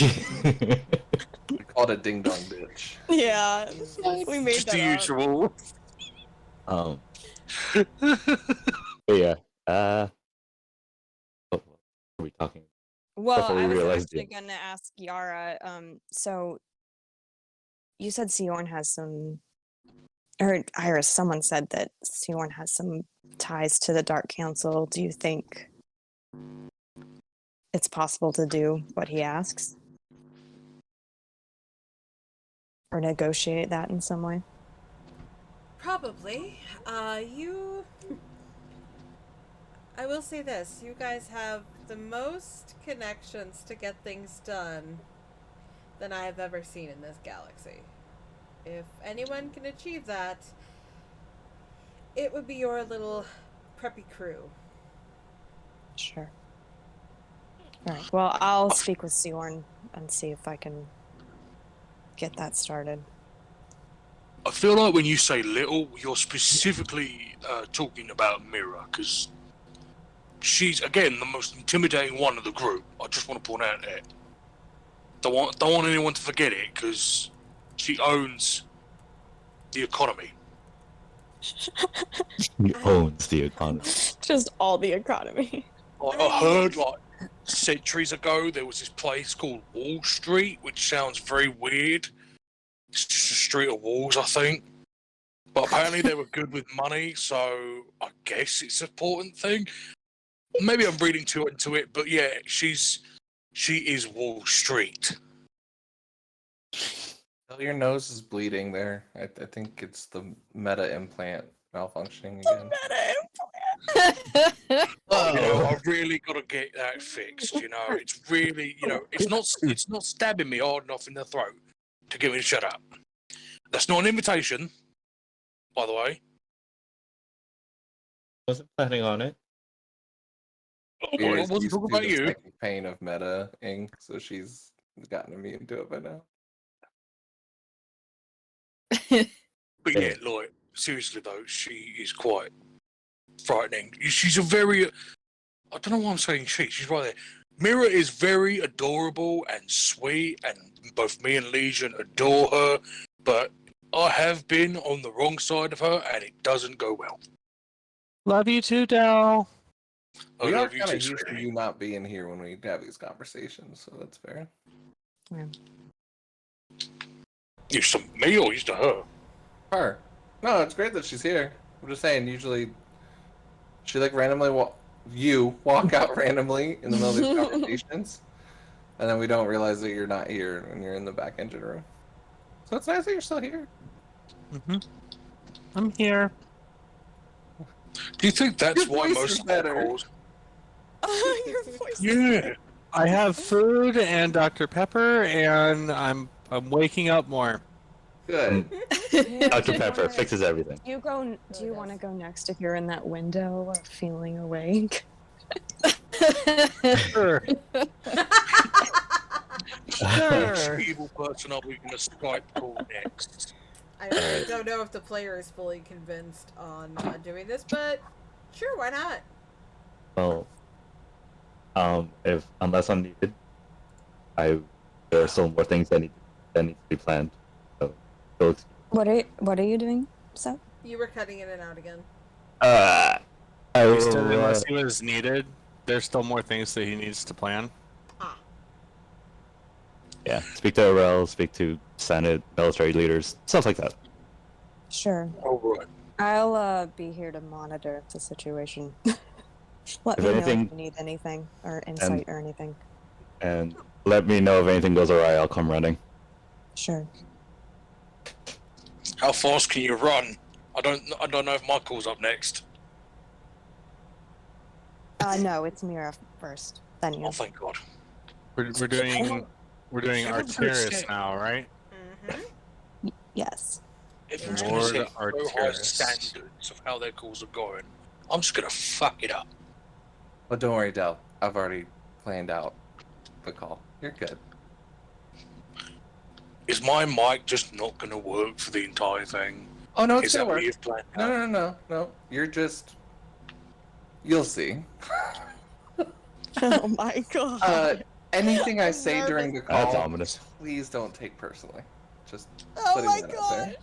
We called it ding dong bitch. Yeah, we made Just that the up. usual. But yeah. What are we talking? Well, Before we I was realized actually it. gonna ask Yara. So you said Siorn has some, or Iris. Someone said that Siorn has some ties to the Dark Council. Do you think it's possible to do what he asks, or negotiate that in some way? Probably. I will say this. You guys have the most connections to get things done than I have ever seen in this galaxy. If anyone can achieve that, it would be your little preppy crew. Sure. All right. Well, I'll speak with Siorn and see if I can get that started. I feel like when you say little, you're specifically talking about Mira, because she's, again, the most intimidating one of the group. I just want to point out that. Don't want anyone to forget it, because she owns the economy. He owns the economy. Just all the economy. I heard, like, centuries ago, there was this place called Wall Street, which sounds very weird. It's just a street of walls, I think. But apparently they were good with money, so I guess it's an important thing. Maybe I'm reading too into it, but yeah, she is Wall Street. Oh, your nose is bleeding there. I think it's the meta implant malfunctioning again. You know, I really got to get that fixed. You know, it's really, it's not stabbing me hard enough in the throat to get me to shut up. That's not an invitation, by the way. Wasn't planning on it. I wasn't talking about the you. psychic pain of meta ink, so she's gotten immune to it by now. But yeah, like, seriously though, she is quite frightening. She's a very, I don't know why I'm saying she's right there. Mira is very adorable and sweet, and both me and Legion adore her, but I have been on the wrong side of her, and it doesn't go well. Love you too, Dell. We are love you kind too, of used to sweetie. you not being here when we have these conversations, so that's fair. Yeah. Used to me or used to her? Her. No, it's great that she's here. I'm just saying, usually she like randomly walk out randomly in the middle of these conversations, and then we don't realize that you're not here when you're in the back engine room. So it's nice that you're still here. Mm-hmm. I'm here. Do you think that's Your why voice most is of our better. calls? Your voice. Yeah. I have food and Dr. Pepper, and I'm waking up more. Good. Yeah, Dr. do you Pepper wanna- fixes everything. Do you go? Do you want to go next if you're in that window of feeling awake? Sure. Sure. Which evil person are we going to Skype call next? I don't know if the player is fully convinced on doing this, but sure, why not? Well, if unless I'm needed, there are still more things that need to be planned. So, What are you doing, Seth? You were cutting in and out again. I He said will, unless he was needed, there's still more things that he needs to plan. yeah, speak to Orel, speak to Senate, military leaders, stuff like that. Sure. All right. I'll be here to monitor the situation. Let If me know anything- if you need anything or insight or anything. And let me know if anything goes awry. I'll come running. Sure. How fast can you run? I don't know if Michael's up next. No, it's Mira first, then you. Oh, thank God. We're doing Everybody Arterius say- now, right? Mm-hmm. Yes. Everyone's Lord going to set so high Arterius. standards of how their calls are going. I'm just going to fuck it up. But don't worry, Del. I've already planned out the call. You're good. Is my mic just not going to work for the entire thing? Oh no, it's Is that gonna what work. you've planned No, out? no. You're just. You'll see. Oh my god. Anything I I'm say during the That's call, ominous. please don't take personally. Just Oh putting my that out god! there.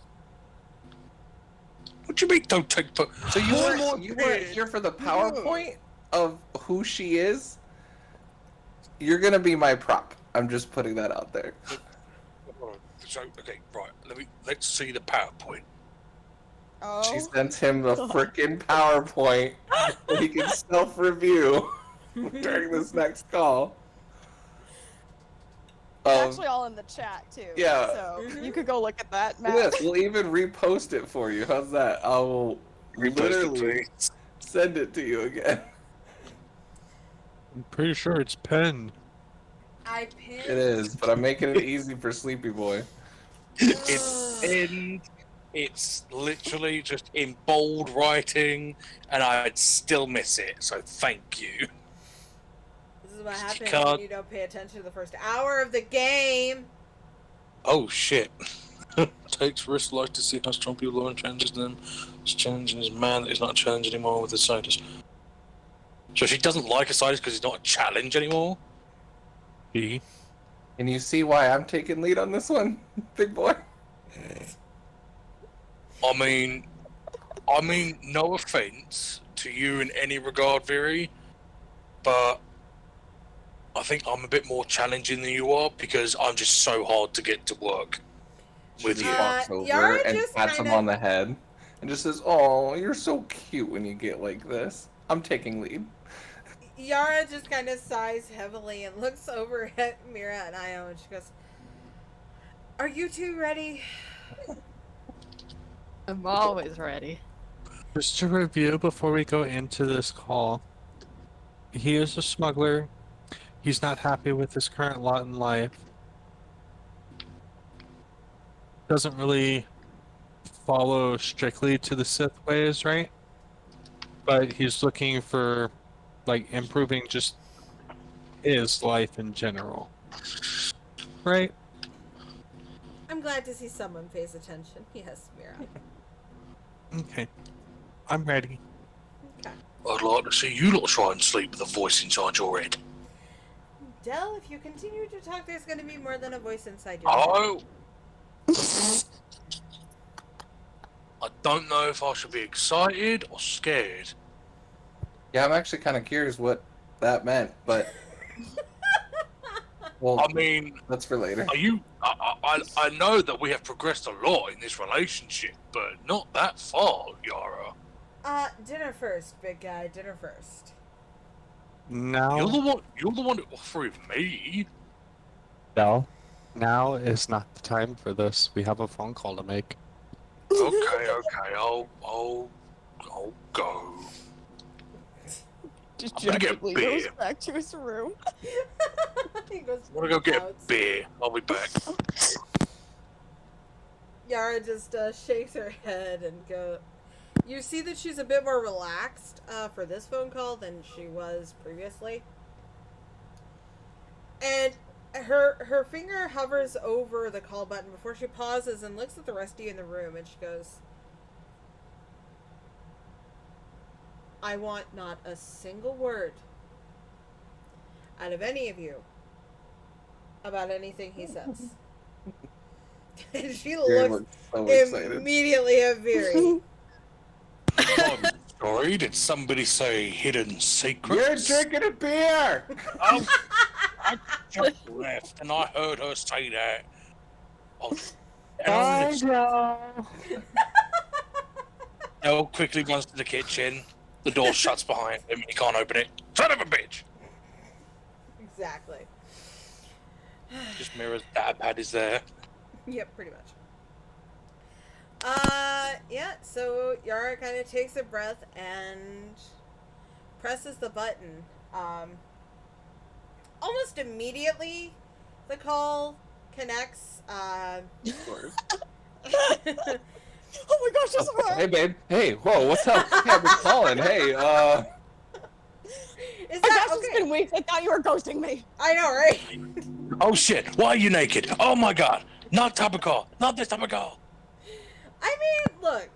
What do you mean, don't take... So you One more weren't here for the PowerPoint of who she is. You're gonna be my prop. I'm just putting that out there. So, okay, right. Let's see the PowerPoint. Oh, She sent him the frickin' PowerPoint so he can self-review during this next call. It's actually all in the chat too. yeah. So Mhm. you could go look at that, Matt. Yes, we'll even repost it for you. How's that? I will Repost it, literally please. send it to you again. I'm pretty sure it's pen. I pinned. It is, but I'm making it easy for Sleepy Boy. It's literally just in bold writing, and I'd still miss it. So thank you. This is what happens can't- when you don't pay attention to the first hour of the game. Oh shit! Takes risk life to see how strong people are and challenges them. It's challenging his man that is not a challenge anymore with the Sidus. So she doesn't like Sidus because he's not a challenge anymore. He. Can you see why I'm taking lead on this one, big boy? I mean, no offense to you in any regard, Viri, but I think I'm a bit more challenging than you are because I'm just so hard to get to work with you. Walks over Yara and just pats him kinda- on the head and just says, "Oh, you're so cute when you get like this." I'm taking lead. Yara just kind of sighs heavily and looks over at Mira and Io and she goes, "Are you two ready?" I'm always ready. Just to review before we go into this call, he is a smuggler. He's not happy with his current lot in life. Doesn't really follow strictly to the Sith ways, right? But he's looking for, like, improving just his life in general. Right? I'm glad to see someone pays attention. Yes, Mira. Okay. I'm ready. Okay. I'd like to see you lot try and sleep with a voice inside your head. Del, if you continue to talk, there's going to be more than a voice inside your head. Oh! I don't know if I should be excited or scared. Yeah, I'm actually kind of curious what that meant, but well, I mean, that's for later. are you? I know that we have progressed a lot in this relationship, but not that far, Yara. Dinner first, big guy. Dinner first. Now, You're the one offering me. Bell, now is not the time for this. We have a phone call to make. Okay, I'll go. gonna get dejectedly beer. goes back to his room. He goes I'm gonna go get out. beer. I'll be back. Yara just shakes her head and go. You see that she's a bit more relaxed for this phone call than she was previously. And her finger hovers over the call button before she pauses and looks at the rest of you in the room, and she goes, I want not a single word out of any of you about anything he says. And she Very looks much so excited. immediately at Veery. I'm sorry, did somebody say hidden You're secrets? drinking a beer! Oh, I just left and I heard her say that. Oh, and Noel quickly runs to the kitchen. The door shuts behind him. He can't open it. Son of a bitch! Exactly. Just Mira's dad pad is there. Yep, pretty much. Yeah, so Yara kind of takes a breath and presses the button. Almost immediately, the call connects. Of course. Oh my gosh, that's her! Hey, babe. Hey, whoa, what's up? Hey, I've been calling. Hey, Is I that guess it's okay? been weeks. I thought you were ghosting me. I know, right? Oh shit, why are you naked? Oh my god, not type of call. Not this type of call. I mean, look,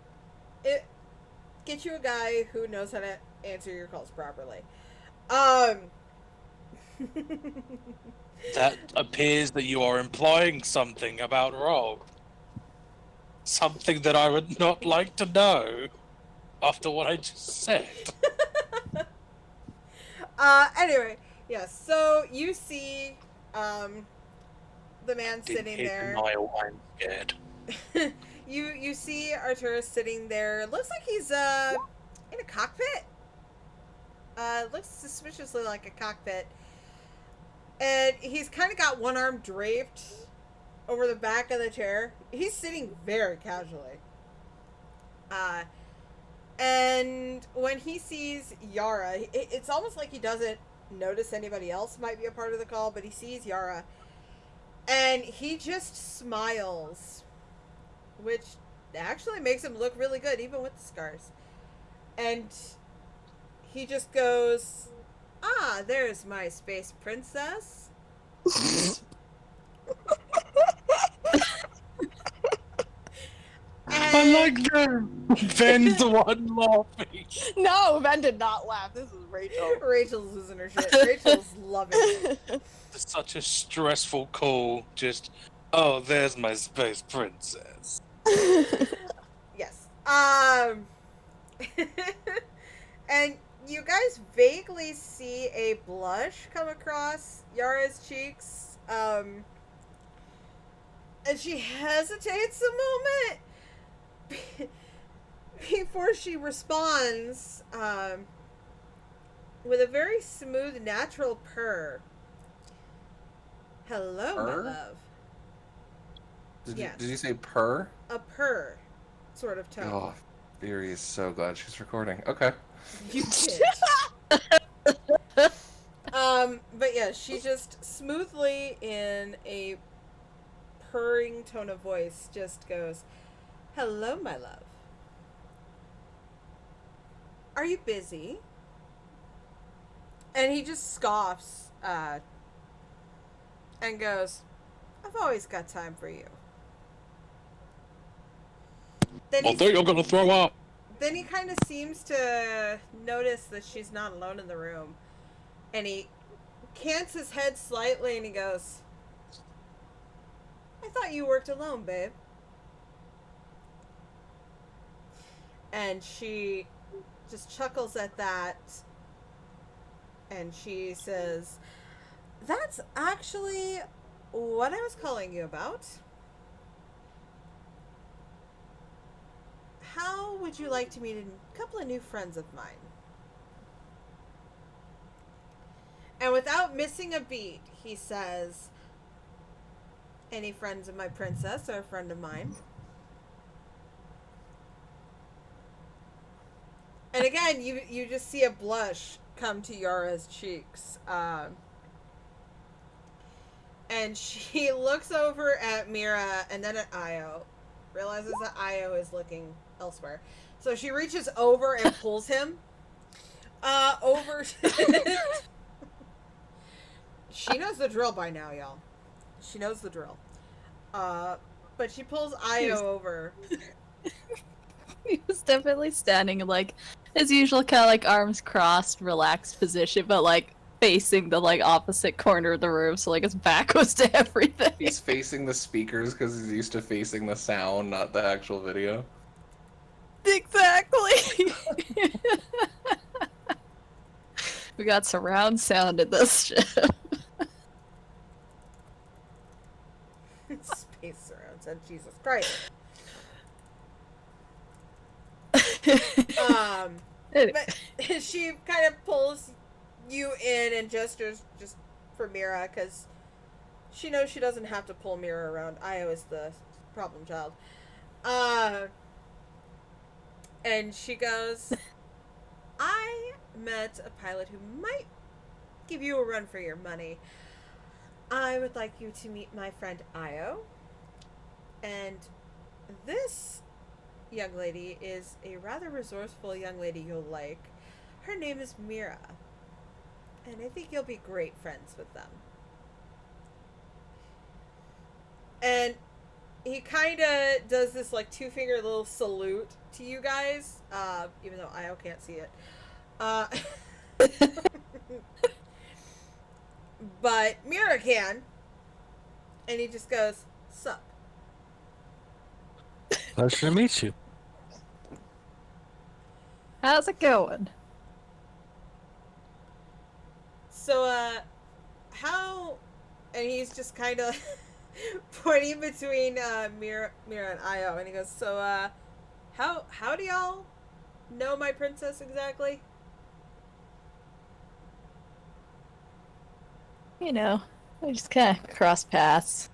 get you a guy who knows how to answer your calls properly. That appears that you are implying something about Rob. Something that I would not like to know after what I just said. Anyway, yeah, so you see, the man sitting there. Denial, I'm scared. You see Arturus sitting there. Looks like he's, in a cockpit. Looks suspiciously like a cockpit. And he's kind of got one arm draped over the back of the chair. He's sitting very casually. And when he sees Yara, it's almost like he doesn't notice anybody else might be a part of the call, but he sees Yara. And he just smiles, which actually makes him look really good, even with the scars. And he just goes, ah, there's my space princess. I like that. Ben's the one laughing. No, Ben did not laugh. This is Rachel. Rachel's losing her shit. Rachel's loving it. It's such a stressful call. Just, oh, there's my space princess. Yes. And you guys vaguely see a blush come across Yara's cheeks. And she hesitates a moment before she responds with a very smooth, natural purr. Hello, Purr? my love. Did Yes. you say purr? A purr sort of tone. Oh, Theory is so glad she's recording. Okay. You did. But yeah, she just smoothly, in a purring tone of voice, just goes, hello, my love. Are you busy? And he just scoffs, and goes, I've always got time for you. Then I think you're gonna throw up. Then he kind of seems to notice that she's not alone in the room. And he cants his head slightly and he goes, I thought you worked alone, babe. And she just chuckles at that. And she says, that's actually what I was calling you about. How would you like to meet a couple of new friends of mine? And without missing a beat, he says, any friends of my princess are a friend of mine. And again, you just see a blush come to Yara's cheeks. And she looks over at Mira and then at Io, realizes that Io is looking elsewhere. So she reaches over and pulls him over. She knows the drill by now, y'all. She knows the drill. But she pulls Io over. He was definitely standing like his usual kind of like arms crossed, relaxed position, but like facing the like opposite corner of the room, so like his back was to everything. He's facing the speakers because he's used to facing the sound, not the actual video. Exactly. We got surround sound in this ship. Space surround sound, Jesus Christ. But she kind of pulls you in and gestures just for Mira, because she knows she doesn't have to pull Mira around. Io is the problem child. And she goes, I met a pilot who might give you a run for your money. I would like you to meet my friend Io. And this young lady is a rather resourceful young lady you'll like. Her name is Mira. And I think you'll be great friends with them. And he kind of does this like 2-finger little salute to you guys, even though Io can't see it. But Mira can. And he just goes, sup. Pleasure to meet you. How's it going? So, how... And he's just kind of pointing between Mira and Io, and he goes, so, how do y'all know my princess exactly? You know, we just kind of cross paths.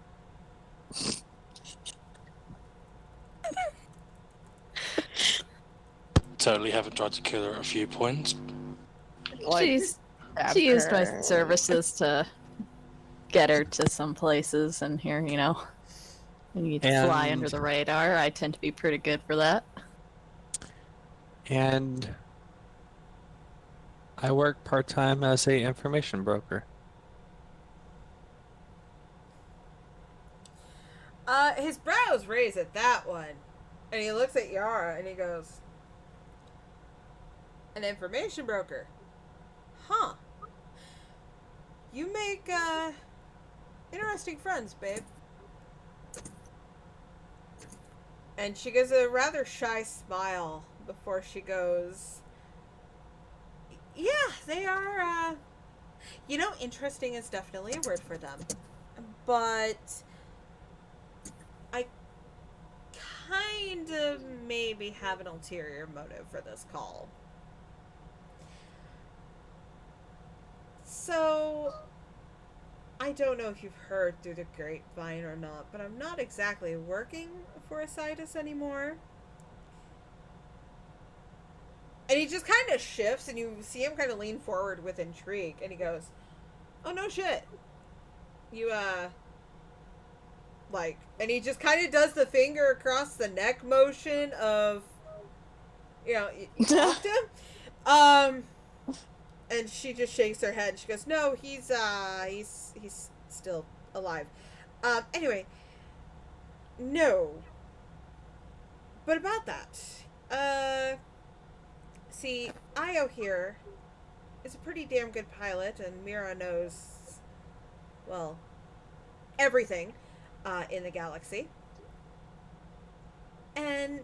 Totally haven't tried to kill her at a few points. She used my services to get her to some places, and here, you know, when you fly under the radar, I tend to be pretty good for that. And I work part-time as a information broker. His brows raise at that one, and he looks at Yara, and he goes, an information broker? Huh. You make, interesting friends, babe. And she gives a rather shy smile before she goes, yeah, they are, you know, interesting is definitely a word for them. But I kind of maybe have an ulterior motive for this call. So, I don't know if you've heard through the grapevine or not, but I'm not exactly working for Asitis anymore. And he just kind of shifts, and you see him kind of lean forward with intrigue, and he goes, oh, no shit. You, like, and he just kind of does the finger across the neck motion of, you know, you talked him? And she just shakes her head, and she goes, no, he's still alive. Anyway, no. But about that, see, Io here is a pretty damn good pilot, and Mira knows, well, everything, in the galaxy. And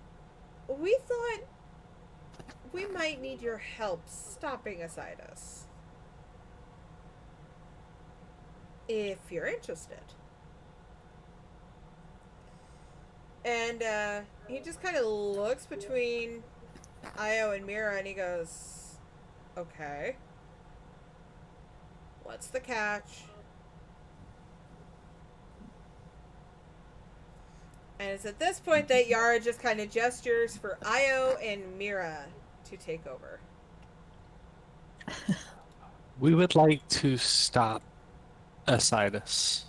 we thought we might need your help stopping Asitis. If you're interested. And, he just kind of looks between Io and Mira, and he goes, okay. What's the catch? And it's at this point that Yara just kind of gestures for Io and Mira to take over. We would like to stop Asidus,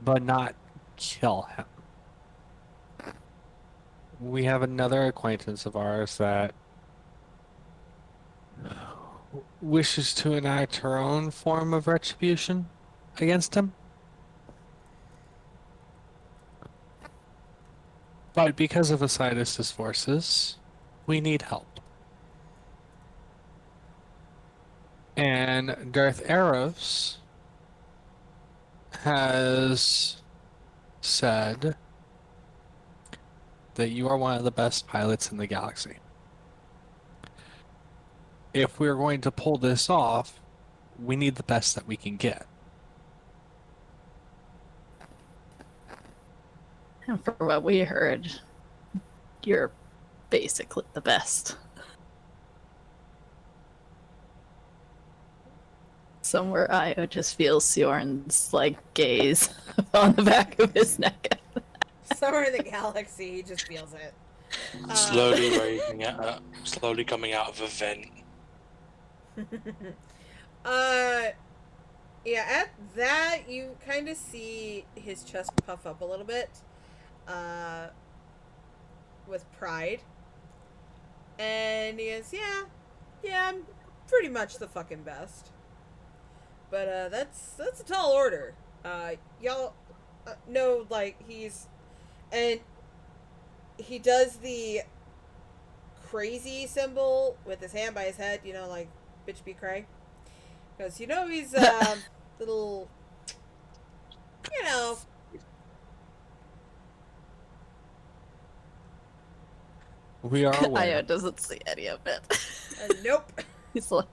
but not kill him. We have another acquaintance of ours that wishes to enact her own form of retribution against him. But because of Asidus' forces, we need help. And Darth Eros has said that you are one of the best pilots in the galaxy. If we're going to pull this off, we need the best that we can get. And for what we heard, you're basically the best. Somewhere Io just feels Sioran's like gaze on the back of his neck. Somewhere in the galaxy, he just feels it. Slowly raising it up, slowly coming out of a vent. Yeah, at that, you kind of see his chest puff up a little bit, with pride. And he goes, yeah, I'm pretty much the fucking best. But, that's a tall order. Y'all know, like, and he does the crazy symbol with his hand by his head, you know, like, bitch be cray. Because, you know, he's, little, you know. We are Io aware. doesn't see any of it. Nope. He's like,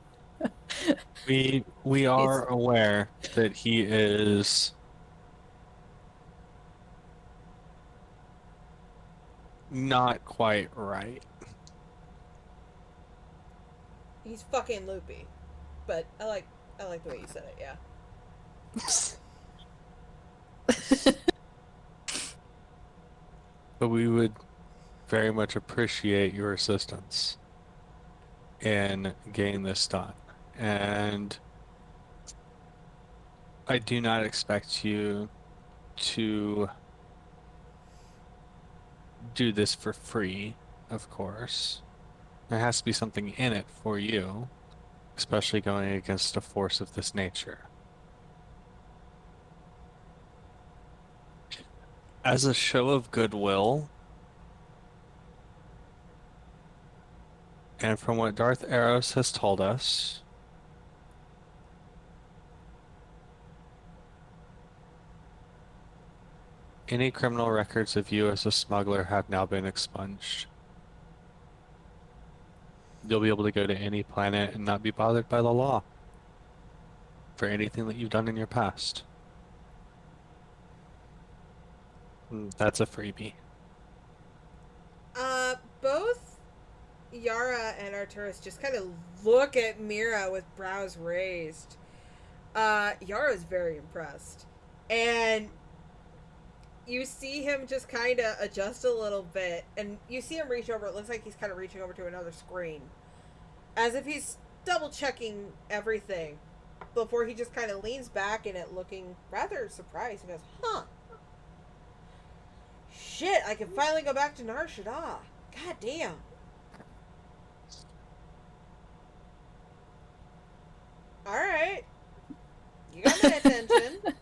We are aware that he is not quite right. He's fucking loopy. But I like the way you said it, yeah. But we would very much appreciate your assistance in getting this done. And I do not expect you to do this for free, of course. There has to be something in it for you, especially going against a force of this nature. As a show of goodwill, and from what Darth Eros has told us, any criminal records of you as a smuggler have now been expunged. You'll be able to go to any planet and not be bothered by the law for anything that you've done in your past. That's a freebie. Both Yara and Arturus just kind of look at Mira with brows raised. Yara's very impressed. And you see him just kind of adjust a little bit, and you see him reach over. It looks like he's kind of reaching over to another screen, as if he's double checking everything before he just kind of leans back in it, looking rather surprised. He goes, huh, shit, I can finally go back to Nar Shaddaa. God damn. Alright, you got my attention.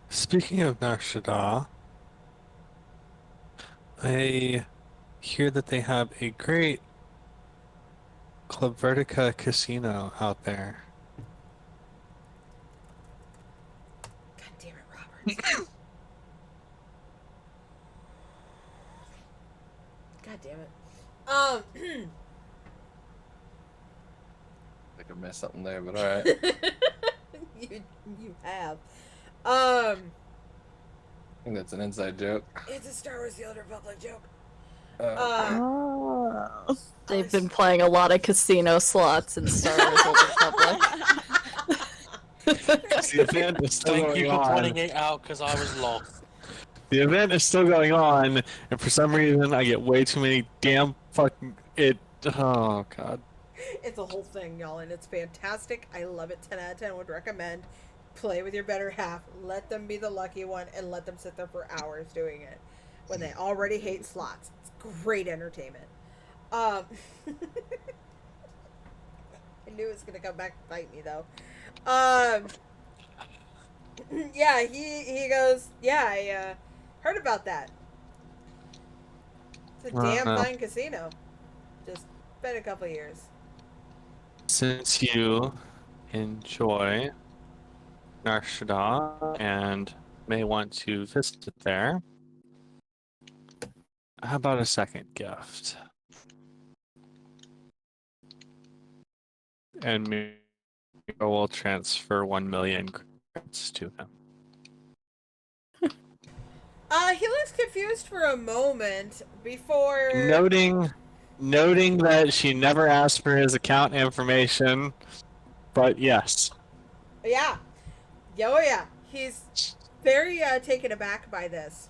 Speaking of Nar Shaddaa, I hear that they have a great Club Vertica casino out there. God damn it, Robert. God damn it. I think I messed something there, but alright. you have. I think that's an inside joke. It's a Star Wars The Old Republic joke. Oh. they've been playing a lot of casino slots in Star Wars Old Republic. The event is still Thank you going for on. pointing it out because I was lost. The event is still going on, and for some reason, I get way too many damn fucking it. Oh god. It's a whole thing, y'all, and it's fantastic. I love it. 10 out of 10 would recommend. Play with your better half. Let them be the lucky one, and let them sit there for hours doing it when they already hate slots. It's great entertainment. Um, I knew it was gonna come back and bite me though. Um, yeah, he goes. Yeah, I heard about that. It's a damn Well, fine casino. Just been a couple years. since you enjoy Narshada and may want to visit there, how about a second gift? And Mira will transfer 1 million credits to him. He looks confused for a moment before Noting that she never asked for his account information, but yes. Yeah. Oh, yeah. He's very taken aback by this.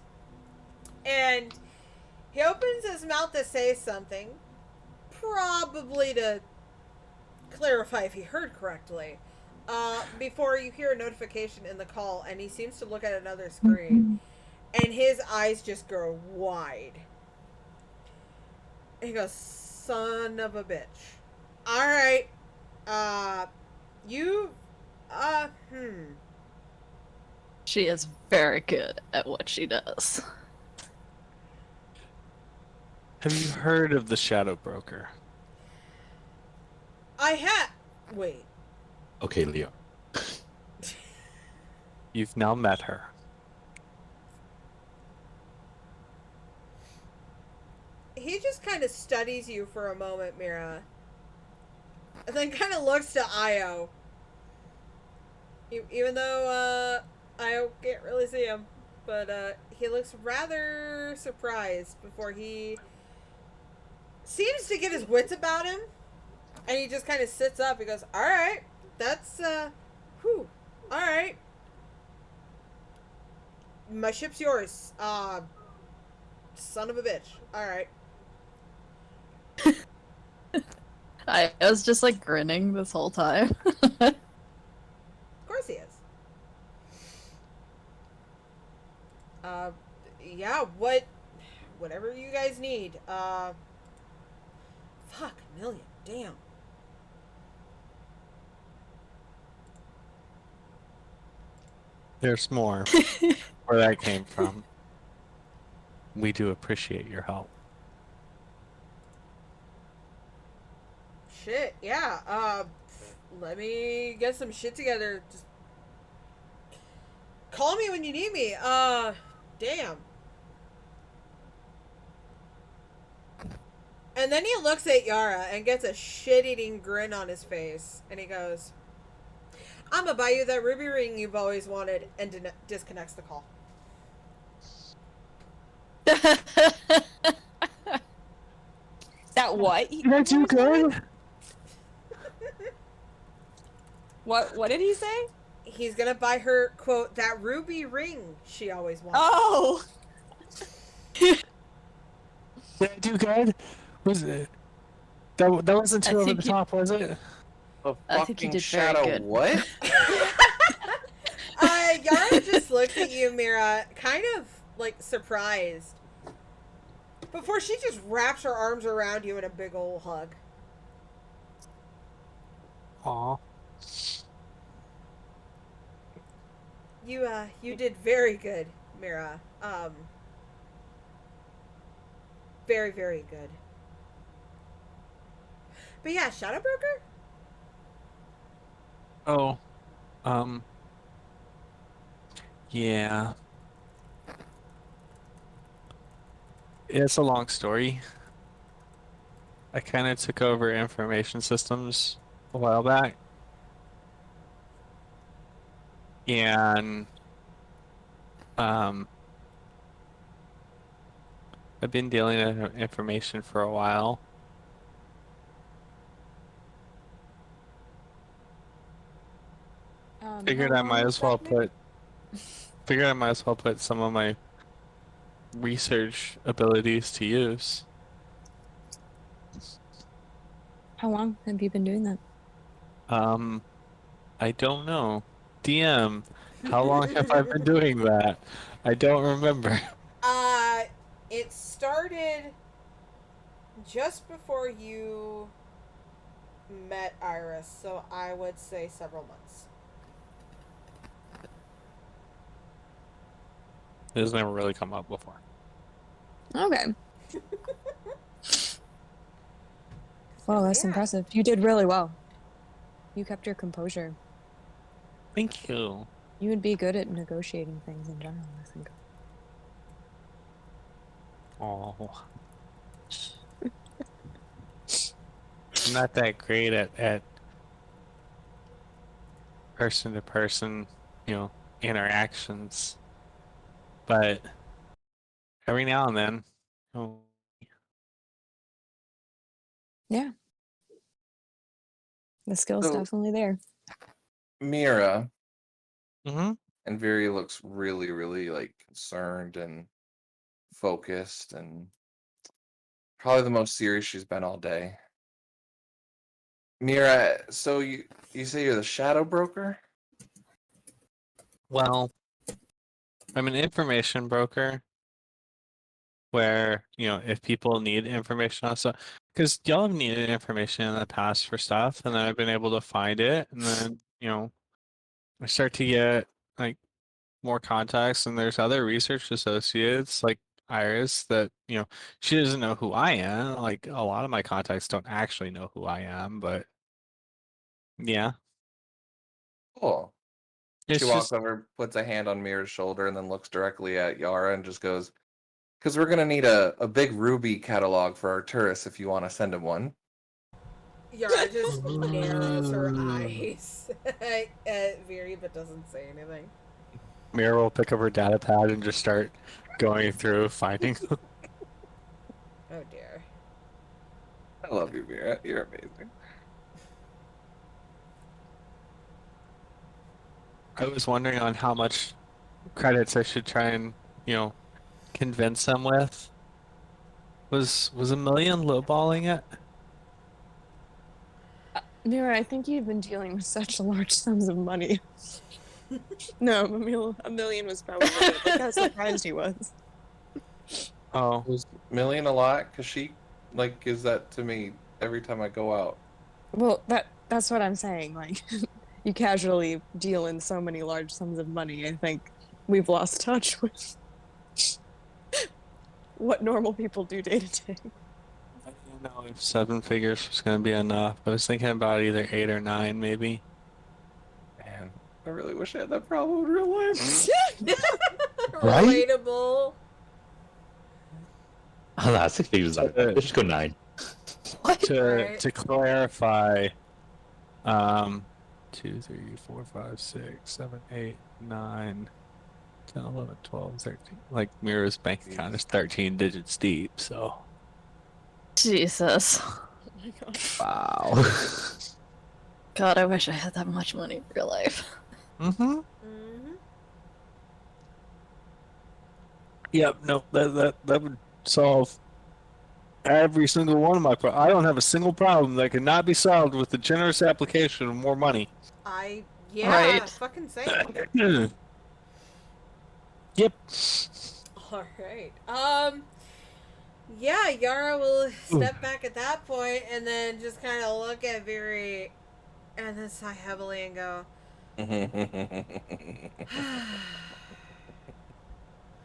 And he opens his mouth to say something, probably to clarify if he heard correctly, before you hear a notification in the call, and he seems to look at another screen, and his eyes just grow wide. And he goes, son of a bitch. Alright. You, She is very good at what she does. Have you heard of the Shadow Broker? I had. Wait. Okay, Leo. You've now met her. He just kind of studies you for a moment, Mira. And then kind of looks to Io. Even though, Io can't really see him. But, he looks rather surprised before he seems to get his wits about him. And he just kind of sits up. He goes, alright. That's, whew. Alright. My ship's yours. Son of a bitch. Alright. I was just like grinning this whole time. Of course he is. Yeah, whatever you guys need. Fuck, 1 million. Damn. There's more where that came from. We do appreciate your help. Shit, yeah. Let me get some shit together. Just call me when you need me. Damn. And then he looks at Yara and gets a shit-eating grin on his face. And he goes, I'm gonna buy you that ruby ring you've always wanted, and disconnects the call. That what? Did you good? What did he say? He's gonna buy her, quote, that ruby ring she always wanted. Oh! Did I do good? Was it? That wasn't too over the top, was it? A I think you fucking did very shadow good. what? Yara just looked at you, Mira, kind of, like, surprised. Before she just wraps her arms around you in a big ol' hug. Aw. You did very good, Mira. Very, very good. But yeah, Shadow Broker? Oh. Yeah. It's a long story. I kind of took over information systems a while back. And I've been dealing with information for a while. Figured how I long might has as well that been? put some of my research abilities to use. How long have you been doing that? I don't know. DM, how long have I been doing that? I don't remember. It started just before you met Iris, so I would say several months. It has never really come up before. Okay. Well, that's Yeah. impressive. You did really well. You kept your composure. Thank you. You would be good at negotiating things in general, I think. Oh. I'm not that great at person to person, interactions. But every now and then, oh, Yeah. The skill's So- definitely there. Mira mm-hmm. and Viri looks really, really like concerned and focused, and probably the most serious she's been all day. Mira, so you say you're the shadow broker? Well, I'm an information broker where, if people need information on stuff, because y'all have needed information in the past for stuff, and then I've been able to find it, and then, I start to get like more contacts, and there's other research associates like Iris that, she doesn't know who I am. Like a lot of my contacts don't actually know who I am, but yeah. Cool. It's She walks just over, puts a hand on Mira's shoulder, and then looks directly at Yara and just goes, "Because we're gonna need a big ruby catalog for our tourists if you want to send them one." Yara just narrows her eyes at Viri, but doesn't say anything. Mira will pick up her data pad and just start going through finding them. Oh dear. I love you, Mira. You're amazing. I was wondering on how much credits I should try and, convince them with. Was $1 million lowballing it? Mira, I think you've been dealing with such large sums of money. No, a million was probably it. Look how surprised he was. Oh, Was million a lot? Because she gives that to me every time I go out. Well, that's what I'm saying. Like, you casually deal in so many large sums of money. I think we've lost touch with what normal people do day to day. I didn't know if 7 figures was going to be enough. I was thinking about either 8 or 9, maybe. Man, I really wish I had that problem in real life. Right? Relatable. Oh, no, 6 figures. Let's just go 9. Right. To clarify, 2, 3, 4, 5, 6, 7, 8, 9, 10, 11, 12, 13. Like Mira's bank account is 13 digits deep, so. Jesus. Oh my god. Wow. God, I wish I had that much money in real life. Mm-hmm. Mm-hmm. Yep. No, that would solve every single one of my problems. I don't have a single problem that could not be solved with the generous application of more money. Yeah, Right. fucking same. Yep. Alright. Yeah, Yara will step back at that point and then just kind of look at Viri and then sigh heavily and go,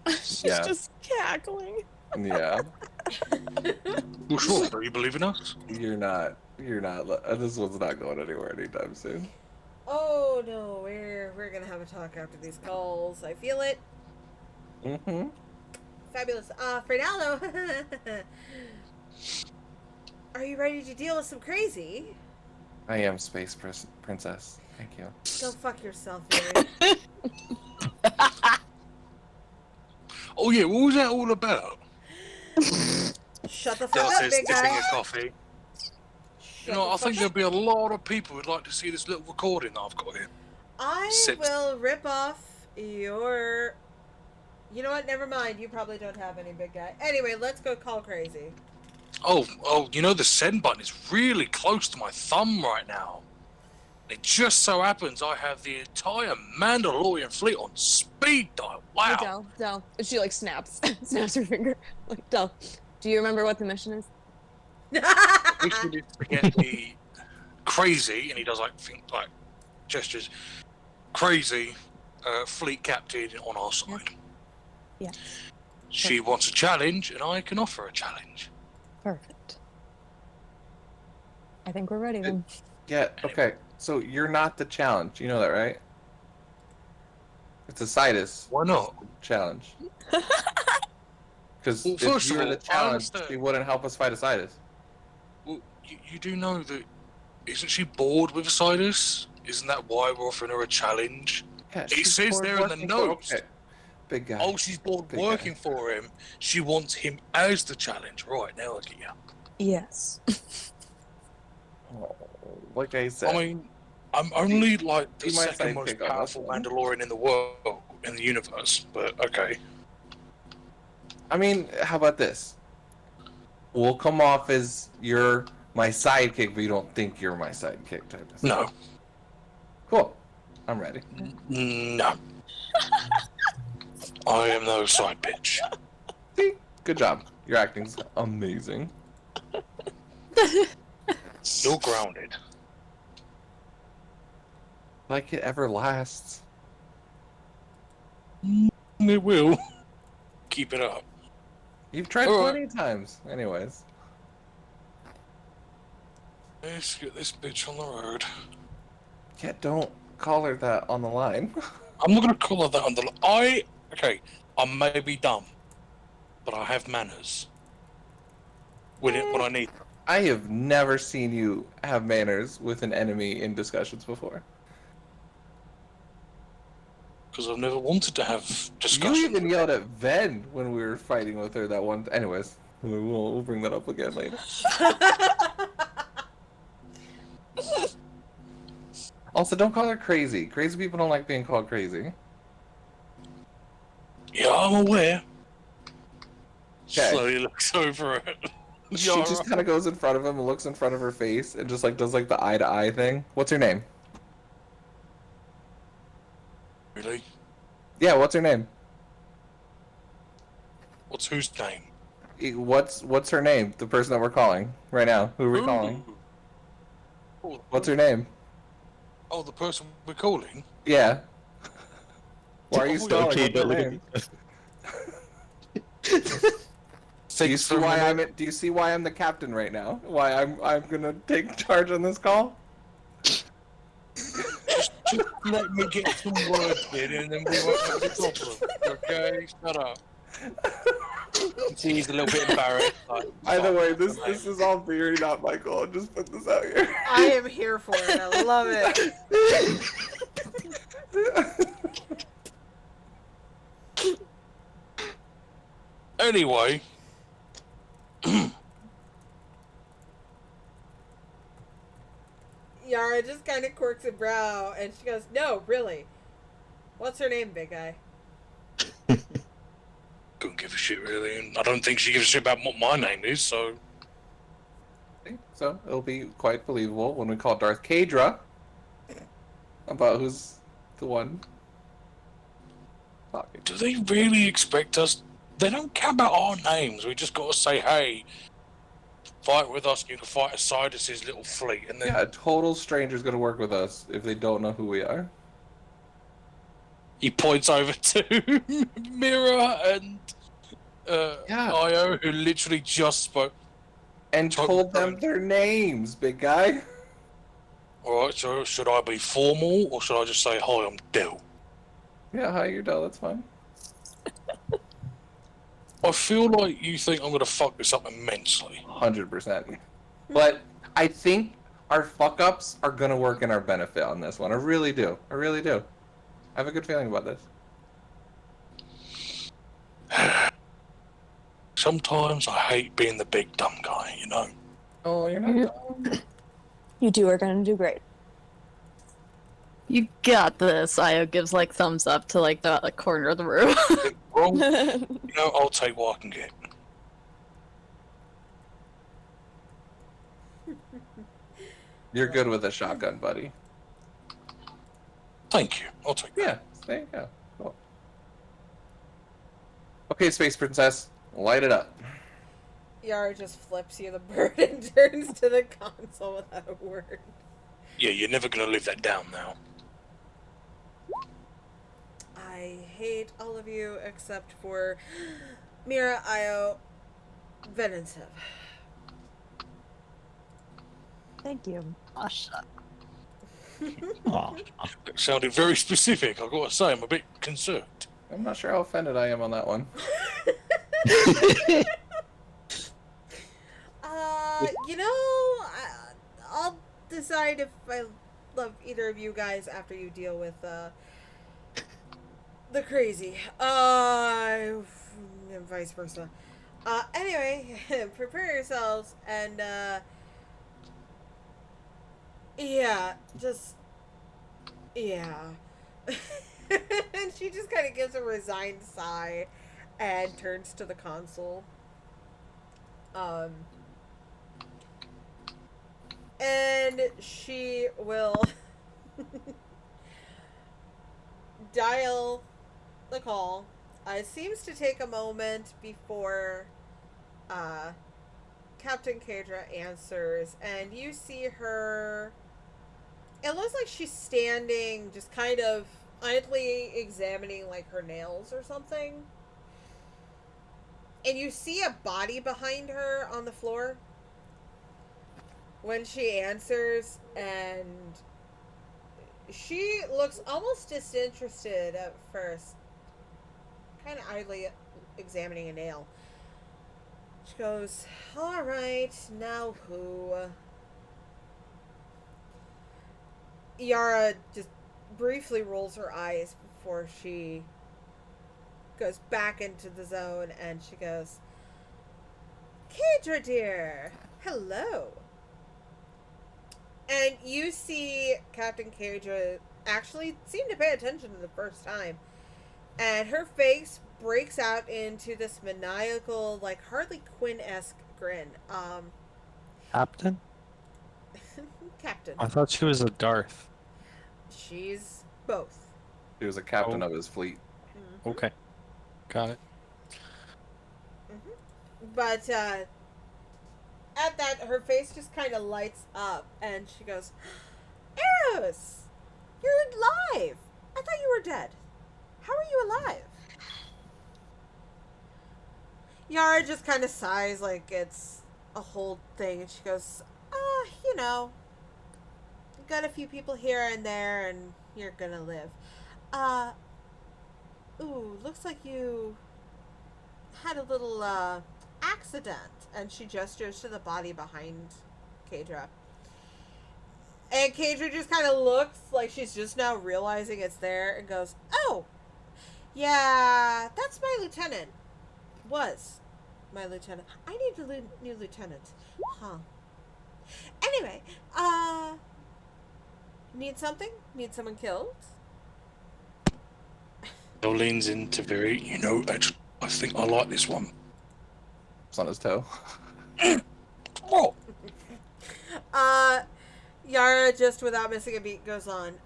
She's Yeah. just cackling. Yeah, Well, sure, do you believe in us? you're not. This one's not going anywhere anytime soon. oh no, we're gonna have a talk after these calls. I feel it. Mm-hmm. Fabulous. For now though, are you ready to deal with some crazy? I am Space Princess. Thank you. Go fuck yourself, Viri. Oh yeah, what was that all about? Shut the fuck Dad up, says big dipping guy. a coffee. Shut You know, the I fuck think up. there'll be a lot of people who'd like to see this little recording that I've got here. I Six. will rip off You know what? Never mind. You probably don't have any, big guy. Anyway, let's go call crazy. Oh, you know the send button is really close to my thumb right now. It just so happens I have the entire Mandalorian fleet on speed dial. Hey, Wow. Del. She like snaps her finger. Like, Del, do you remember what the mission is? We should get the crazy, and he does like gestures. Crazy fleet captain on our side. Yeah. She wants a challenge, and I can offer a challenge. Perfect. I think we're ready then. Yeah, okay. So you're not the challenge. You know that, right? It's a Sidus Why not? challenge. Because Well, if first you of were the all, I challenge, understand. she wouldn't help us fight a Sidus. Well, you do know that. Isn't she bored with Sidus? Isn't that why we're offering her a challenge? Yeah, It she's says bored there in the working for- notes. Okay. Big guy. Oh, she's bored Big working guy. for him. She wants him as the challenge. Right, now I get you. Yes. Oh, like I said. I mean, I'm only like the Be my second most sidekick on this powerful one. Mandalorian in the world, in the universe, but okay. I mean, how about this? We'll come off as you're my sidekick, but you don't think you're my sidekick type of thing. No. Cool. I'm ready. No. I am no side bitch. See? Good job. Your acting's amazing. You're grounded. Like it ever lasts. It will. Keep it up. You've tried All right. plenty of times. Anyways. Let's get this bitch on the road. Yeah, don't call her that on the line. I'm not gonna call her that on the. Okay. I may be dumb, but I have manners. When I need. I have never seen you have manners with an enemy in discussions before. Because I've never wanted to have discussions. You even yelled at Ven when we were fighting with her that one. Anyways, we'll bring that up again later. Also, don't call her crazy. Crazy people don't like being called crazy. Yeah, I'm aware. Okay. Slowly looks over it. She just kind of goes in front of him and looks in front of her face and just like does like the eye to eye thing. What's her name? Really? Yeah, what's her name? What's whose name? What's her name? The person that we're calling right now. Who are we calling? Oh, What's her name? Oh, the person we're calling? Yeah. Why are you Oh, stalling? Okay, What's her don't look name? at me. Do you see why do you see why I'm the captain right now? Why I'm gonna take charge on this call? Just let me get some words in and then we won't have a problem. Okay? Shut up. He's a little bit embarrassed. Like, Either way, fuck, this mate. is all theory, not Michael. I'll just put this out here. I am here for it. I love it. Anyway. Yara just kind of quirks a brow and she goes, "No, really. What's her name, big guy?" Couldn't give a shit really, and I don't think she gives a shit about what my name is, so So it'll be quite believable when we call Darth Kadra about who's the one talking. do they really expect us? They don't care about our names. We just gotta say, hey, fight with us and you can fight aside as his little fleet, and then Yeah, a total stranger's gonna work with us if they don't know who we are. he points over to Mira and Yeah. Io, who literally just spoke. And told them their names, big guy. Alright, so should I be formal or should I just say, hi, I'm Del? Yeah, hi, you're Del, that's fine. I feel like you think I'm gonna fuck this up immensely. 100%. But I think our fuck ups are gonna work in our benefit on this one. I really do. I really do. I have a good feeling about this. Sometimes I hate being the big dumb guy, you know? Oh, you're not. You two are gonna do great. You got this. Io gives like thumbs up to like the corner of the room. Well, I'll take what I can get. You're good with a shotgun, buddy. Thank you. I'll take that. Yeah, there you go. Cool. Okay, Space Princess, light it up. Yara just flips you the bird and turns to the console without a word. Yeah, you're never gonna live that down now. I hate all of you except for Mira, Io, Ven, and Sev. Thank you. Oh, shut. Aw. That sounded very specific. I've got to say, I'm a bit concerned. I'm not sure how offended I am on that one. I'll decide if I love either of you guys after you deal with the crazy. And vice versa. Anyway, prepare yourselves and yeah. And she just kind of gives a resigned sigh and turns to the console. And she will dial the call. It seems to take a moment before Captain Kadra answers, and you see her. It looks like she's standing, just kind of idly examining like her nails or something. And you see a body behind her on the floor when she answers, and she looks almost disinterested at first, kind of idly examining a nail. She goes, "All right, now who?" Yara just briefly rolls her eyes before she goes back into the zone, and she goes, "Kadra, dear, hello." And you see Captain Kadra actually seem to pay attention the first time. And her face breaks out into this maniacal, like Harley Quinn-esque grin. Captain? Captain. I thought she was a Darth. She's both. He was a captain of his fleet. Mm-hmm. Okay. Got it. Mm-hmm. But, at that, her face just kind of lights up, and she goes, "Eros! You're alive! I thought you were dead. How are you alive?" Yara just kind of sighs like it's a whole thing, and she goes, got a few people here and there, and you're gonna live. Looks like you had a little, accident." And she gestures to the body behind Kadra. And Kadra just kind of looks like she's just now realizing it's there and goes, "Oh, yeah, that's my lieutenant. Was my lieutenant. I need a new lieutenant. Huh. Anyway, need something? Need someone killed?" Bill leans into very, actually, I think I like this one. It's on his toe. Oh, Yara, just without missing a beat, goes on.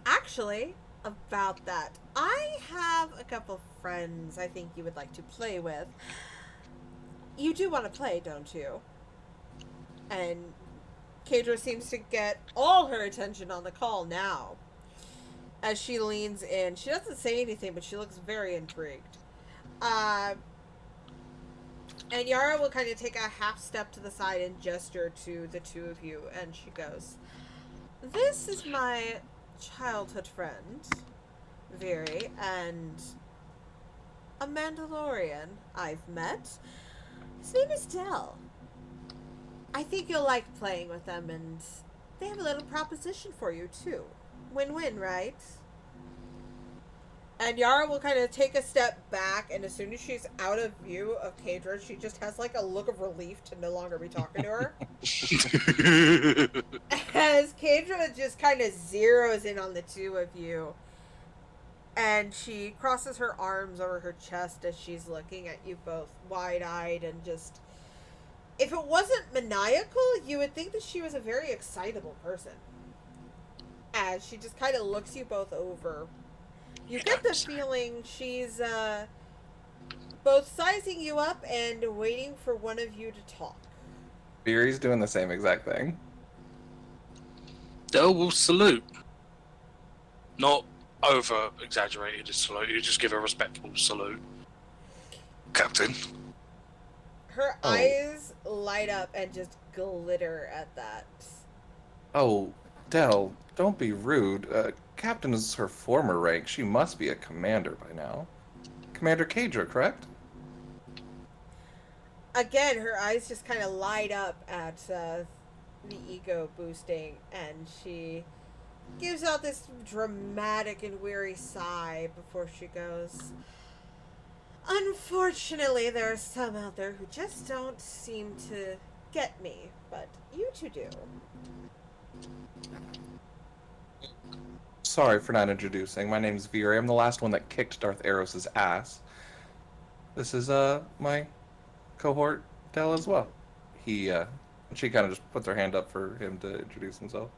Actually, about that, I have a couple friends I think you would like to play with. You do want to play, don't you? And Kadra seems to get all her attention on the call now. As she leans in, she doesn't say anything, but she looks very intrigued. And Yara will kind of take a half step to the side and gesture to the two of you, and she goes, "This is my childhood friend, Viri, and a Mandalorian I've met. His name is Del. I think you'll like playing with them, and they have a little proposition for you, too. Win-win, right?" And Yara will kind of take a step back, and as soon as she's out of view of Kadra, she just has like a look of relief to no longer be talking to her. As Kadra just kind of zeroes in on the two of you. And she crosses her arms over her chest as she's looking at you both wide-eyed and just... If it wasn't maniacal, you would think that she was a very excitable person. As she just kind of looks you both over. You get the feeling she's both sizing you up and waiting for one of you to talk. Beery's doing the same exact thing. Dell will salute. Not over exaggerated a salute, you just give a respectful salute. Captain. Her eyes light up and just glitter at that. Oh, Dell, don't be rude. Captain is her former rank. She must be a commander by now. Commander Kadra, correct? Again, her eyes just kind of light up at the ego boosting, and she gives out this dramatic and weary sigh before she goes, "Unfortunately, there are some out there who just don't seem to get me, but you two do." Sorry for not introducing. My name's Veer. I'm the last one that kicked Darth Eros' ass. This is my cohort Dell as well. She kind of just puts her hand up for him to introduce himself.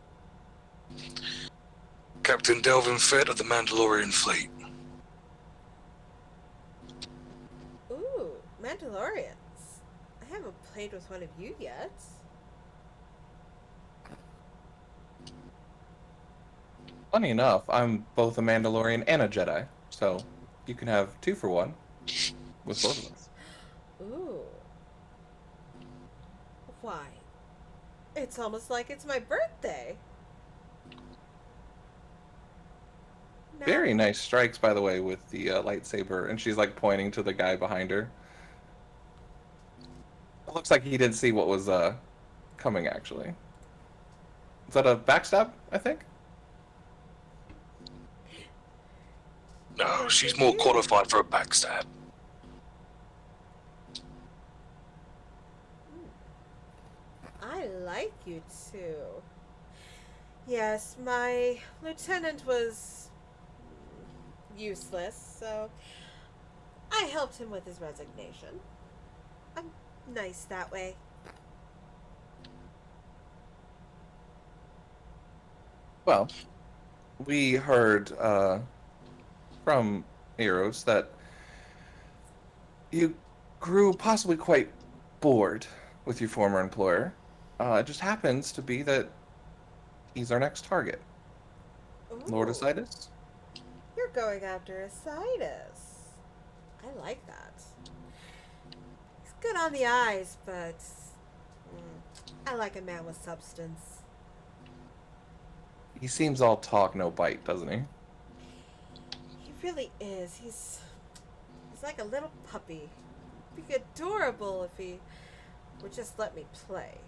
Captain Delvin Fett of the Mandalorian Fleet. Ooh, Mandalorians. I haven't played with one of you yet. Funny enough, I'm both a Mandalorian and a Jedi, so you can have 2 for 1 with both of us. Ooh. Why? It's almost like it's my birthday. No. Very nice strikes, by the way, with the lightsaber, and she's like pointing to the guy behind her. It looks like he didn't see what was coming, actually. Is that a backstab, I think? No, she's more qualified for a backstab. I like you too. Yes, my lieutenant was useless, so I helped him with his resignation. I'm nice that way. Well, we heard from Eros that you grew possibly quite bored with your former employer. It just happens to be that he's our next target. Lord Ooh, Asitis? You're going after Asitis. I like that. He's good on the eyes, but I like a man with substance. He seems all talk, no bite, doesn't he? He really is. He's like a little puppy. He'd be adorable if he would just let me play.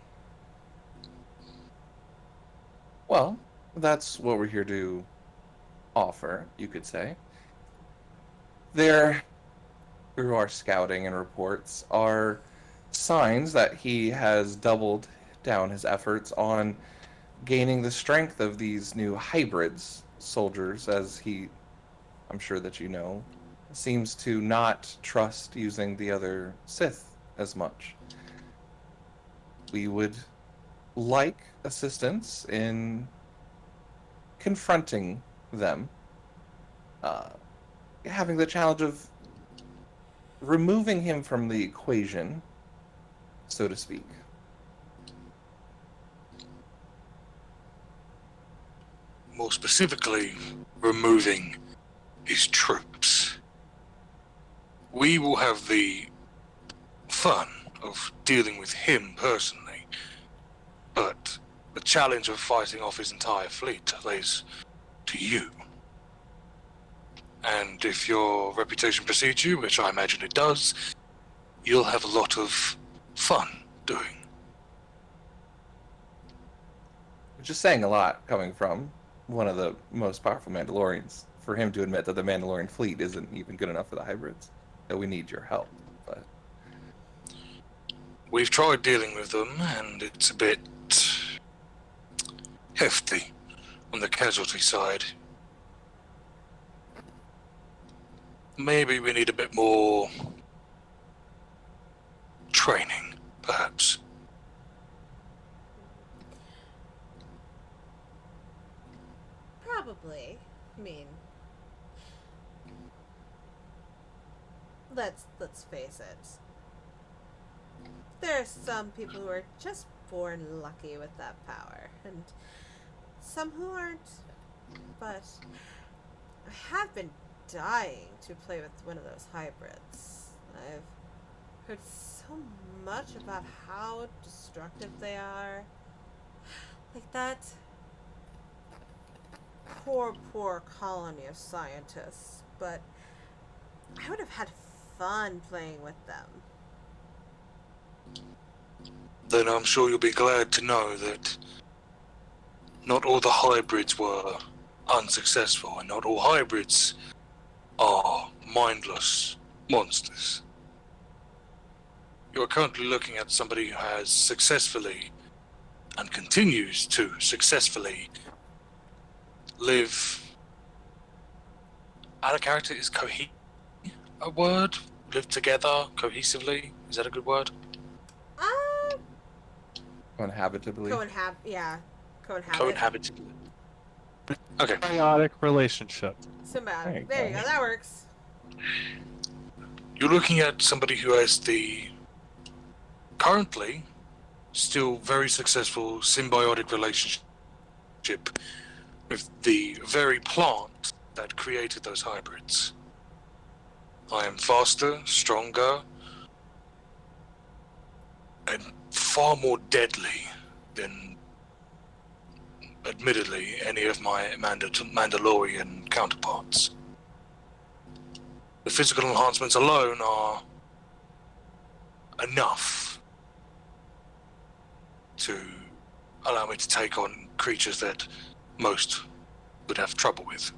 Well, that's what we're here to offer, you could say. There, through our scouting and reports, are signs that he has doubled down his efforts on gaining the strength of these new hybrids soldiers, as he, I'm sure that you know, seems to not trust using the other Sith as much. We would like assistance in confronting them, having the challenge of removing him from the equation, so to speak. More specifically, removing his troops. We will have the fun of dealing with him personally, but the challenge of fighting off his entire fleet lays to you. And if your reputation precedes you, which I imagine it does, you'll have a lot of fun doing. Which is saying a lot coming from one of the most powerful Mandalorians, for him to admit that the Mandalorian fleet isn't even good enough for the hybrids. That we need your help. But We've tried dealing with them, and it's a bit hefty on the casualty side. maybe we need a bit more training, perhaps. Probably. I mean, let's face it. There are some people who are just born lucky with that power, and some who aren't. But I have been dying to play with one of those hybrids. I've heard so much about how destructive they are. Like that poor colony of scientists, but I would have had fun playing with them. Then I'm sure you'll be glad to know that not all the hybrids were unsuccessful, and not all hybrids are mindless monsters. You're currently looking at somebody who has successfully and continues to successfully live out of character. Is a word? Live together cohesively? Is that a good word? Cohabitably. Cohabitably. Okay. Symbiotic relationship. Symbiotic. There you go. That works. You're looking at somebody who has the currently still very successful symbiotic relationship with the very plant that created those hybrids. I am faster, stronger, and far more deadly than, admittedly, any of my Mandalorian counterparts. The physical enhancements alone are enough to allow me to take on creatures that most would have trouble with.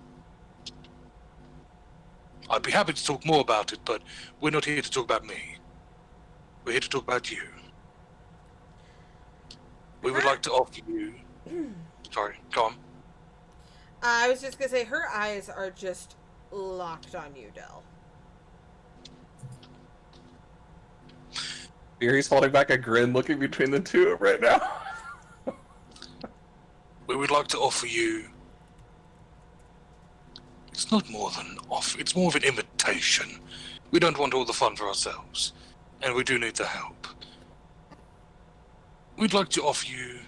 I'd be happy to talk more about it, but we're not here to talk about me. We're here to talk about you. We would like to offer you... Sorry, go on. I was just gonna say, her eyes are just locked on you, Del. He's holding back a grin, looking between the two right now. We would like to offer you... It's not more than offer, it's more of an invitation. We don't want all the fun for ourselves, and we do need the help. We'd like to offer you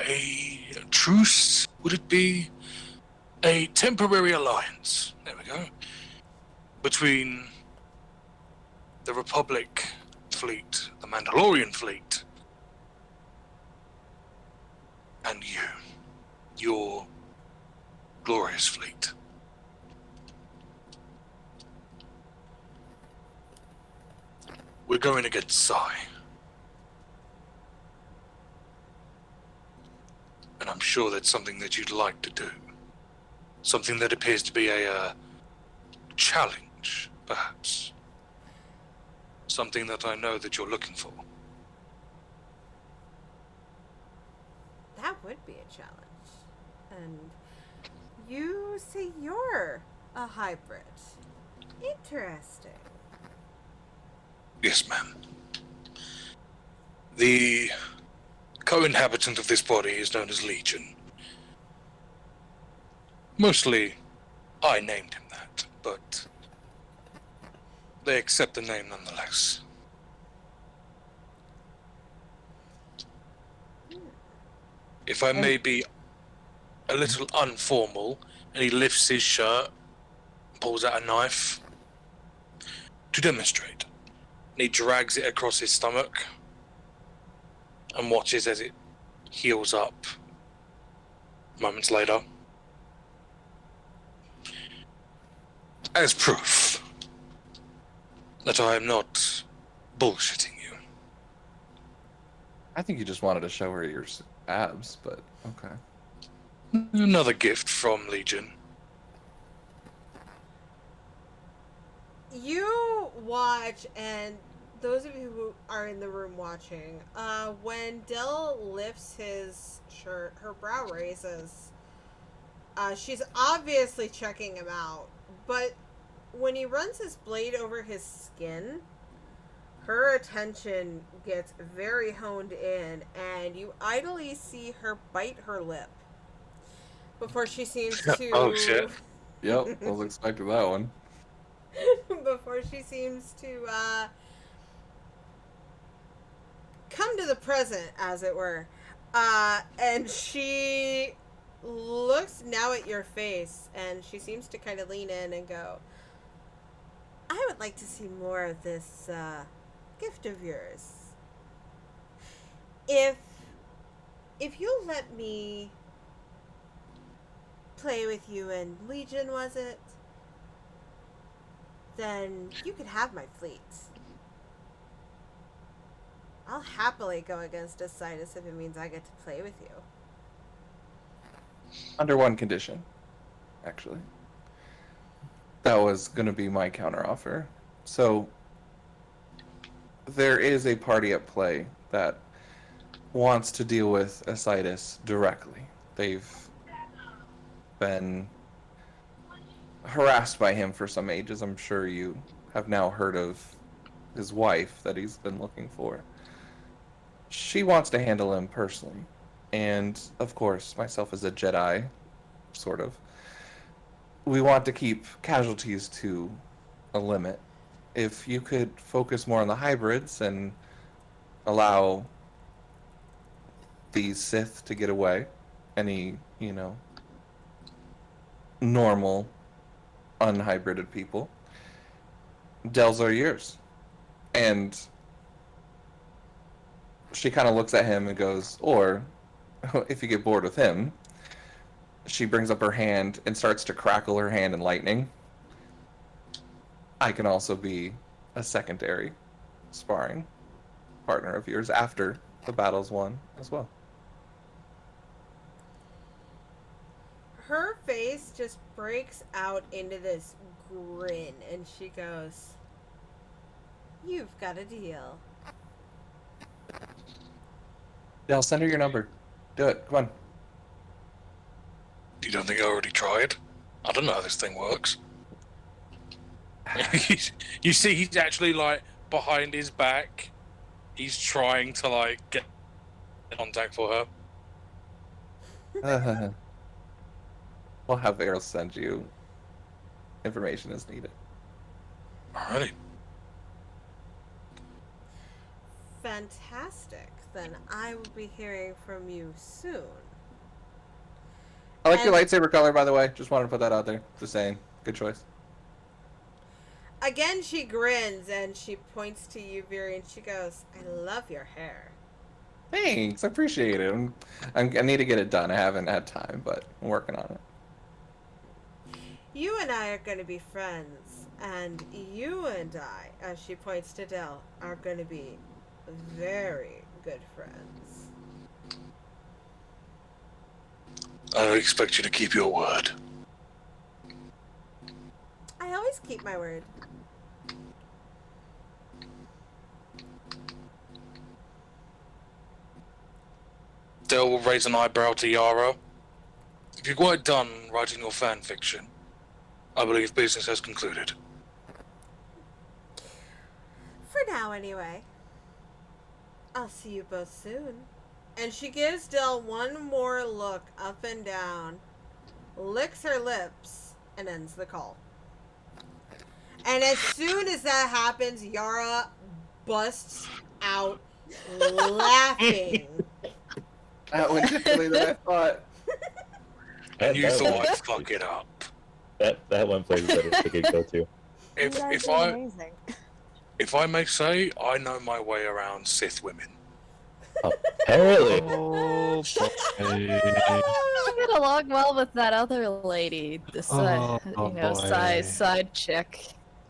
a truce, would it be? A temporary alliance, there we go, between the Republic fleet, the Mandalorian fleet, and you, your glorious fleet. We're going against Psy. And I'm sure that's something that you'd like to do. Something that appears to be a challenge, perhaps. Something that I know that you're looking for. That would be a challenge. And you say you're a hybrid. Interesting. Yes, ma'am. The co-inhabitant of this body is known as Legion. Mostly, I named him that, but they accept the name nonetheless. If I may be a little unformal, and he lifts his shirt, pulls out a knife to demonstrate. And he drags it across his stomach and watches as it heals up moments later. As proof that I am not bullshitting you. I think you just wanted to show her your abs, but okay. Another gift from Legion. You watch, and those of you who are in the room watching, when Dill lifts his shirt, her brow raises. She's obviously checking him out, but when he runs his blade over his skin, her attention gets very honed in, and you idly see her bite her lip before she seems to. Oh, shit. Yep, I was expecting that one. Before she seems to come to the present, as it were. And she looks now at your face, and she seems to kind of lean in and go, I would like to see more of this gift of yours. If you'll let me play with you in Legion, was it? Then you could have my fleet. I'll happily go against Asitis if it means I get to play with you. Under one condition, actually. That was going to be my counteroffer. So, there is a party at play that wants to deal with Asitis directly. They've been harassed by him for some ages. I'm sure you have now heard of his wife that he's been looking for. She wants to handle him personally. And, of course, myself as a Jedi, sort of, we want to keep casualties to a limit. If you could focus more on the hybrids and allow these Sith to get away, any, normal, unhybrided people, Dells are yours. And she kind of looks at him and goes, or if you get bored with him, she brings up her hand and starts to crackle her hand in lightning. I can also be a secondary sparring partner of yours after the battle's won as well. Her face just breaks out into this grin, and she goes, You've got a deal. Yeah, I'll send her your number. Do it. Come on. You don't think I already tried? I don't know how this thing works. You see, he's actually, like, behind his back. He's trying to, like, get contact for her. We'll have Errol send you information as needed. Alrighty. Fantastic. Then I will be hearing from you soon. I like your lightsaber color, by the way. Just wanted to put that out there. Just saying. Good choice. Again, she grins and she points to you, Viri, and she goes, I love your hair. Thanks. I appreciate it. I need to get it done. I haven't had time, but I'm working on it. You and I are going to be friends, and you and I, as she points to Del, are going to be very good friends. I don't expect you to keep your word. I always keep my word. Del will raise an eyebrow to Yara. If you're quite done writing your fan fiction, I believe business has concluded. For now, anyway. I'll see you both soon. And she gives Del one more look up and down, licks her lips, and ends the call. And as soon as that happens, Yara busts out laughing. That went differently than I thought. You thought I'd fuck it up. That one plays better if I could go to. If I may say, I know my way around Sith women. Apparently. Oh, boy. I get along well with that other lady, this boy. side chick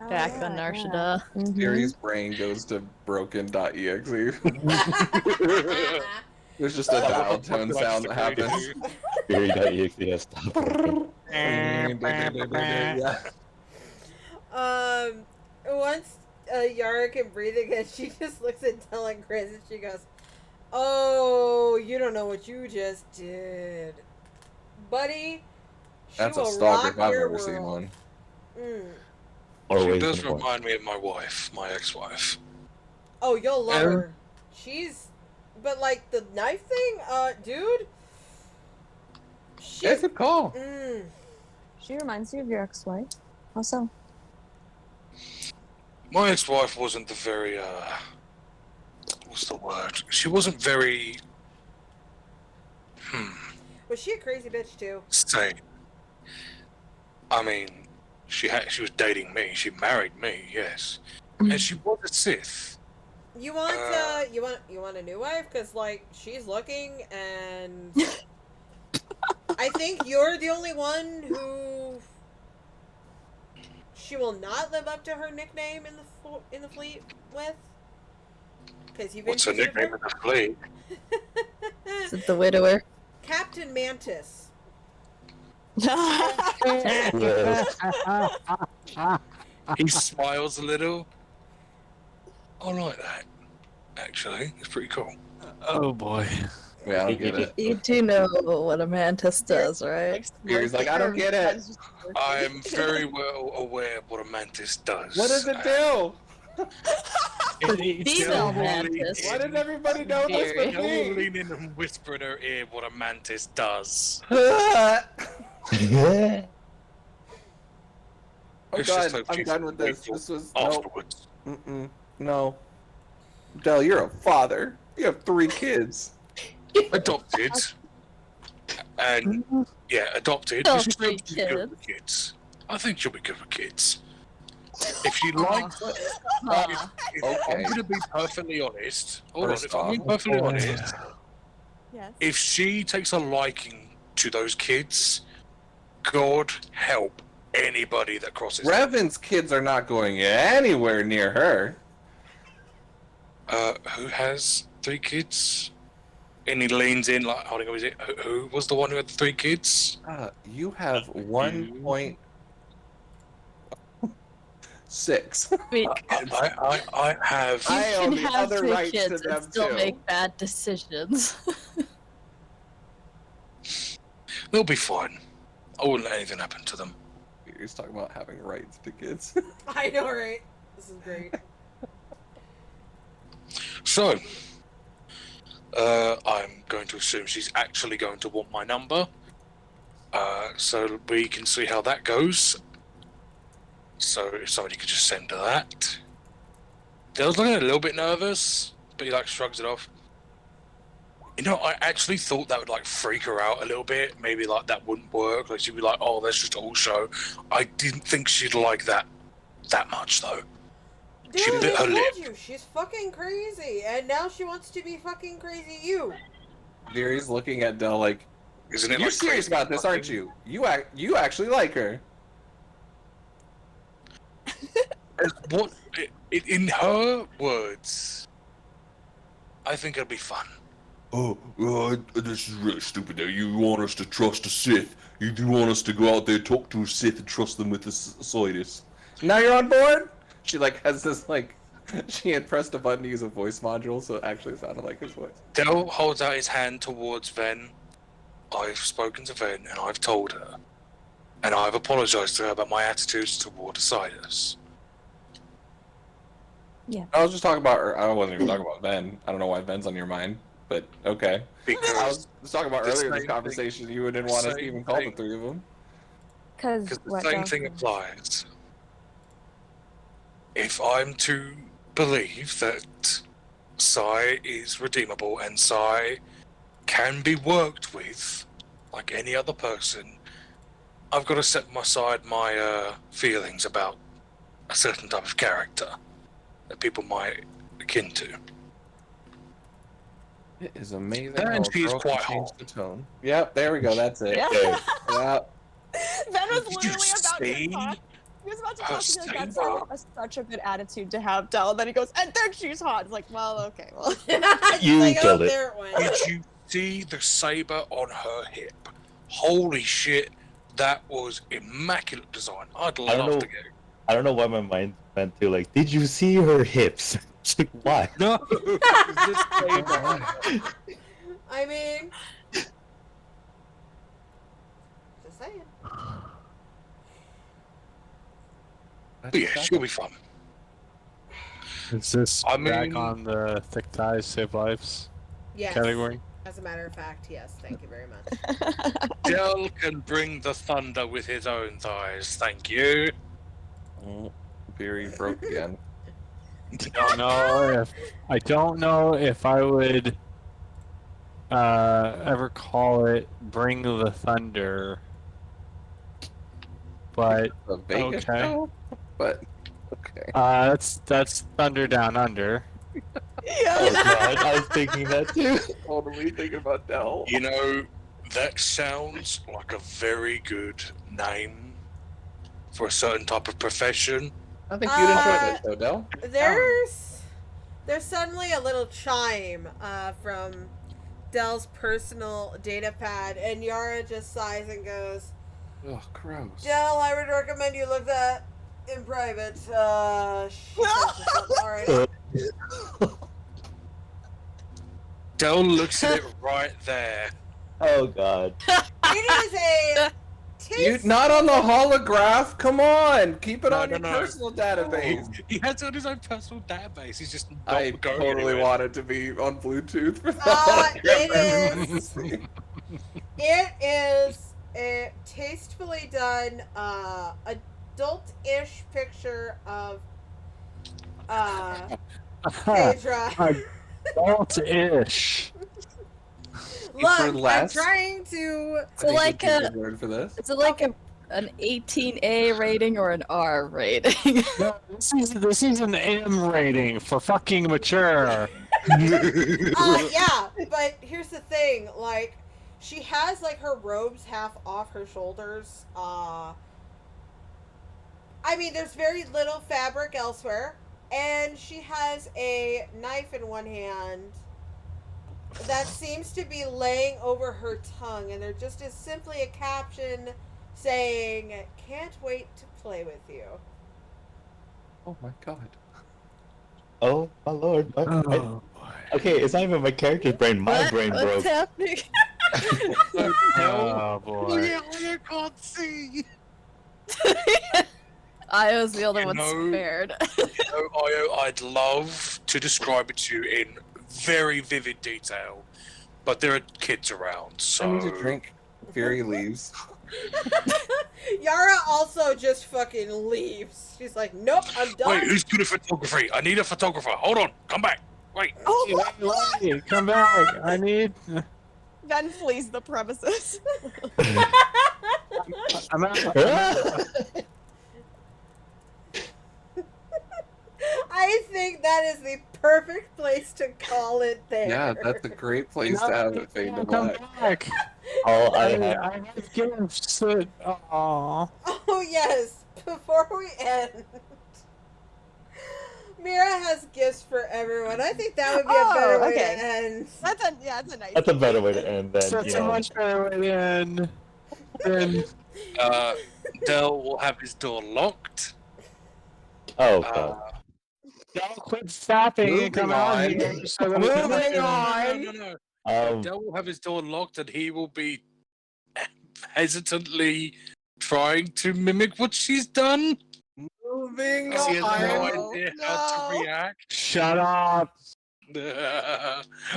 back on Narshada. Gary's brain goes to broken.exe. There's just a dial tone sound that happens. Theory.exe has stopped. Yeah. Once Yara can breathe again, she just looks at Del and grins and she goes, Oh, you don't know what you just did. Buddy, she That's a will stalker rock if I've your ever seen world. one. Always does gonna watch. remind me of my wife, my ex-wife. Oh, you'll love Yeah. her. She's, but like the knife thing, dude. She's. That's a call. She reminds you of your ex-wife. How so? My ex-wife wasn't the very, what's the word? She wasn't very, Was she a crazy bitch too? sane. I mean, she was dating me. She married me, yes, and she was a Sith. You want you want a new wife? Cause like she's looking, and I think you're the only one who she will not live up to her nickname in the fleet with. Cause you've What's her interested nickname in the fleet? Is it the widower? Captain Mantis. He smiles a little. I like that. Actually, it's pretty cool. Oh boy. Yeah, I don't get it. You do know what a mantis does, right? Gary's like, I don't get it. I'm very well aware of what a mantis does. What does it do? Female mantis. Why does everybody know this but Don't me? lean in and whisper in her ear what a mantis does. I'm It's just done. like I'm she's done with this. grateful This was afterwards. no. Dell, you're a father. You have 3 kids. Adopted. And yeah, adopted. Still She's three still good with kids. I think she'll be good with kids. If she likes it, if I'm Okay. gonna be perfectly honest. Hold on, First if I'm being off- perfectly honest, Yes. if she takes a liking to those kids, God help anybody that crosses. Revan's kids are not going anywhere near her. Who has 3 kids? And he leans in like, holding up. Is it who was the one who had the 3 kids? You have 1.6. I have. You I can own the have other 2 rights to kids them, and still too. make bad decisions. They'll be fine. I wouldn't let anything happen to them. He's talking about having rights to kids. I know, right? This is great. So, I'm going to assume she's actually going to want my number. So we can see how that goes. So if somebody could just send her that. Dale's looking a little bit nervous, but he like shrugs it off. You know, I actually thought that would like freak her out a little bit. Maybe like that wouldn't work. Like she'd be like, "Oh, that's just all show." I didn't think she'd like that much though. Dude, She bit I her told lip. you, she's fucking crazy, and now she wants to be fucking crazy you. Gary's looking at Dell like, Isn't it you're like serious crazy about this, aren't fucking- you? You actually like her. What in her words? I think it'll be fun. Oh, this is really stupid. Now you want us to trust a Sith? You do want us to go out there, talk to a Sith, and trust them with the Soidus? Now you're on board? She like has this like, she had pressed a button to use a voice module, so it actually sounded like his voice. Del holds out his hand towards Ven. I've spoken to Ven and I've told her. And I've apologized to her about my attitudes toward Sidus. I was just talking about, I wasn't even talking about Ven. I don't know why Ven's on your mind, but okay. I Because was talking about the earlier in this same conversation, you didn't want us to same even call the thing. 3 of them. Because the same thing applies. If I'm to believe that Sai is redeemable and Sai can be worked with like any other person, I've got to set aside my feelings about a certain type of character that people might akin to. It is amazing And how a she is girl can quite change hot. the tone. Yep, there we go, that's it. Yeah. Yep. Ben was Did you literally about see to talk. He was about to her talk to me like, that's saber? such a good attitude to have, Dell. And then he goes, and then she's hot. It's like, well, okay, well. You like, killed it. There it went. Did you see the saber on her hip? Holy shit, that was immaculate design. I'd don't love know. to get. I don't know why my mind went to like, did you see her hips? It's like, why? No, this saber. I mean, just saying. But yeah, she'll be fun. Is this I back mean- on the thick thighs save lives Yes. category? As a matter of fact, yes. Thank you very much. Dell can bring the thunder with his own thighs. Thank you. Oh, very broke again. I don't know if I would ever call it Bring the Thunder. But A Vegas okay. show? But okay. That's Thunder Down Under. Oh god, I was thinking that too. Totally thinking about Dell. You know, that sounds like a very good name for a certain type of profession. I think you'd enjoy that show, Dell. There's suddenly a little chime from Dell's personal data pad, and Yara just sighs and goes, Oh, gross. Dell, I would recommend you look that in private. She said something already. Dell looks at it right there. Oh god. It is a You not on the holograph? Come on, keep it No, on no, your no. personal database. He has it on his own personal database. He's just not I going totally anywhere. want it to be on Bluetooth for the hologram. It is a tastefully done, adult-ish picture of Phaedra. Adult-ish. Look, I'm less? trying to. It's like a word for this. it's like an 18A rating or an R rating. No, this is an M rating for fucking mature. Yeah, but here's the thing, like, she has, like, her robes half off her shoulders, I mean, there's very little fabric elsewhere, and she has a knife in one hand that seems to be laying over her tongue, and there just is simply a caption saying, "Can't wait to play with you." Oh my god. Oh my lord. Okay, it's not even my character's brain. My brain What's broke. happening? Oh boy. I can't see. I was the only You one know- spared. I'd love to describe it to you in very vivid detail, but there are kids around, so... I need a drink. Fury leaves. Yara also just fucking leaves. She's like, "Nope, I'm done." Wait, who's good at photography? I need a photographer. Hold on, come back. Wait. Wait, come back. I need. Then flees the premises. I'm out. I think that is the perfect place to call it there. Yeah, that's a great place to have it fade to Come black. back. Oh, I have gifts. Aww. Oh yes, before we end, Mira has gifts for everyone. I think that would be a better way okay. to end. That's a nice. That's a better way to end than, That's you a know. much better way to end. Than Dell will have his door locked. Oh god. don't quit stopping and come out Moving here. on. So that we can- Moving on. Dell will have his door locked, and he will be hesitantly trying to mimic what she's done. Moving 'Cause he has no on. idea how to react. Shut up.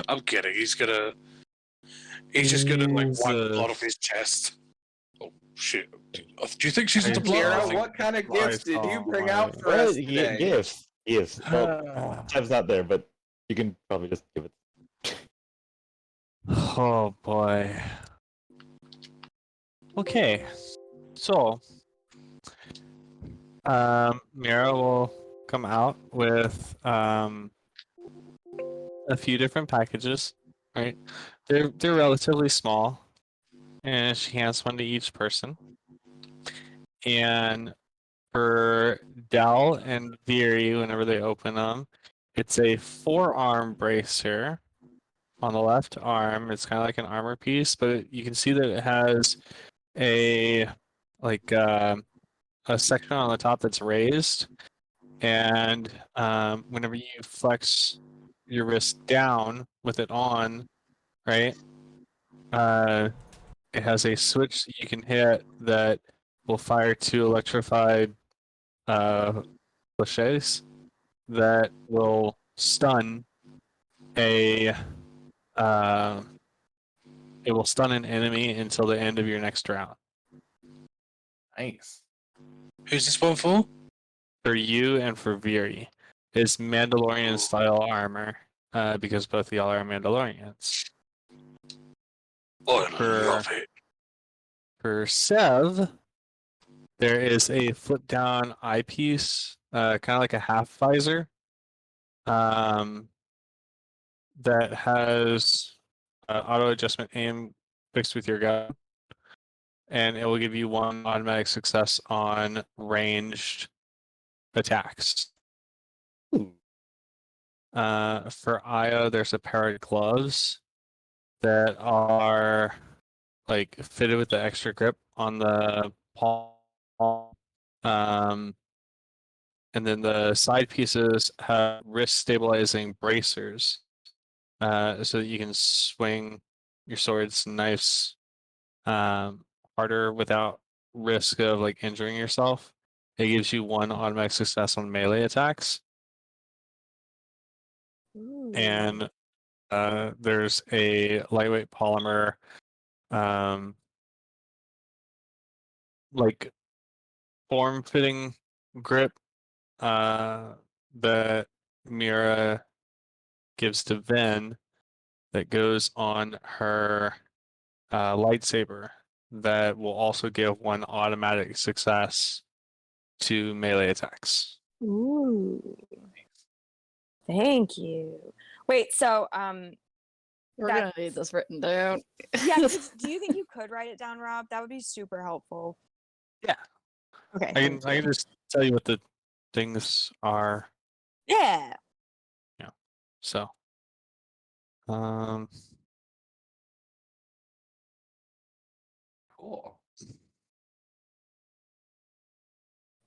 I'm kidding. He's just gonna like wipe Jesus. blood off his chest. Oh shit! Do you think she's into blood? Mira, I think- what kind of gifts did you bring my- out for us Well, today? gifts. Gifts. Well, Time's not there, but you can probably just give it. Oh boy. Okay. So Mira will come out with a few different packages, right? They're relatively small. And she hands one to each person. And for Dell and Viri, whenever they open them, it's a forearm bracer on the left arm. It's kind of like an armor piece, but you can see that it has a a section on the top that's raised, and whenever you flex your wrist down with it on, right, it has a switch that you can hit that will fire two electrified cliches that will stun a it will stun an enemy until the end of your next round. Nice. Who's this one for? For you and for Viri. It's Mandalorian style armor, because both of y'all are Mandalorians. I For- love it. For Sev, there is a flip down eyepiece, kind of like a half visor, that has auto adjustment aim fixed with your gun, and it will give you 1 automatic success on ranged attacks. For Io, there's a pair of gloves that are like fitted with the extra grip on the palm. And then the side pieces have wrist stabilizing bracers, so that you can swing your swords and knives harder without risk of like injuring yourself. It gives you 1 automatic success on melee attacks. And there's a lightweight polymer, like form-fitting grip that Mira gives to Ven that goes on her lightsaber that will also give 1 automatic success to melee attacks. Ooh. Thank you. Wait, so We're That- gonna need this written down. yeah, do you think you could write it down, Rob? That would be super helpful. Yeah. Okay. I can just tell you what the things are. Yeah. So, Cool.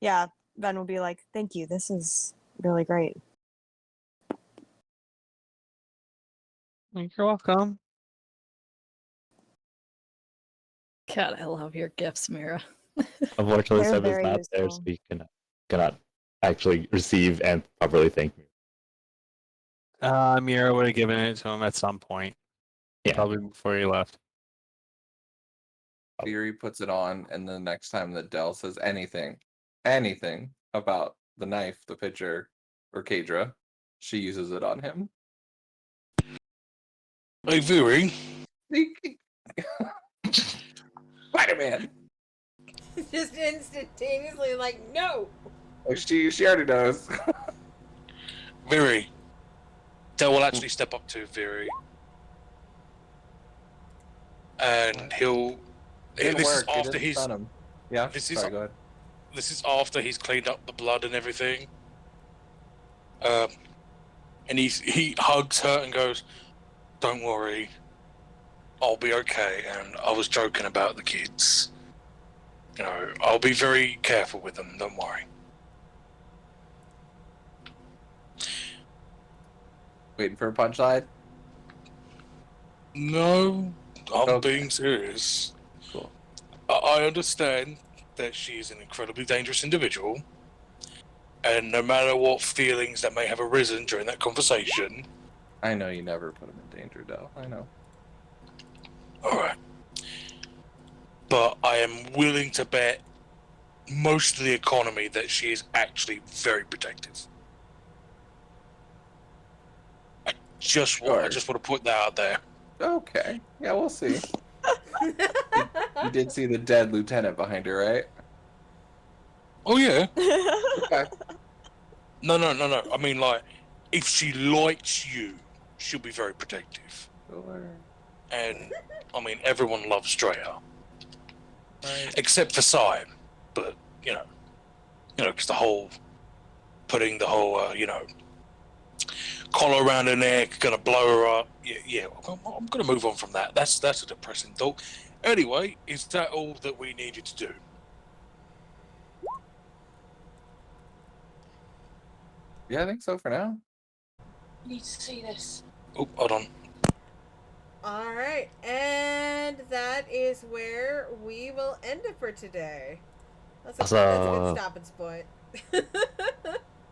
Yeah. Ben will be like, thank you. This is really great. you're welcome. God, I love your gifts, Mira. Unfortunately, They're Seb is very not there, so useful. he cannot actually receive and properly thank me. Mira would have given it to him at some point. Yeah. Probably before he left. Fury puts it on, and the next time that Dell says anything about the knife, the pitcher, or Kadra, she uses it on him. Hey, Viri. Spider-Man. Just instantaneously, like, no. Oh, she already knows. Viri. Dell will actually step up to Viri. And he'll. It This is worked. It after didn't he's. stun him. Yeah. This is Sorry, go ahead. This is after he's cleaned up the blood and everything. And he hugs her and goes, "Don't worry, I'll be okay." And I was joking about the kids. You know, I'll be very careful with them. Don't worry. Waiting for a punchline. No, I'm Okay. being serious. Cool. I understand that she's an incredibly dangerous individual, and no matter what feelings that may have arisen during that conversation. I know you never put him in danger, Dell. I know. Alright. But I am willing to bet most of the economy that she is actually very protective. I just want to put that out there. Okay. Yeah, we'll see. You did see the dead lieutenant behind her, right? Oh yeah. Okay. No. I mean, like, if she likes you, she'll be very protective. Sure. And I mean, everyone loves Drea, Right. except for Sai. But you know, because putting the whole, collar around her neck, gonna blow her up. Yeah. I'm gonna move on from that. That's a depressing thought. Anyway, is that all that we needed to do? Yeah, I think so for now. I need to see this. Oh, hold on. All right, and that is where we will end it for today. That's a good Awesome. stopping point.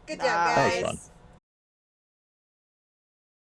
Good job, That was guys. fun.